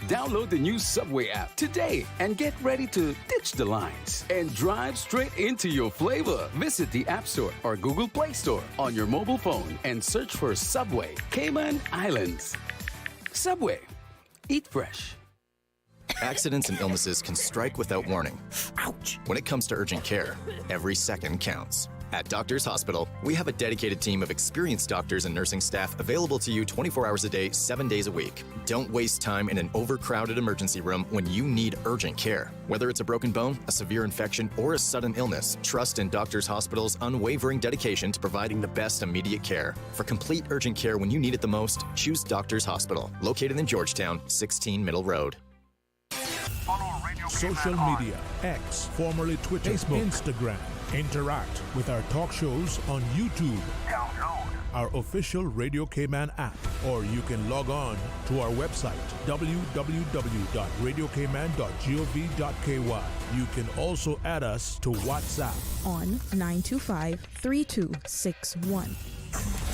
Download the new Subway app today and get ready to ditch the lines and drive straight into your flavor. Visit the App Store or Google Play Store on your mobile phone and search for Subway Cayman Islands. Subway. Eat fresh. Accidents and illnesses can strike without warning. Ouch! When it comes to urgent care, every second counts. At Doctors Hospital, we have a dedicated team of experienced doctors and nursing staff available to you 24 hours a day, 7 days a week. Don't waste time in an overcrowded emergency room when you need urgent care. Whether it's a broken bone, a severe infection, or a sudden illness, trust in Doctors Hospital's unwavering dedication to providing the best immediate care. For complete urgent care when you need it the most, choose Doctors Hospital, located in Georgetown, 16 Middle Road. Social media, X, formerly Twitter, Facebook, Instagram. Interact with our talk shows on YouTube. Download our official Radio Cayman app, or you can log on to our website, www.radiocayman.gov.ky. You can also add us to WhatsApp on 925-3261.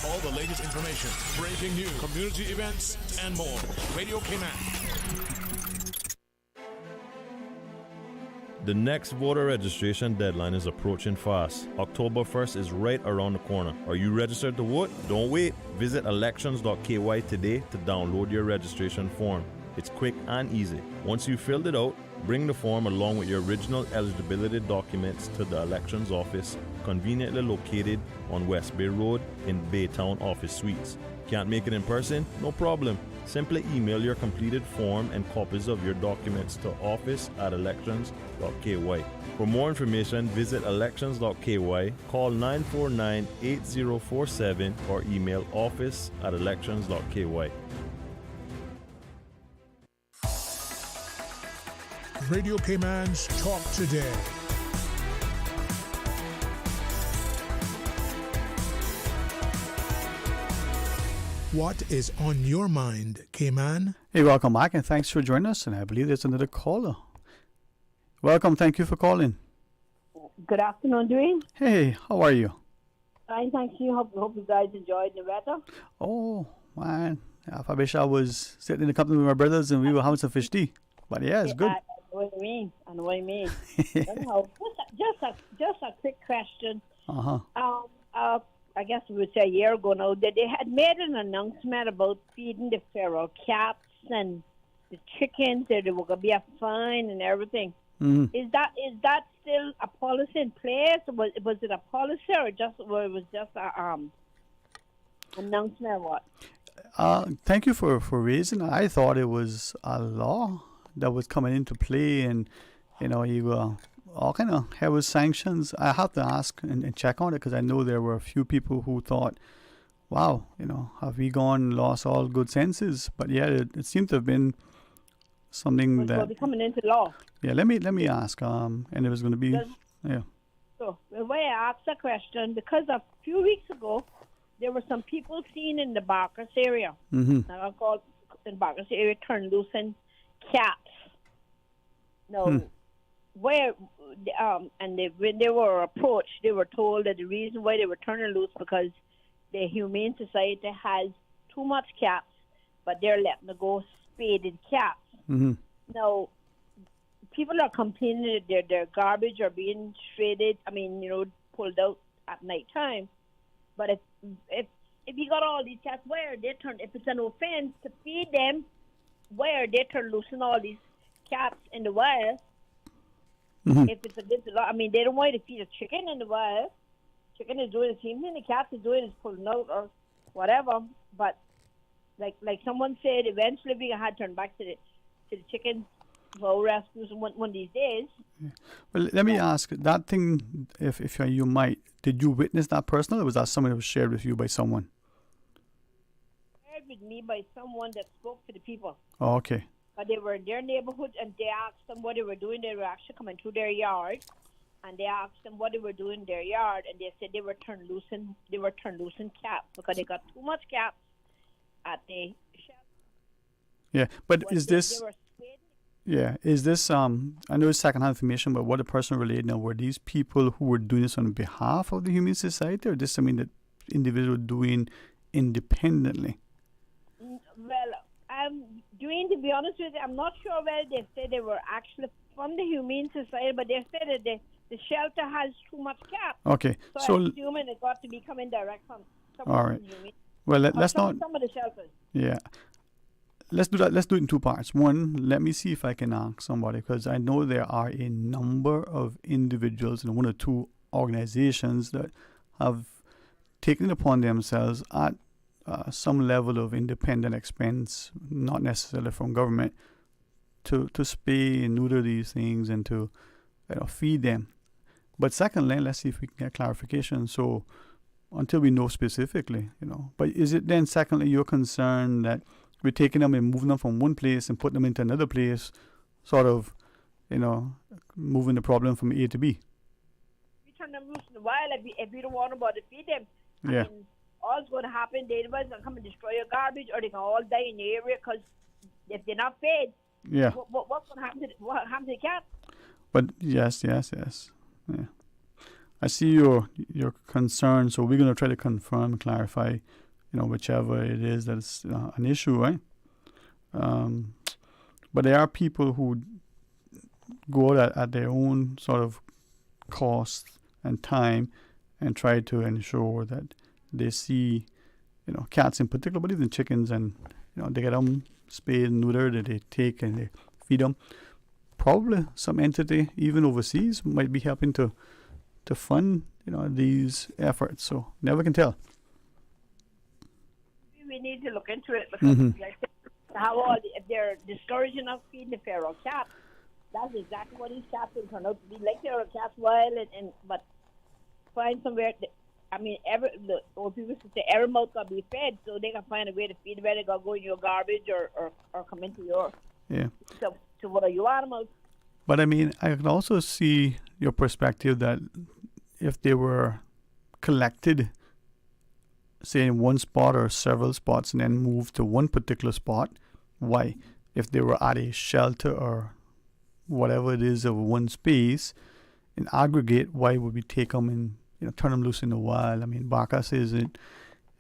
All the latest information, breaking news, community events, and more. Radio Cayman. The next voter registration deadline is approaching fast. October 1st is right around the corner. Are you registered to vote? Don't wait. Visit elections.ky today to download your registration form. It's quick and easy. Once you've filled it out, bring the form along with your original eligibility documents to the elections office, conveniently located on West Bay Road in Baytown Office Suites. Can't make it in person? No problem. Simply email your completed form and copies of your documents to office@elections.ky. For more information, visit elections.ky, call 949-8047, or email office@elections.ky. Radio Cayman's Talk Today. What is on your mind, Cayman? Hey, welcome back, and thanks for joining us. And I believe there's another caller. Welcome, thank you for calling. Good afternoon, Dwayne. Hey, how are you? Fine, thank you. Hope you guys enjoyed the weather. Oh, man. I wish I was sitting in the company with my brothers and we were having some fish tea. But yeah, it's good. I know what you mean. Anyhow, just a quick question. I guess we would say a year ago now that they had made an announcement about feeding the feral cats and the chickens. That there was going to be a fine and everything. Is that still a policy in place? Was it a policy or it was just a announcement or what? Thank you for raising. I thought it was a law that was coming into play, and you all kind of heavy sanctions. I have to ask and check on it because I know there were a few people who thought, "Wow, have we lost all good senses?" But yeah, it seemed to have been something that will be coming into law. Yeah, let me ask. And it was going to be So the way I asked the question, because a few weeks ago there were some people seen in the Barkers area. Now I call in Barkers area turn loose cats. No. Where and when they were approached, they were told that the reason why they were turning loose because the Humane Society has too much cats, but they're letting them go spaded cats. Now, people are complaining that their garbage are being shredded. I mean, pulled out at night time. But if you got all these cats, where they turn? If it's an offense to feed them, where they turn loosing all these cats in the wild? If it's against the law, I mean, they don't want you to feed a chicken in the wild. Chicken is doing the same thing the cats is doing, is pulling out or whatever. But like someone said, eventually we had to turn back to the chicken for rescues one of these days. Well, let me ask that thing. If you might, did you witness that personally, or was that something that was shared with you by someone? Shared with me by someone that spoke to the people. Oh, okay. They were in their neighborhood, and they asked them what they were doing. They were actually coming through their yard, and they asked them what they were doing in their yard, and they said they were turned loose in cats because they got too much cats at the shelter. Yeah, but is this? Yeah, is this? I know it's secondhand information, but what the person relayed now, were these people who were doing this on behalf of the Humane Society, or this something that individual doing independently? Well, to be honest with you, I'm not sure whether they said they were actually from the Humane Society, but they said that the shelter has too much cats. Okay, so I'm assuming it got to be coming direct from all right. Well, let's not. Some of the shelters. Yeah. Let's do that. Let's do it in two parts. One, let me see if I can ask somebody, because I know there are a number of individuals and one or two organizations that have taken it upon themselves at some level of independent expense, not necessarily from government, to spay and neuter these things and to feed them. But secondly, let's see if we can get clarification. So until we know specifically, But is it then secondly your concern that we're taking them and moving them from one place and putting them into another place, sort of, moving the problem from A to B? We turn them loose in the wild if we don't want to feed them. Yeah. I mean, all's going to happen, they're going to come and destroy your garbage, or they can all die in the area because if they're not fed, yeah. What's going to happen to the cats? But yes. Yeah. I see your concern, so we're going to try to confirm and clarify, whichever it is that's an issue, right? But there are people who go out at their own sort of cost and time and try to ensure that they see, cats in particular, but even chickens, and they get them spayed and neutered, that they take and they feed them. Probably some entity, even overseas, might be helping to fund, these efforts. So never can tell. We need to look into it because if they're discouraging us feeding the feral cats, that's exactly what these cats will turn out to be. Like feral cats wild, but find somewhere. I mean, the old people used to say every mouth got to be fed, so they can find a way to feed where they got to go in your garbage or come into your. Yeah. So what are your animals? But I mean, I can also see your perspective that if they were collected, say in one spot or several spots, and then moved to one particular spot, why? If they were at a shelter or whatever it is of one space, in aggregate, why would we take them and turn them loose in the wild? I mean, Barkas isn't,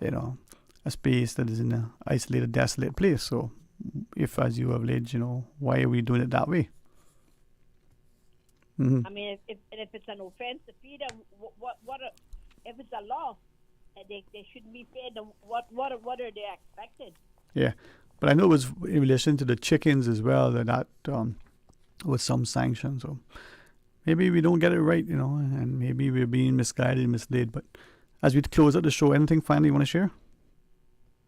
a space that is in an isolated, desolate place. So, if, as you have alleged, why are we doing it that way? I mean, if it's an offense to feed them, if it's a law, they shouldn't be fed. What are they expected? Yeah, but I know it was in relation to the chickens as well that with some sanctions. So maybe we don't get it right, and maybe we're being misguided, misled. But as we close out the show, anything finally you want to share?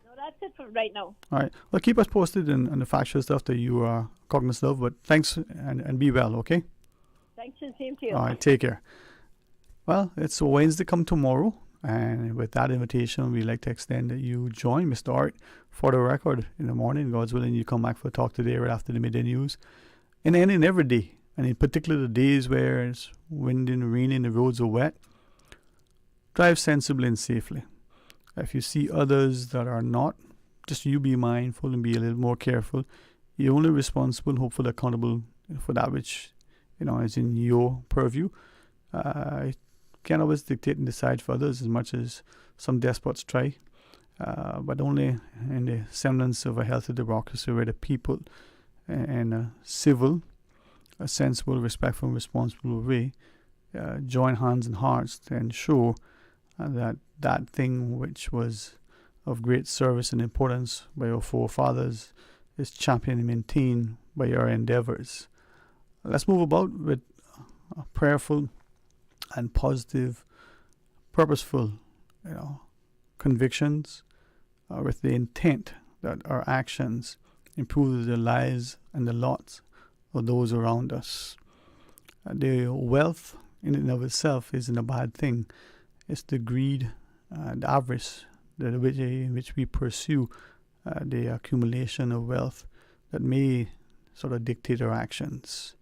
No, that's it for right now. All right. Well, keep us posted on the factual stuff that you are cognizant of. But thanks and be well, okay? Thanks and same to you. All right. Take care. Well, it's Wednesday come tomorrow. And with that invitation, we'd like to extend that you join Mr. Art for the record in the morning. God's willing, you come back for a talk today right after the midday news. And then in every day, and in particular the days where it's windy and raining, the roads are wet, drive sensibly and safely. If you see others that are not, just you be mindful and be a little more careful. You're only responsible, hopefully accountable for that which, is in your purview. You can't always dictate and decide for others as much as some despots try, but only in the semblance of a healthy democracy where the people in a civil, a sensible, respectful, and responsible way join hands and hearts to ensure that thing which was of great service and importance by your forefathers is championed and maintained by your endeavors. Let's move about with prayerful and positive, purposeful, convictions, with the intent that our actions improve the lives and the lots of those around us. The wealth in and of itself isn't a bad thing. It's the greed, the avarice in which we pursue the accumulation of wealth that may sort of dictate our actions.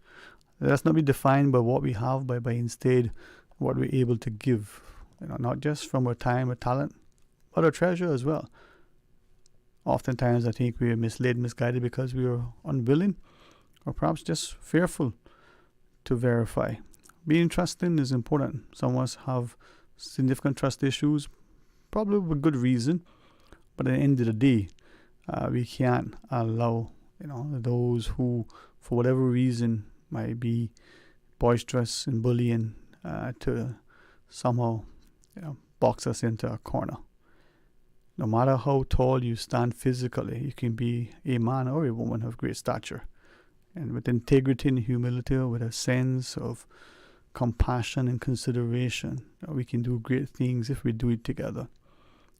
Let's not be defined by what we have, but by instead what we're able to give, not just from our time or talent, but our treasure as well. Oftentimes I think we are misled, misguided because we are unwilling or perhaps just fearful to verify. Being trusting is important. Some of us have significant trust issues, probably with good reason, but at the end of the day, we can't allow those who, for whatever reason, might be boisterous and bullying to somehow box us into a corner. No matter how tall you stand physically, you can be a man or a woman of great stature. And with integrity and humility, with a sense of compassion and consideration, we can do great things if we do it together.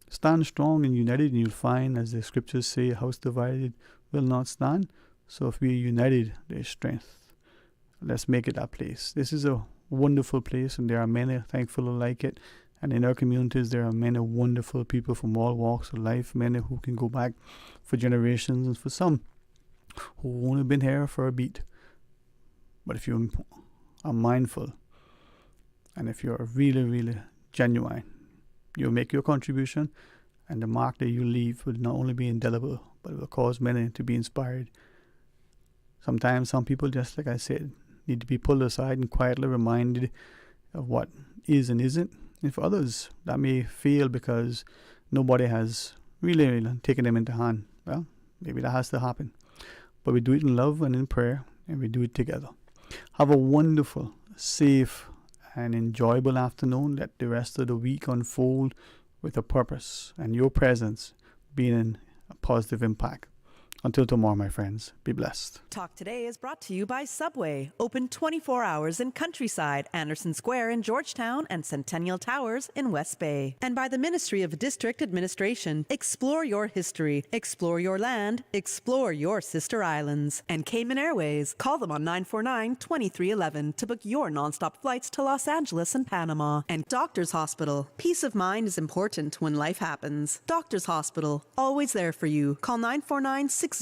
Stand strong and united, and you'll find, as the scriptures say, a house divided will not stand. So if we are united, there's strength. Let's make it that place. This is a wonderful place, and there are many thankful like it. And in our communities, there are many wonderful people from all walks of life, many who can go back for generations, and for some who only been here for a beat. But if you are mindful, and if you're really, really genuine, you'll make your contribution, and the mark that you leave will not only be indelible, but it will cause many to be inspired. Sometimes some people, just like I said, need to be pulled aside and quietly reminded of what is and isn't. And for others, that may fail because nobody has really taken them into hand. Well, maybe that has to happen. But we do it in love and in prayer, and we do it together. Have a wonderful, safe, and enjoyable afternoon. Let the rest of the week unfold with a purpose, and your presence being a positive impact. Until tomorrow, my friends, be blessed. Talk Today is brought to you by Subway. Open 24 hours in Countryside, Anderson Square in Georgetown, and Centennial Towers in West Bay. And by the Ministry of District Administration. Explore your history. Explore your land. Explore your sister islands. And Cayman Airways. Call them on 949-2311 to book your nonstop flights to Los Angeles and Panama. And Doctors Hospital. Peace of mind is important when life happens. Doctors Hospital. Always there for you. Call 949-6066.